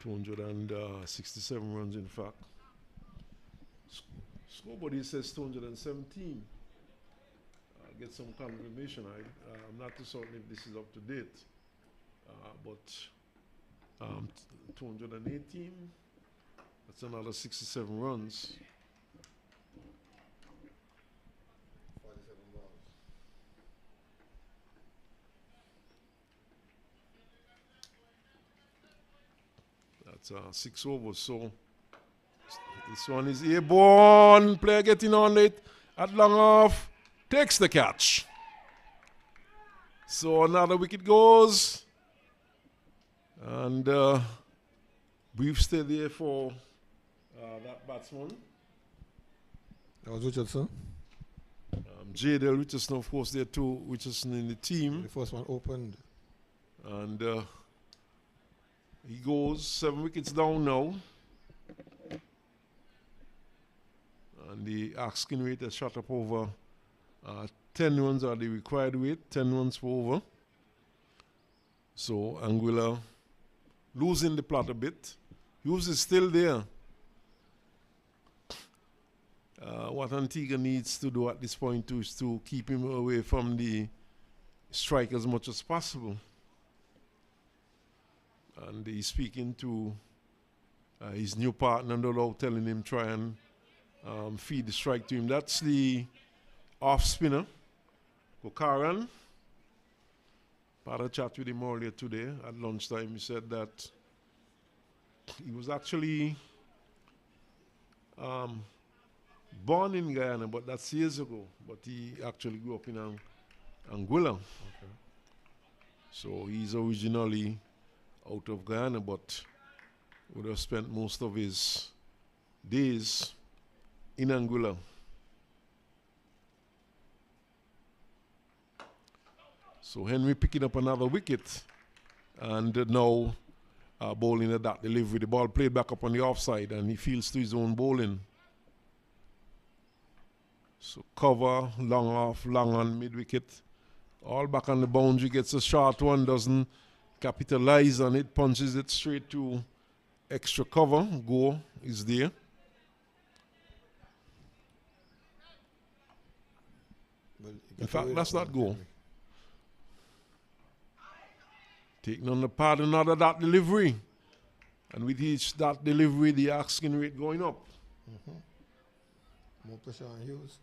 267 runs, in fact. Scoreboard says 217. Get some confirmation. I'm not too certain if this is up to date, but 218, that's another 67 runs. 47 balls. That's 6 overs. So this one is airborne. Player getting on it at long off. Takes the catch. So another wicket goes. And brief stay there for that batsman. That was Richardson. J.Del Richardson, of course, there are two Richardson in the team. The first one opened. And he goes 7 wickets down now. And the asking rate has shot up over 10 runs are the required weight, 10 runs for over. So Anguilla losing the plot a bit. Hughes is still there. What Antigua needs to do at this point too is to keep him away from the strike as much as possible. And he's speaking to his new partner, no doubt, telling him try and feed the strike to him. That's the off spinner, Kokaran. Had a chat with him earlier today at lunchtime. He said that he was actually born in Guyana, but that's years ago. But he actually grew up in Anguilla. Okay. So he's originally out of Guyana, but would have spent most of his days in Anguilla. So Henry picking up another wicket, and now bowling at that delivery. The ball played back up on the offside, and he feels to his own bowling. So cover, long off, long on, mid-wicket. All back on the boundary, gets a short one, doesn't capitalize on it, punches it straight to extra cover. Go is there. Well, In fact, that's not go. Taking on the pad, another dot delivery. And with each dot delivery, the asking rate going up. More pressure on Hughes.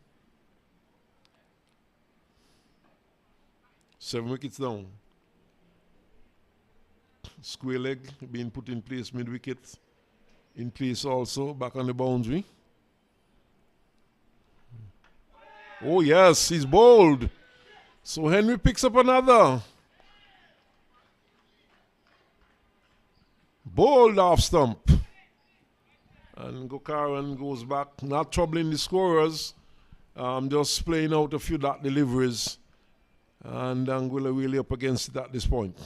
7 wickets down. Square leg being put in place, mid-wicket in place also, back on the boundary. Oh yes, he's bowled. So Henry picks up another. Bowled off stump. And Gokaran goes back, not troubling the scorers, just playing out a few dot deliveries. And Anguilla really up against it at this point.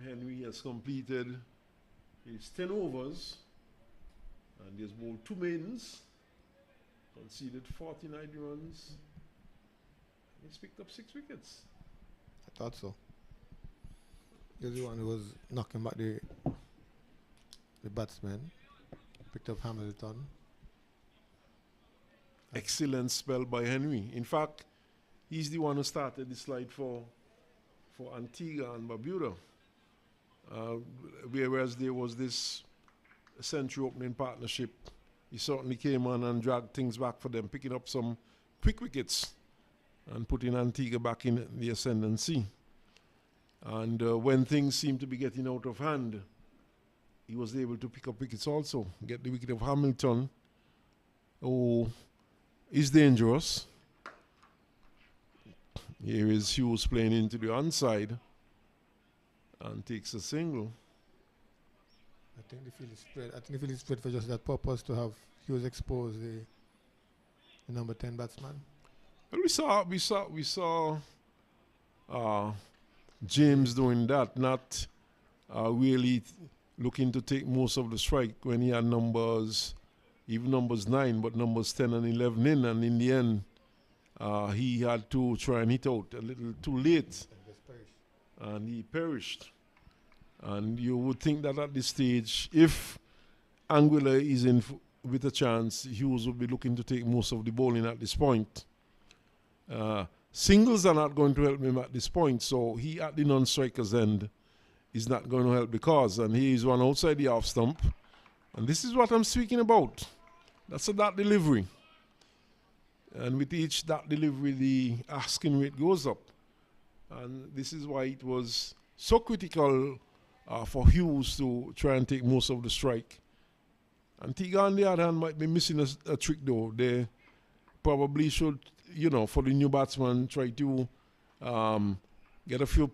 Henry has completed his 10 overs and he has bowled 2 maidens, conceded 49 runs. He's picked up 6 wickets. I thought so. He's the one who was knocking back the batsman. Picked up Hamilton. Excellent spell by Henry. In fact, he's the one who started the slide for Antigua and Barbuda. Whereas there was this century opening partnership, he certainly came on and dragged things back for them, picking up some quick wickets and putting Antigua back in the ascendancy. And when things seemed to be getting out of hand, he was able to pick up wickets also, get the wicket of Hamilton, who is dangerous. Here is Hughes playing into the onside and takes a single. I think the field is spread. I think the field is spread for just that purpose, to have Hughes expose the number 10 batsman. Well, we saw James doing that, not really looking to take most of the strike when he had numbers, even numbers 9, but numbers 10 and 11 in, and in the end, he had to try and hit out a little too late, and he perished. And you would think that at this stage, if Anguilla is with a chance, Hughes will be looking to take most of the bowling at this point. Singles are not going to help him at this point, so he at the non-striker's end is not going to help the cause, and he is one outside the off stump. And this is what I'm speaking about. That's a dot delivery. And with each dot delivery, the asking rate goes up. And this is why it was so critical for Hughes to try and take most of the strike. Antigua, on the other hand, might be missing a trick, though. They probably should, for the new batsman, try to get a few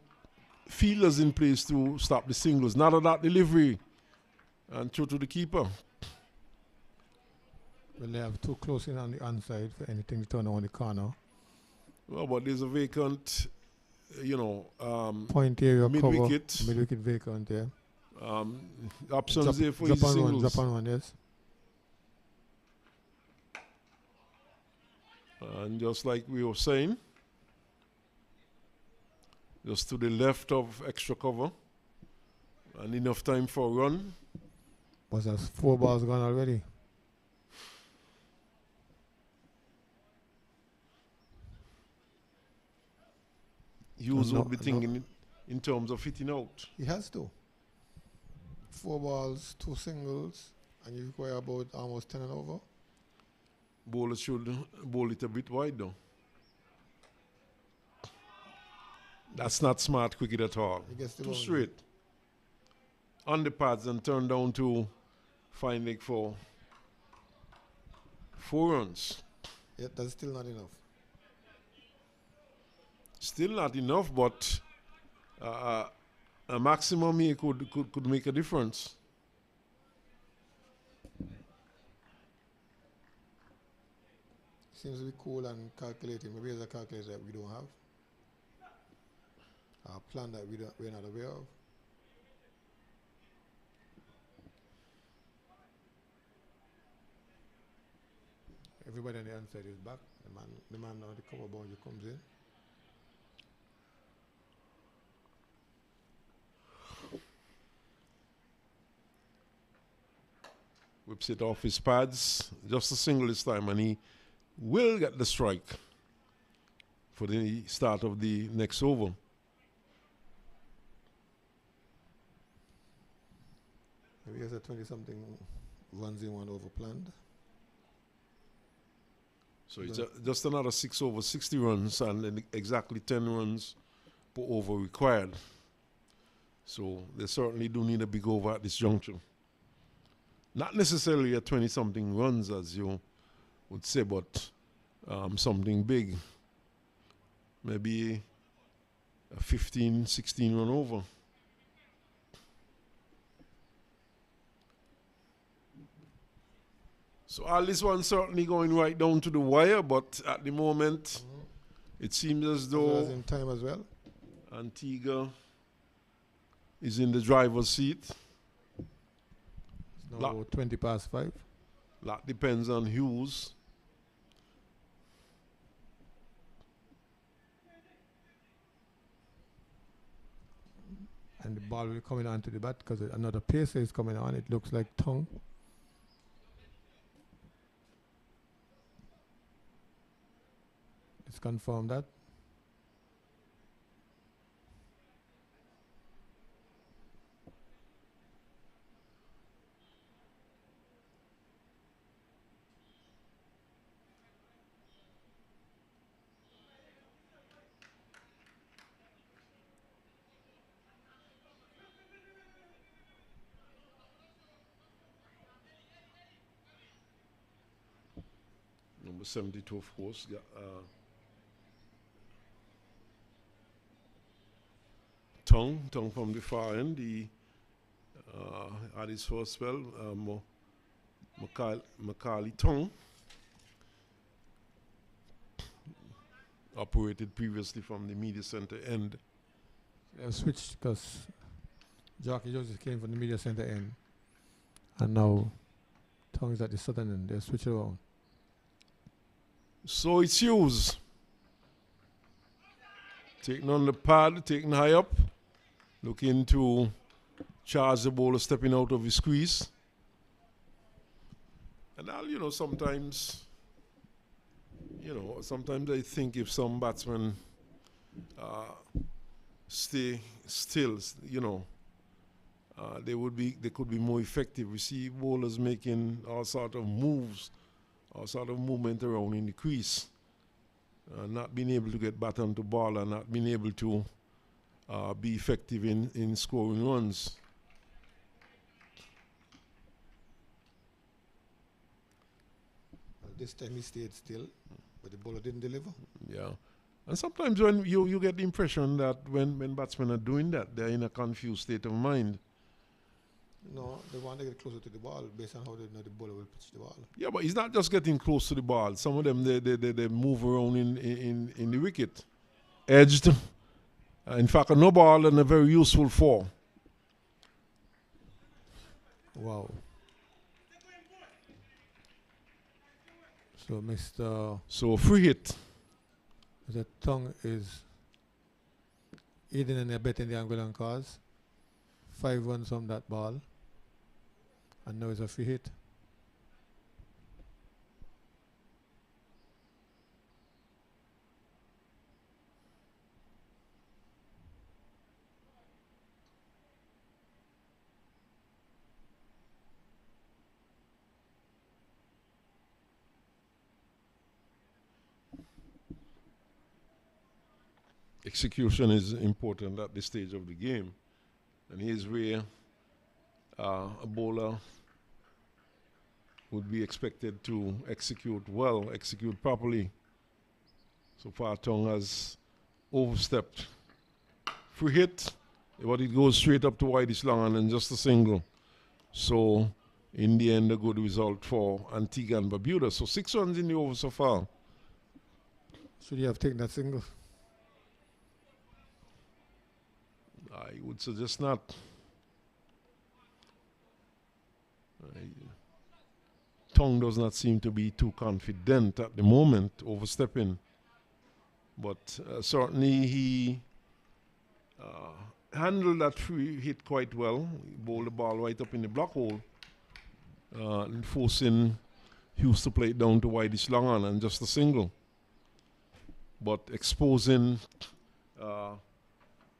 fielders in place to stop the singles. Not a dot delivery. And throw to the keeper. Well, they have too close in on the onside for anything to turn on the corner. Well, but there's a vacant, point area mid-wicket. cover. Mid-wicket vacant, yeah. Options there for his singles. Drop on one, yes. And just like we were saying, just to the left of extra cover. And enough time for a run. Was that 4 balls gone already? Hughes would be thinking in terms of hitting out. He has to. 4 balls, 2 singles, and you require about almost 10 and over. Bowler should bowl it a bit wide though. That's not smart cricket at all. Too straight. On the pads and turn down to fine leg for 4 runs. Yeah, that's still not enough. Still not enough, but a maximum here could make a difference. Seems to be cool and calculating. Maybe there's a calculator that we don't have. A plan that we're not aware of. Everybody on the inside is back. The man now the cover boundary comes in. Whips it off his pads, just a single this time, and he will get the strike for the start of the next over. Maybe he has a 20-something runs in 1 over planned. So it's just another 6 over 60 runs and then exactly 10 runs per over required. So they certainly do need a big over at this juncture. Not necessarily a 20-something runs, as you would say, but something big. Maybe a 15, 16 run over. So all this one certainly going right down to the wire, but at the moment, it seems as though in time as well. Antigua is in the driver's seat. It's now 20 past 5. That depends on Hughes. And the ball will be coming onto the bat because another pacer is coming on. It looks like tongue. Let's confirm that. Number 72, of course. Tongue from the far end. He had his first spell. Macaulay Tongue. Operated previously from the media center end. They switched because Jockey Joseph came from the media center end. And now Tongue is at the southern end. They're switching around. So it's Hughes. Taking on the pad, taking high up. Looking to charge the bowler stepping out of his crease. And I'll, sometimes, sometimes I think if some batsmen stay still, they could be more effective. We see bowlers making all sort of moves, all sort of movement around in the crease, not being able to get back onto ball and not being able to be effective in scoring runs. Well, this time he stayed still, but the bowler didn't deliver. Yeah. And sometimes when you get the impression that when batsmen are doing that, they're in a confused state of mind. No, they want to get closer to the ball based on how they know the bowler will pitch the ball. Yeah, but he's not just getting close to the ball. Some of them, they move around in the wicket. Edged. In fact, a no ball and a very useful 4. Wow. So, Mr. So, free hit. Mr. Tongue is aiding and abetting the Anguillan cause. 5 runs from that ball. And now it's a free hit. Execution is important at this stage of the game. And here's where a bowler would be expected to execute well, execute properly. So far, Tongue has overstepped. Free hit, but it goes straight up to widest long and just a single. So, in the end, a good result for Antigua and Barbuda. So, 6 runs in the over so far. Should you have taken that single? I would suggest not. Tongue does not seem to be too confident at the moment, overstepping. But certainly he handled that free hit quite well. He bowled the ball right up in the block hole, and forcing Hughes to play it down to widest long on and just a single. But exposing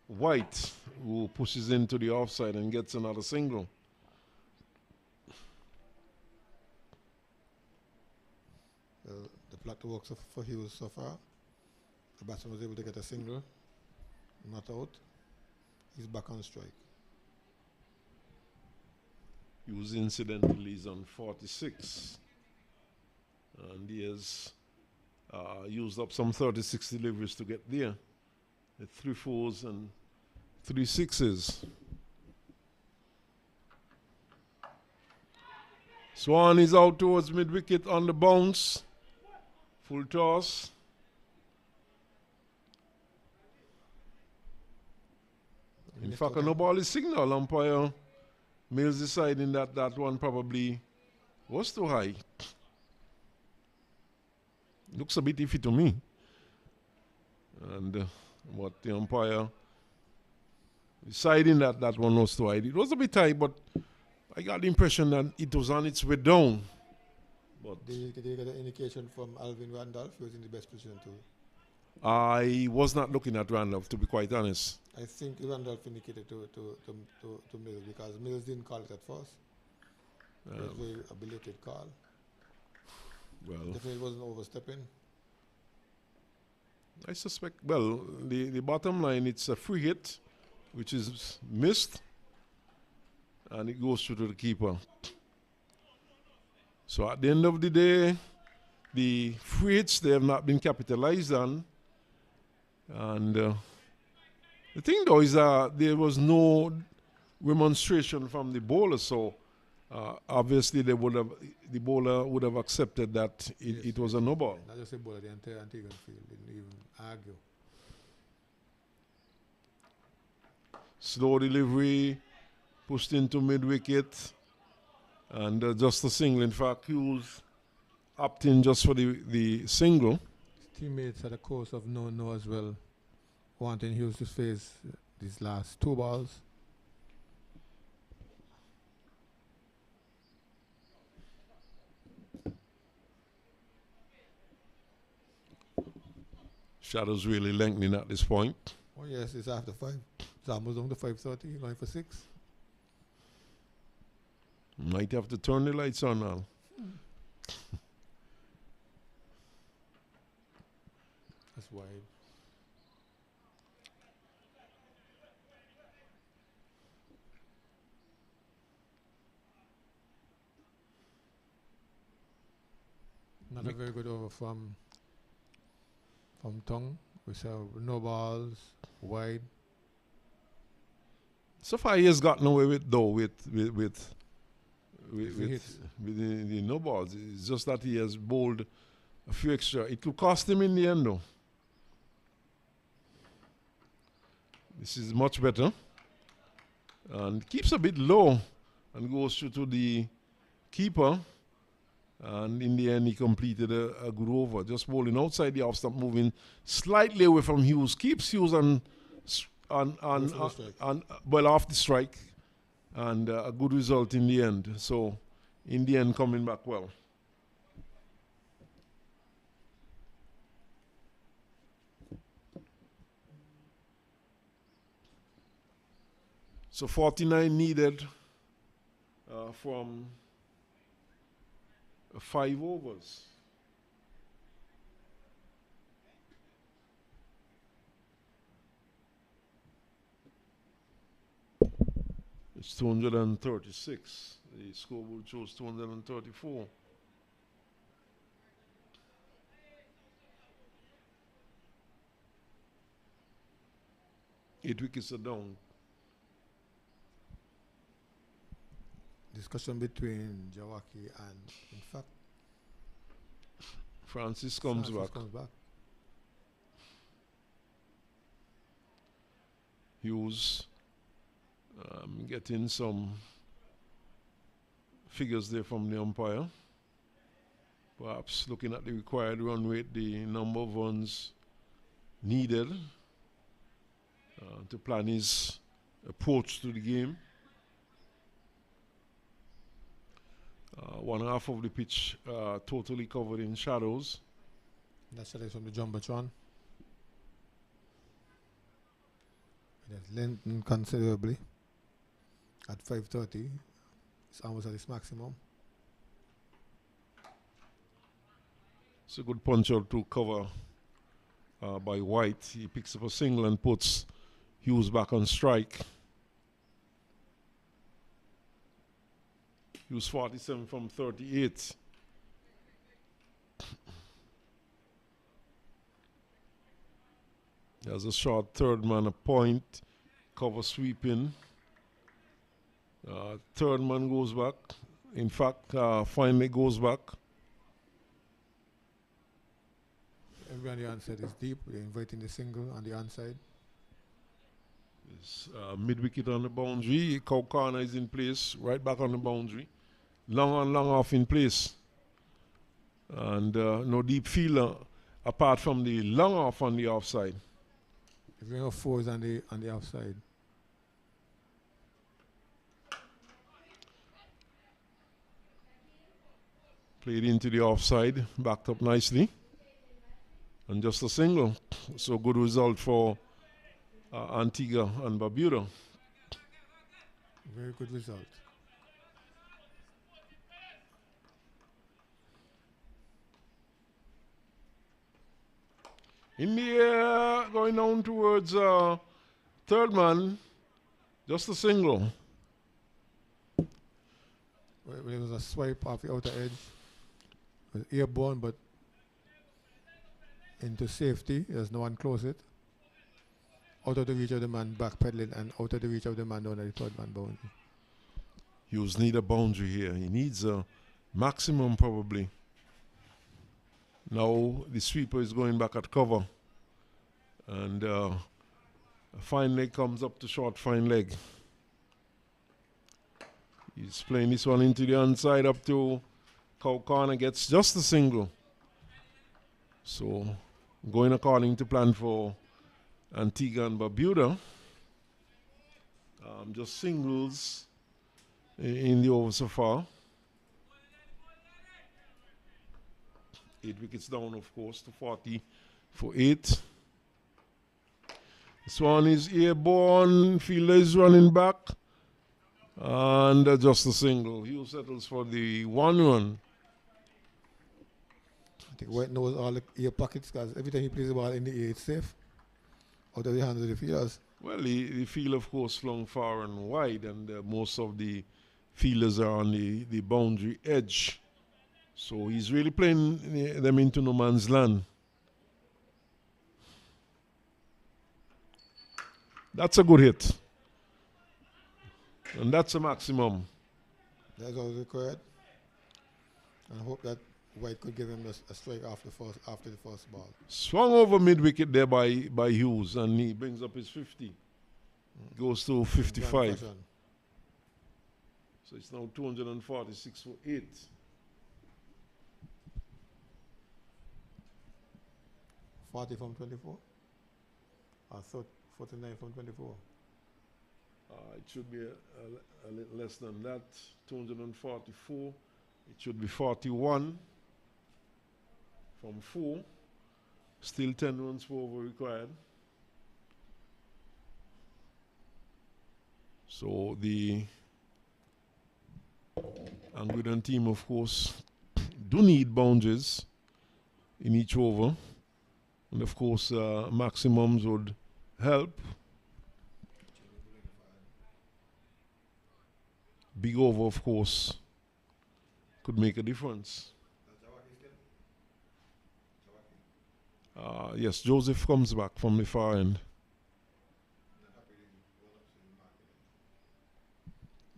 White, who pushes into the offside and gets another single. The flat works for Hughes so far. The batsman was able to get a single, not out. He's back on strike. Hughes incidentally is on 46. And he has used up some 36 deliveries to get there. With 3 4s and 3 6s. Swan is out towards mid-wicket on the bounce. Full toss. In fact, a no ball is signal. Umpire Mills deciding that that one probably was too high. Looks a bit iffy to me. And what the umpire deciding that that one was too high. It was a bit high, but I got the impression that it was on its way down. But did you get an indication from Alvin Randolph? He was in the best position too. I was not looking at Randolph, to be quite honest. I think Randolph indicated to Mills because Mills didn't call it at first. It was a belated call. Well, definitely wasn't overstepping. I suspect, well, the bottom line, it's a free hit, which is missed, and it goes through to the keeper. So at the end of the day, the free hits, they have not been capitalized on. And the thing, though, is there was no remonstration from the bowler, so obviously the bowler would have accepted that it was a no ball. Not just the bowler, the entire Antigua field didn't even argue. Slow delivery, pushed into mid-wicket, and just a single. In fact, Hughes opted in just for the single. His teammates had a course of no as well, wanting Hughes to face these last 2 balls. Shadows really lengthening at this point. Oh yes, it's after 5. It's almost down to 5:30, going for 6. Might have to turn the lights on now. That's wide. Not a very good over from Tongue. We saw no balls, wide. So far, he has gotten away with the no balls. It's just that he has bowled a few extra. It could cost him in the end, though. This is much better. And keeps a bit low and goes through to the keeper. And in the end, he completed a good over. Just bowling outside the off stump, moving slightly away from Hughes. Keeps Hughes well off the strike. And a good result in the end. So, in the end, coming back well. So 49 needed from 5 overs. It's 236. The scoreboard shows 234. Eight wickets are down. Discussion between Jawaki and, in fact, Francis comes back. Hughes getting some figures there from the umpire. Perhaps looking at the required run rate, the number of runs needed to plan his approach to the game. One half of the pitch totally covered in shadows. That's from the Jumbotron. It has lengthened considerably. At 5:30, it's almost at its maximum. It's a good punch out to cover by White. He picks up a single and puts Hughes back on strike. Hughes 47 from 38. There's a short third man, a point, cover sweeping. Third man goes back. In fact, finally goes back. Everyone on the onside is deep. We're inviting the single on the onside. It's mid wicket on the boundary. Cow corner is in place, right back on the boundary. Long on, long off in place. And no deep field apart from the long off on the offside. Everything of 4 is on the offside. Played into the offside, backed up nicely. And just a single. So good result for Antigua and Barbuda. Very good result. In the air, going down towards third man, just a single. Well, it was a swipe off the outer edge. It was airborne, but into safety. There's no one close it. Out of the reach of the man backpedaling and out of the reach of the man down at the third man boundary. Hughes need a boundary here. He needs a maximum probably. Now the sweeper is going back at cover. And a fine leg comes up to short fine leg. He's playing this one into the onside up to Cow corner, gets just a single. So going according to plan for Antigua and Barbuda. Just singles in the over so far. 8 wickets down, of course, to 40 for 8. This one is airborne. Fielder is running back. And just a single. Hughes settles for the 1 run. I think White knows all the ear pockets because every time he plays the ball in the air, it's safe. Out of the hands of the fielders. Well, the field, of course, flung far and wide, and most of the fielders are on the boundary edge. So he's really playing them into no man's land. That's a good hit. And that's a maximum. That's all required. And I hope that White could give him a strike after the first ball. Swung over mid-wicket there by Hughes, and he brings up his 50. Goes to 55. So it's now 246 for 8. $40 from 24? Or 49 from 24? It should be a little less than that. 244. It should be 41 from 4. Still 10 runs for over required. So the Anguilla team, of course, do need boundaries in each over. And of course, maximums would help. Big over, of course, could make a difference. Yes, Joseph comes back from the far end.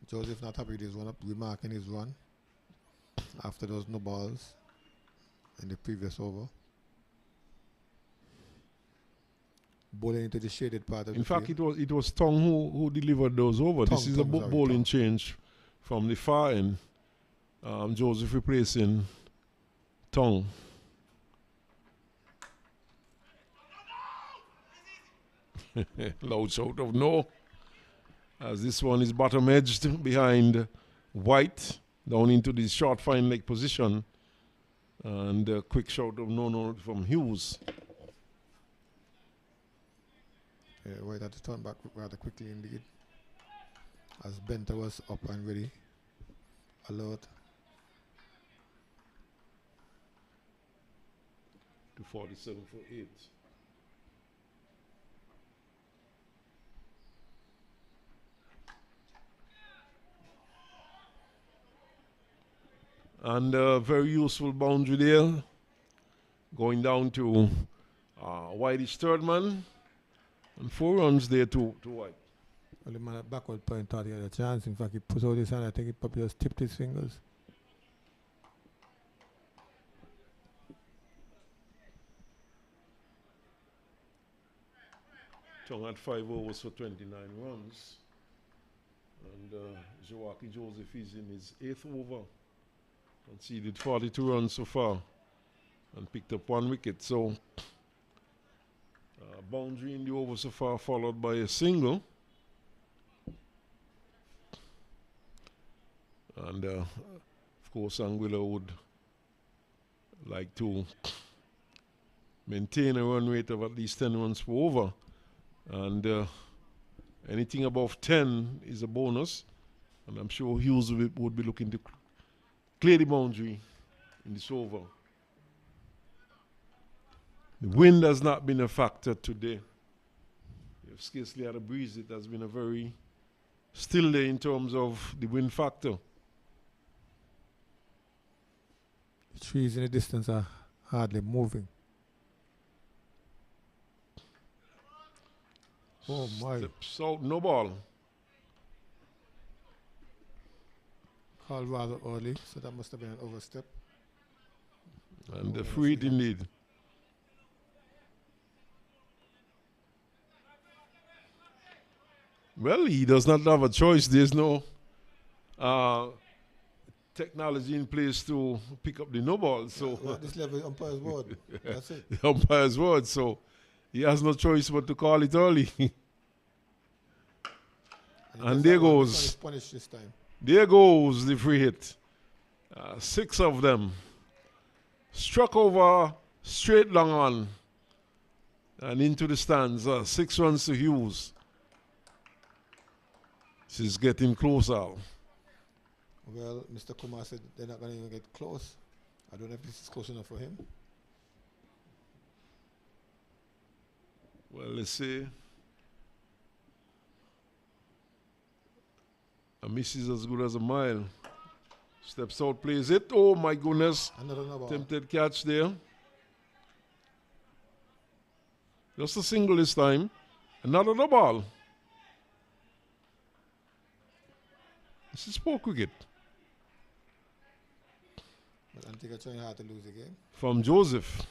Joseph not happy with his run up, remarking his run after those no balls in the previous over. Bowling into the shaded part of In the fact, field. it was Tong who delivered those over. This is a bowling change from the far end. Joseph replacing Tong. Loud shout of no. As this one is bottom edged behind White down into the short fine leg position. And a quick shout of no from Hughes. White had to turn back rather quickly indeed. As Benter was up and ready. Alert. To 47 for 8. And a very useful boundary there. Going down to Whitey's third man. And 4 runs there to White. Well, the man at backward point thought he had a chance. In fact, he put out his hand. I think he probably just tipped his fingers. Tong had 5 overs for 29 runs. And Joaquin Joseph is in his 8th over. Conceded 42 runs so far. And picked up 1 wicket. So, boundary in the over so far, followed by a single. And of course, Anguilla would like to maintain a run rate of at least 10 runs per over. And anything above 10 is a bonus. And I'm sure Hughes would be looking to clear the boundary in this over. The wind has not been a factor today. You've scarcely had a breeze. It has been a very still day in terms of the wind factor. The trees in the distance are hardly moving. Oh my. Steps out, no ball. Called rather early, so that must have been an overstep. And the free hit indeed. Well, he does not have a choice. There's no technology in place to pick up the no ball. So at this level, umpire's word. That's it. The umpire's word. So he has no choice but to call it early. And there goes. Punished this time. There goes the free hit. 6 of them. Struck over straight long on. And into the stands. 6 runs to Hughes. This is getting closer. Well, Mr. Kumar said they're not going to even get close. I don't know if this is close enough for him. Well, let's see. A miss is as good as a mile. Steps out, plays it. Oh my goodness. Another no ball. Tempted catch there. Just a single this time. Another no ball. This is poor cricket. But Antigua trying hard to lose the game. From Joseph.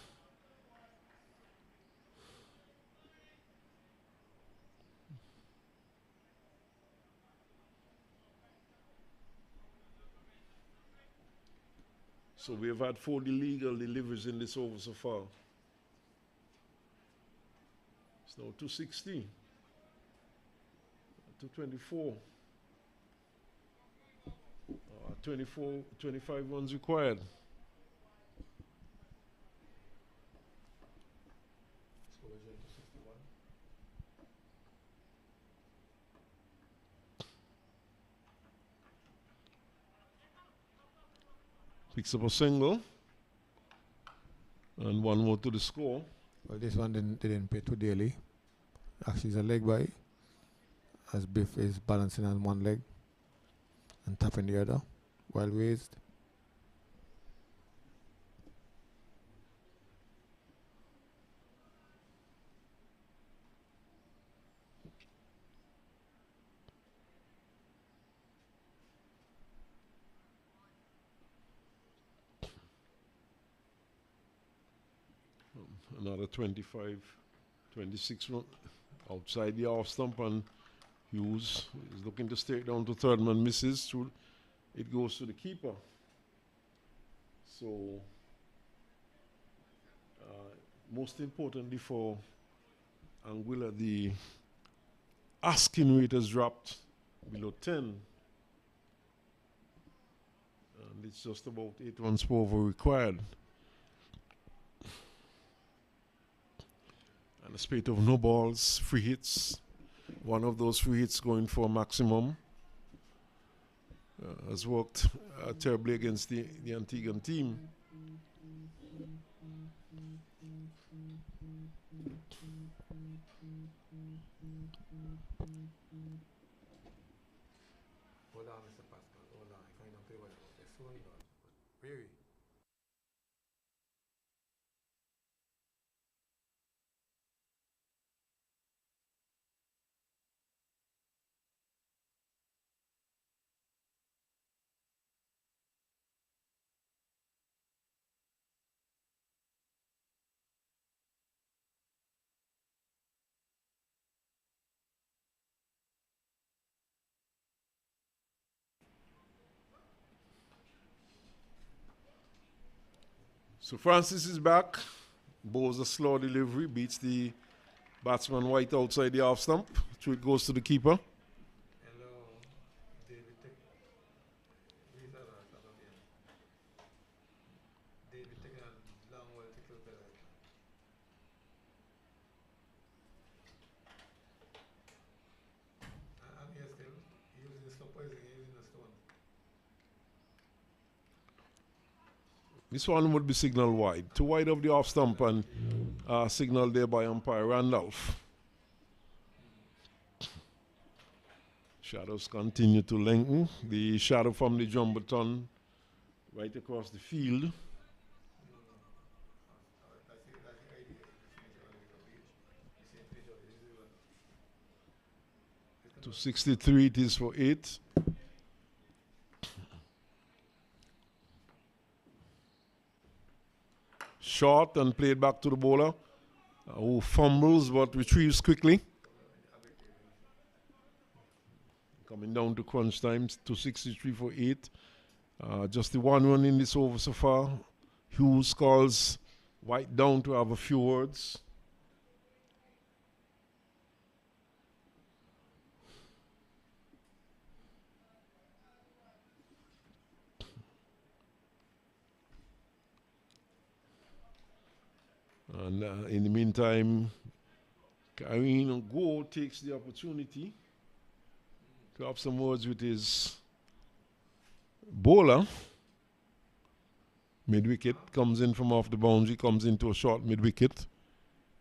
So we have had 4 illegal deliveries in this over so far. It's now 260. 224. 25 runs required. Picks up a single. And 1 more to the score. Well, this one didn't pay too dearly. Actually, it's a leg by, as Biff is balancing on one leg and tapping the other while raised. Another 25, 26 run outside the off stump, and Hughes is looking to stay down to third man, misses. Through, it goes to the keeper. So, most importantly for Anguilla, the asking rate has dropped below 10. And it's just about 8 runs per over required. And a spate of no balls, free hits. One of those free hits going for a maximum. Has worked terribly against the Antiguan team. Hold on, Mr. Pascal. Hold on. I can't play what they're showing on. Really? So Francis is back. Bowls a slow delivery, beats the batsman White outside the off stump. So it goes to the keeper. Hello, David. David taking a long while to close the light. I'm here still using the slow poison, using the stone. This one would be signal wide. Too wide of the off stump and signal there by umpire Randolph. Shadows continue to lengthen. The shadow from the Jumboton right across the field. To 63 it is for 8. Short and played back to the bowler, who fumbles but retrieves quickly. Coming down to crunch time, 263 for 8. Just the 1 run in this over so far. Hughes calls White down to have a few words. And in the meantime, Karine Go takes the opportunity to have some words with his bowler. Mid-wicket, comes in from off the boundary, comes into a short mid-wicket.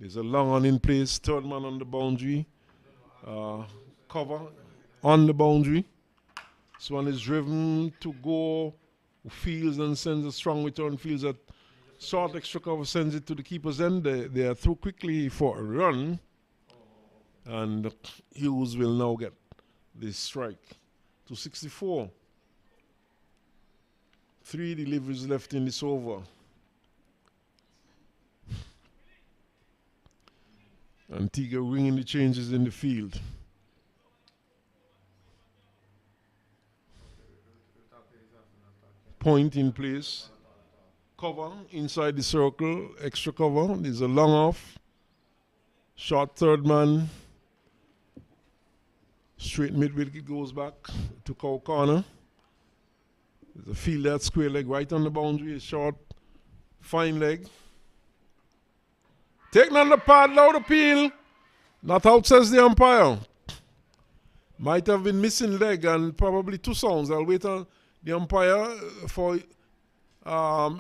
There's a long on in place, third man on the boundary. Cover on the boundary. This one is driven to go, fields and sends a strong return, fields at short extra cover, sends it to the keeper's end. They are through quickly for a run. And Hughes will now get this strike. 264. 3 deliveries left in this over. Antigua ringing the changes in the field. Point in place. Cover inside the circle. Extra cover. There's a long off. Short third man. Straight mid-wicket goes back to cow corner. There's a field that square leg right on the boundary. A short, fine leg. Taking on the pad, loud appeal. Not out, says the umpire. Might have been missing leg and probably 2 sounds. I'll wait on the umpire for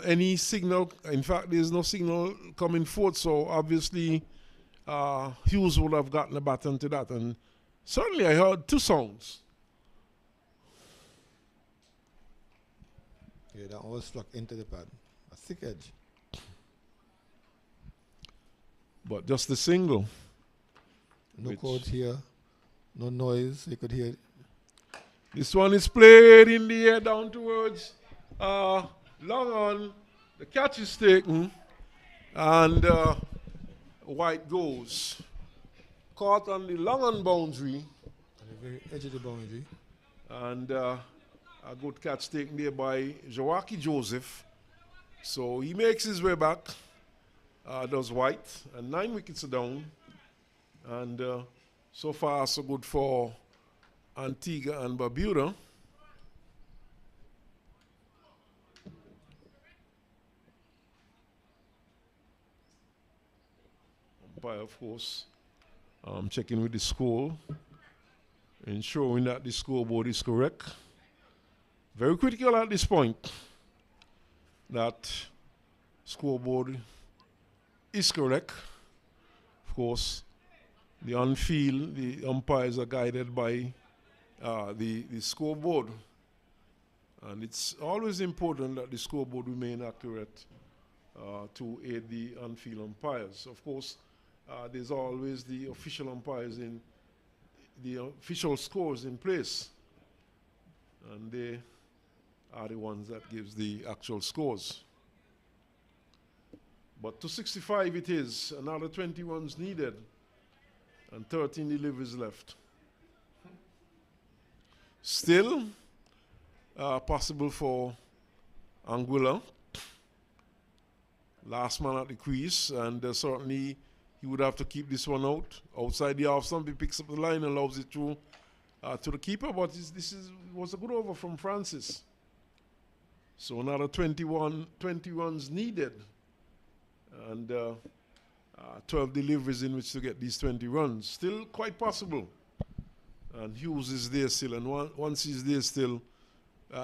any signal. In fact, there's no signal coming forth, so obviously Hughes would have gotten a baton to that. And certainly I heard 2 sounds. Yeah, that was struck into the pad. A thick edge. But just a single. No chords here. No noise. You could hear it. This one is played in the air down towards long on. The catch is taken. And White goes. Caught on the long on boundary. On the very edge of the boundary. And a good catch taken there by Joachim Joseph. So he makes his way back. Does White. And 9 wickets are down. And so far so good for Antigua and Barbuda. Umpire, of course, checking with the score, ensuring that the scoreboard is correct. Very critical at this point that scoreboard is correct. Of course, the on-field, the umpires are guided by the scoreboard. And it's always important that the scoreboard remain accurate to aid the on-field umpires. Of course, there's always the official umpires in the official scores in place. And they are the ones that gives the actual scores. But 265 it is, another 20 runs needed, and 13 deliveries left. Still possible for Anguilla. Last man at the crease, and certainly he would have to keep this one out. Outside the off stump, he picks up the line and lobs it through to the keeper, but was a good over from Francis. So another 20 runs needed, and 12 deliveries in which to get these 20 runs. Still quite possible. And Hughes is there still, and once he's there still,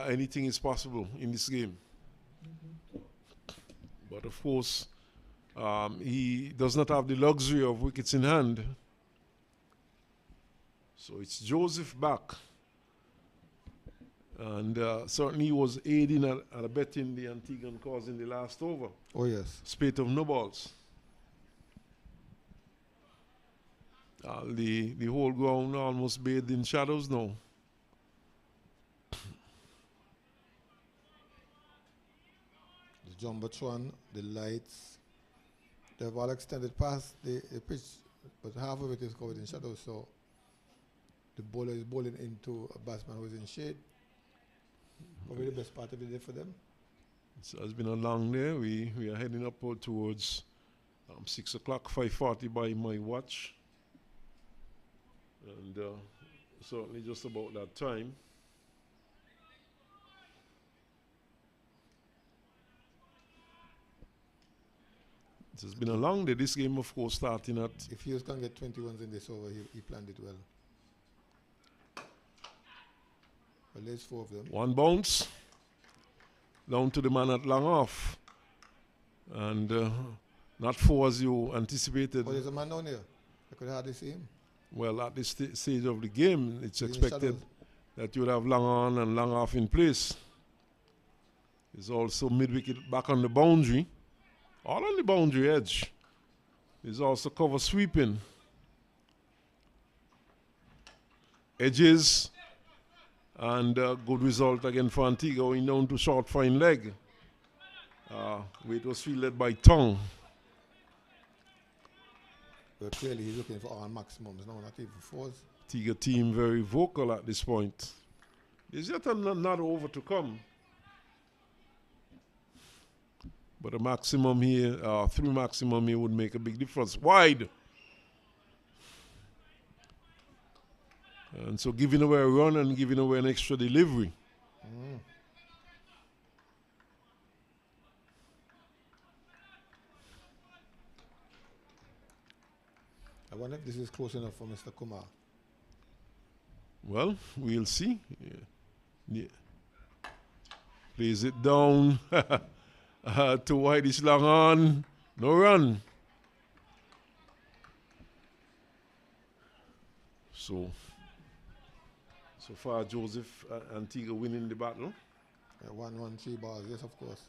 anything is possible in this game. But of course, he does not have the luxury of wickets in hand. So it's Joseph back. And certainly he was aiding at abetting the Antiguan cause in the last over. Oh, yes. Spate of no balls. The whole ground almost bathed in shadows now. The jumbotron, the lights, they've all extended past the pitch, but half of it is covered in shadows, so the bowler is bowling into a batsman who is in shade. Probably the best part of the day for them. So it's been a long day. We are heading up towards 6 o'clock, 5:40 by my watch. And certainly just about that time. It's been a long day. This game, of course, starting at... If Hughes can get 21s in this over, he planned it well. Well, there's 4 of them. One bounce. Down to the man at long off. And not 4 as you anticipated. Oh, there's a man down here. I could hardly see him. Well, at this stage of the game, it's expected that you would have long on and long off in place. There's also mid-wicket back on the boundary. All on the boundary edge. There's also cover sweeping. Edges. And good result again for Antigua, going down to short fine leg. Where it was fielded by Tong. But clearly he's looking for all maximums, no, not even 4s. Antigua team very vocal at this point. There's yet another over to come. But a maximum here, 3 maximum here would make a big difference. Wide. And so giving away a run and giving away an extra delivery. I wonder if this is close enough for Mr. Kumar. Well, we'll see. Yeah. Plays it down. To wide is long on. No run. So far, Joseph Antigua winning the battle. Yeah, 1-1, 3 balls, yes, of course.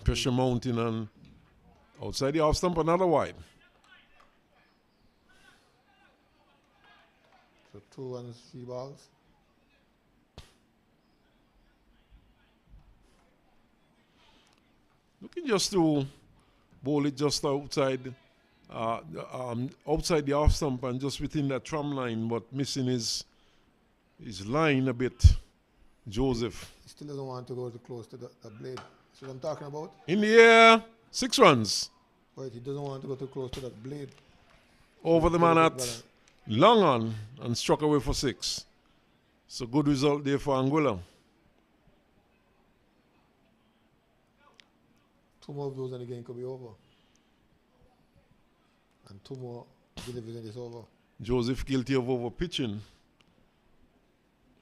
Pressure mounting and outside the off stump, another wide. So 2 runs, 3 balls. Looking just to bowl it just outside, outside the off stump and just within that tram line, but missing his line a bit. Joseph. He still doesn't want to go too close to the blade. That's what I'm talking about. In the air, 6 runs. Right, he doesn't want to go too close to that blade. Over the man at long on and struck away for 6. So good result there for Anguilla. 2 more of those and the game could be over. And 2 more deliveries and it's over. Joseph guilty of over pitching.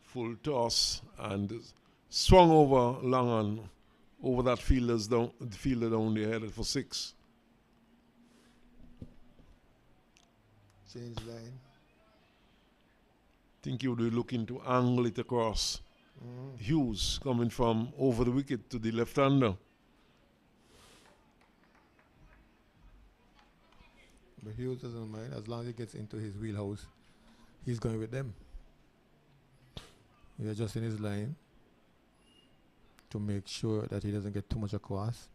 Full toss and swung over long on over that fielder down there, headed for 6. Change line. Think he would be looking to angle it across. Hughes coming from over the wicket to the left-hander. But Hughes doesn't mind. As long as he gets into his wheelhouse, he's going with them. He's adjusting his line to make sure that he doesn't get too much across.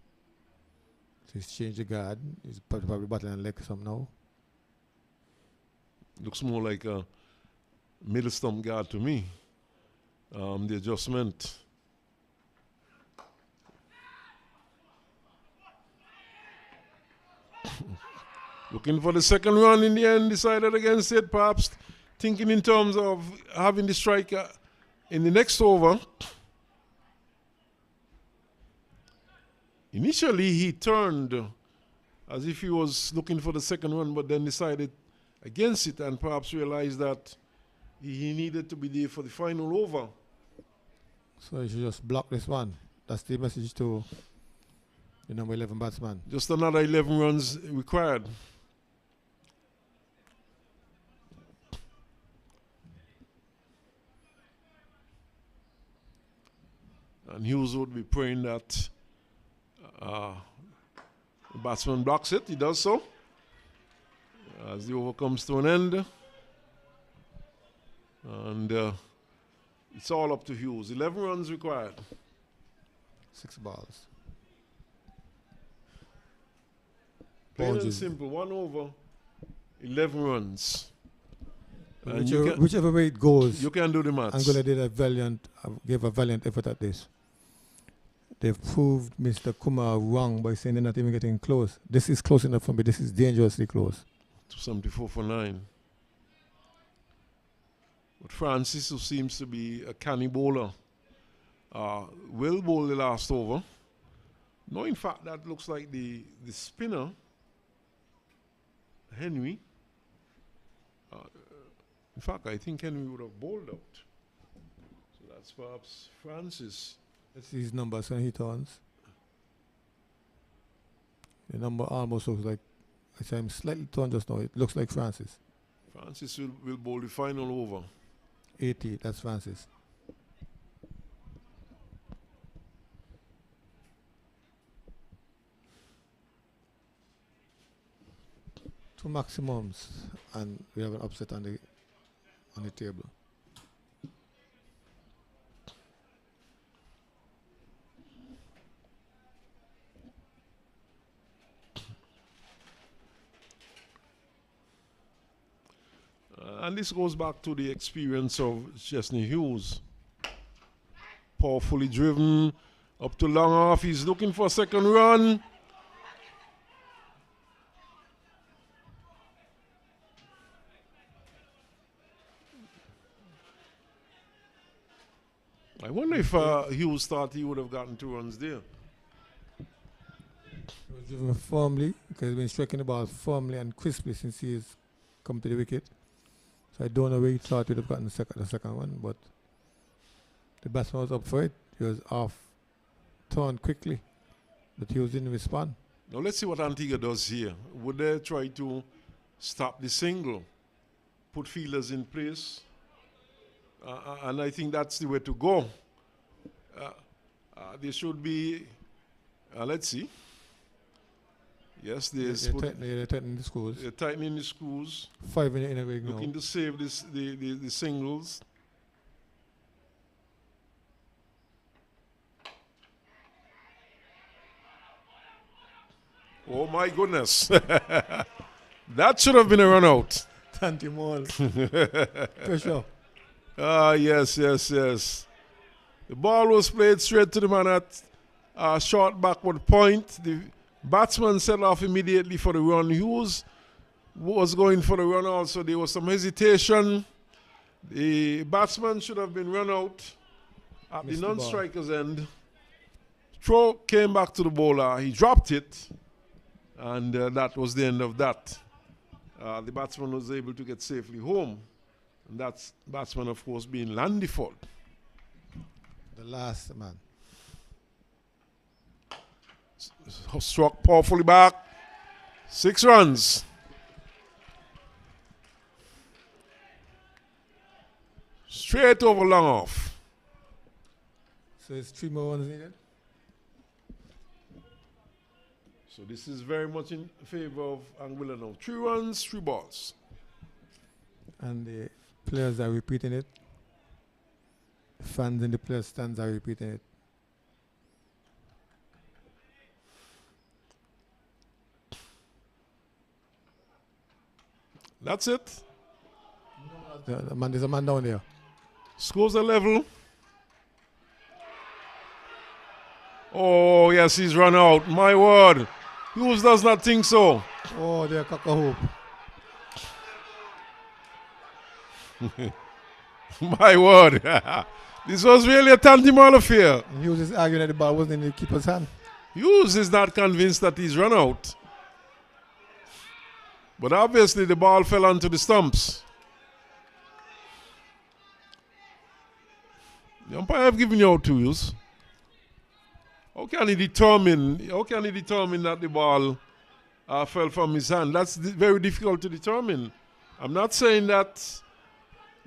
So he's changed the guard. He's probably battling leg some now. Looks more like a middle stump guard to me. The adjustment. Looking for the second run in the end, decided against it, perhaps thinking in terms of having the striker in the next over. Initially, he turned as if he was looking for the second run, but then decided against it and perhaps realized that he needed to be there for the final over. So you should just block this one. That's the message to the number 11 batsman. Just another 11 runs required. And Hughes would be praying that the batsman blocks it. He does so. As the over comes to an end. And it's all up to Hughes. 11 runs required. 6 balls. Plain and simple. 1 over, 11 runs. Whichever way it goes, you can do the maths. Anguilla gave a valiant effort at this. They've proved Mr. Kumar wrong by saying they're not even getting close. This is close enough for me. This is dangerously close. 274 for 9. But Francis, who seems to be a canny bowler, will bowl the last over. No, in fact, that looks like the spinner, Henry. In fact, I think Henry would have bowled out. So that's perhaps Francis. Let's see his numbers when he turns. The number almost looks like, I said I'm slightly turned just now. It looks like Francis. Francis will bowl the final over. 80, that's Francis. Two maximums, and we have an upset on the table. And this goes back to the experience of Chesney Hughes. Powerfully driven, up to long off. He's looking for a second run. I wonder if Hughes thought he would have gotten 2 runs there. He was driven firmly, because he's been striking the ball firmly and crisply since he has come to the wicket. So I don't know where he thought he would have gotten the second one, but the batsman was up for it. He was off, turned quickly, but he didn't respond. Now let's see what Antigua does here. Would they try to stop the single, put fielders in place? And I think that's the way to go. There should be, let's see. Yes, they're tightening the screws. They're tightening the screws. 5 minutes in a week now. Looking to save the singles. Oh my goodness. That should have been a run out. Tantimol. Pressure. Yes. The ball was played straight to the man at short backward point. The batsman set off immediately for the run. Hughes was going for the run also. There was some hesitation. The batsman should have been run out at the non-striker's end. Throw came back to the bowler. He dropped it. And that was the end of that. The batsman was able to get safely home. And that's batsman, of course, being Landiford. The last man. Struck powerfully back. 6 runs. Straight over long off. So it's 3 more runs needed? So this is very much in favor of Anguilla now. 3 runs, 3 balls. And the players are repeating it. The fans in the players' stands are repeating it. That's it. There's a man down there. Scores are level. Oh, yes, he's run out. My word. Hughes does not think so. Oh, they're cock-a-hoop. My word. This was really a tantamount affair. Hughes is arguing that the ball wasn't in the keeper's hand. Hughes is not convinced that he's run out. But obviously the ball fell onto the stumps. The umpire have given you out to use. How can he determine that the ball fell from his hand? That's very difficult to determine. I'm not saying that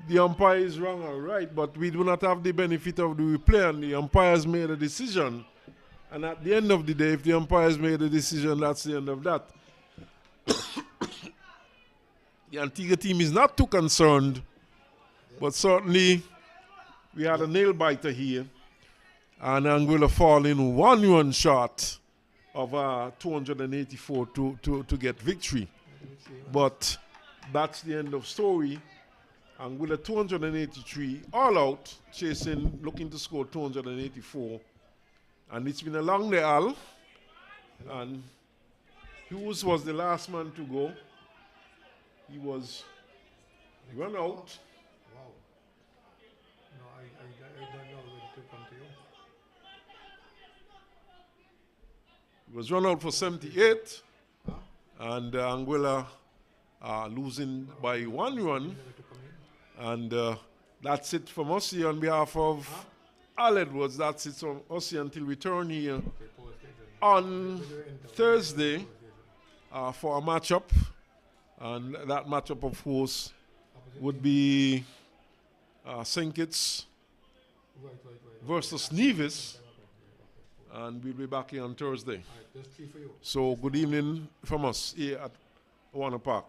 the umpire is wrong or right, but we do not have the benefit of the replay, and the umpires made a decision. And at the end of the day, if the umpires made a decision, that's the end of that. The Antigua team is not too concerned, but certainly we had a nail biter here, and Anguilla falling 1 run short of 284 to get victory. But that's the end of story. Anguilla 283 all out, chasing, looking to score 284. And it's been a long day, Al. And Hughes was the last man to go. He was run out. Wow. No, I don't know where to come to you. was run out for 78, and Anguilla losing by 1 run. And that's it from us here on behalf of Al Edwards. That's it from us here until we turn here on Thursday for a matchup. And that matchup, of course, would be St. Kitts versus Nevis. And we'll be back here on Thursday. So good evening from us here at Warner Park.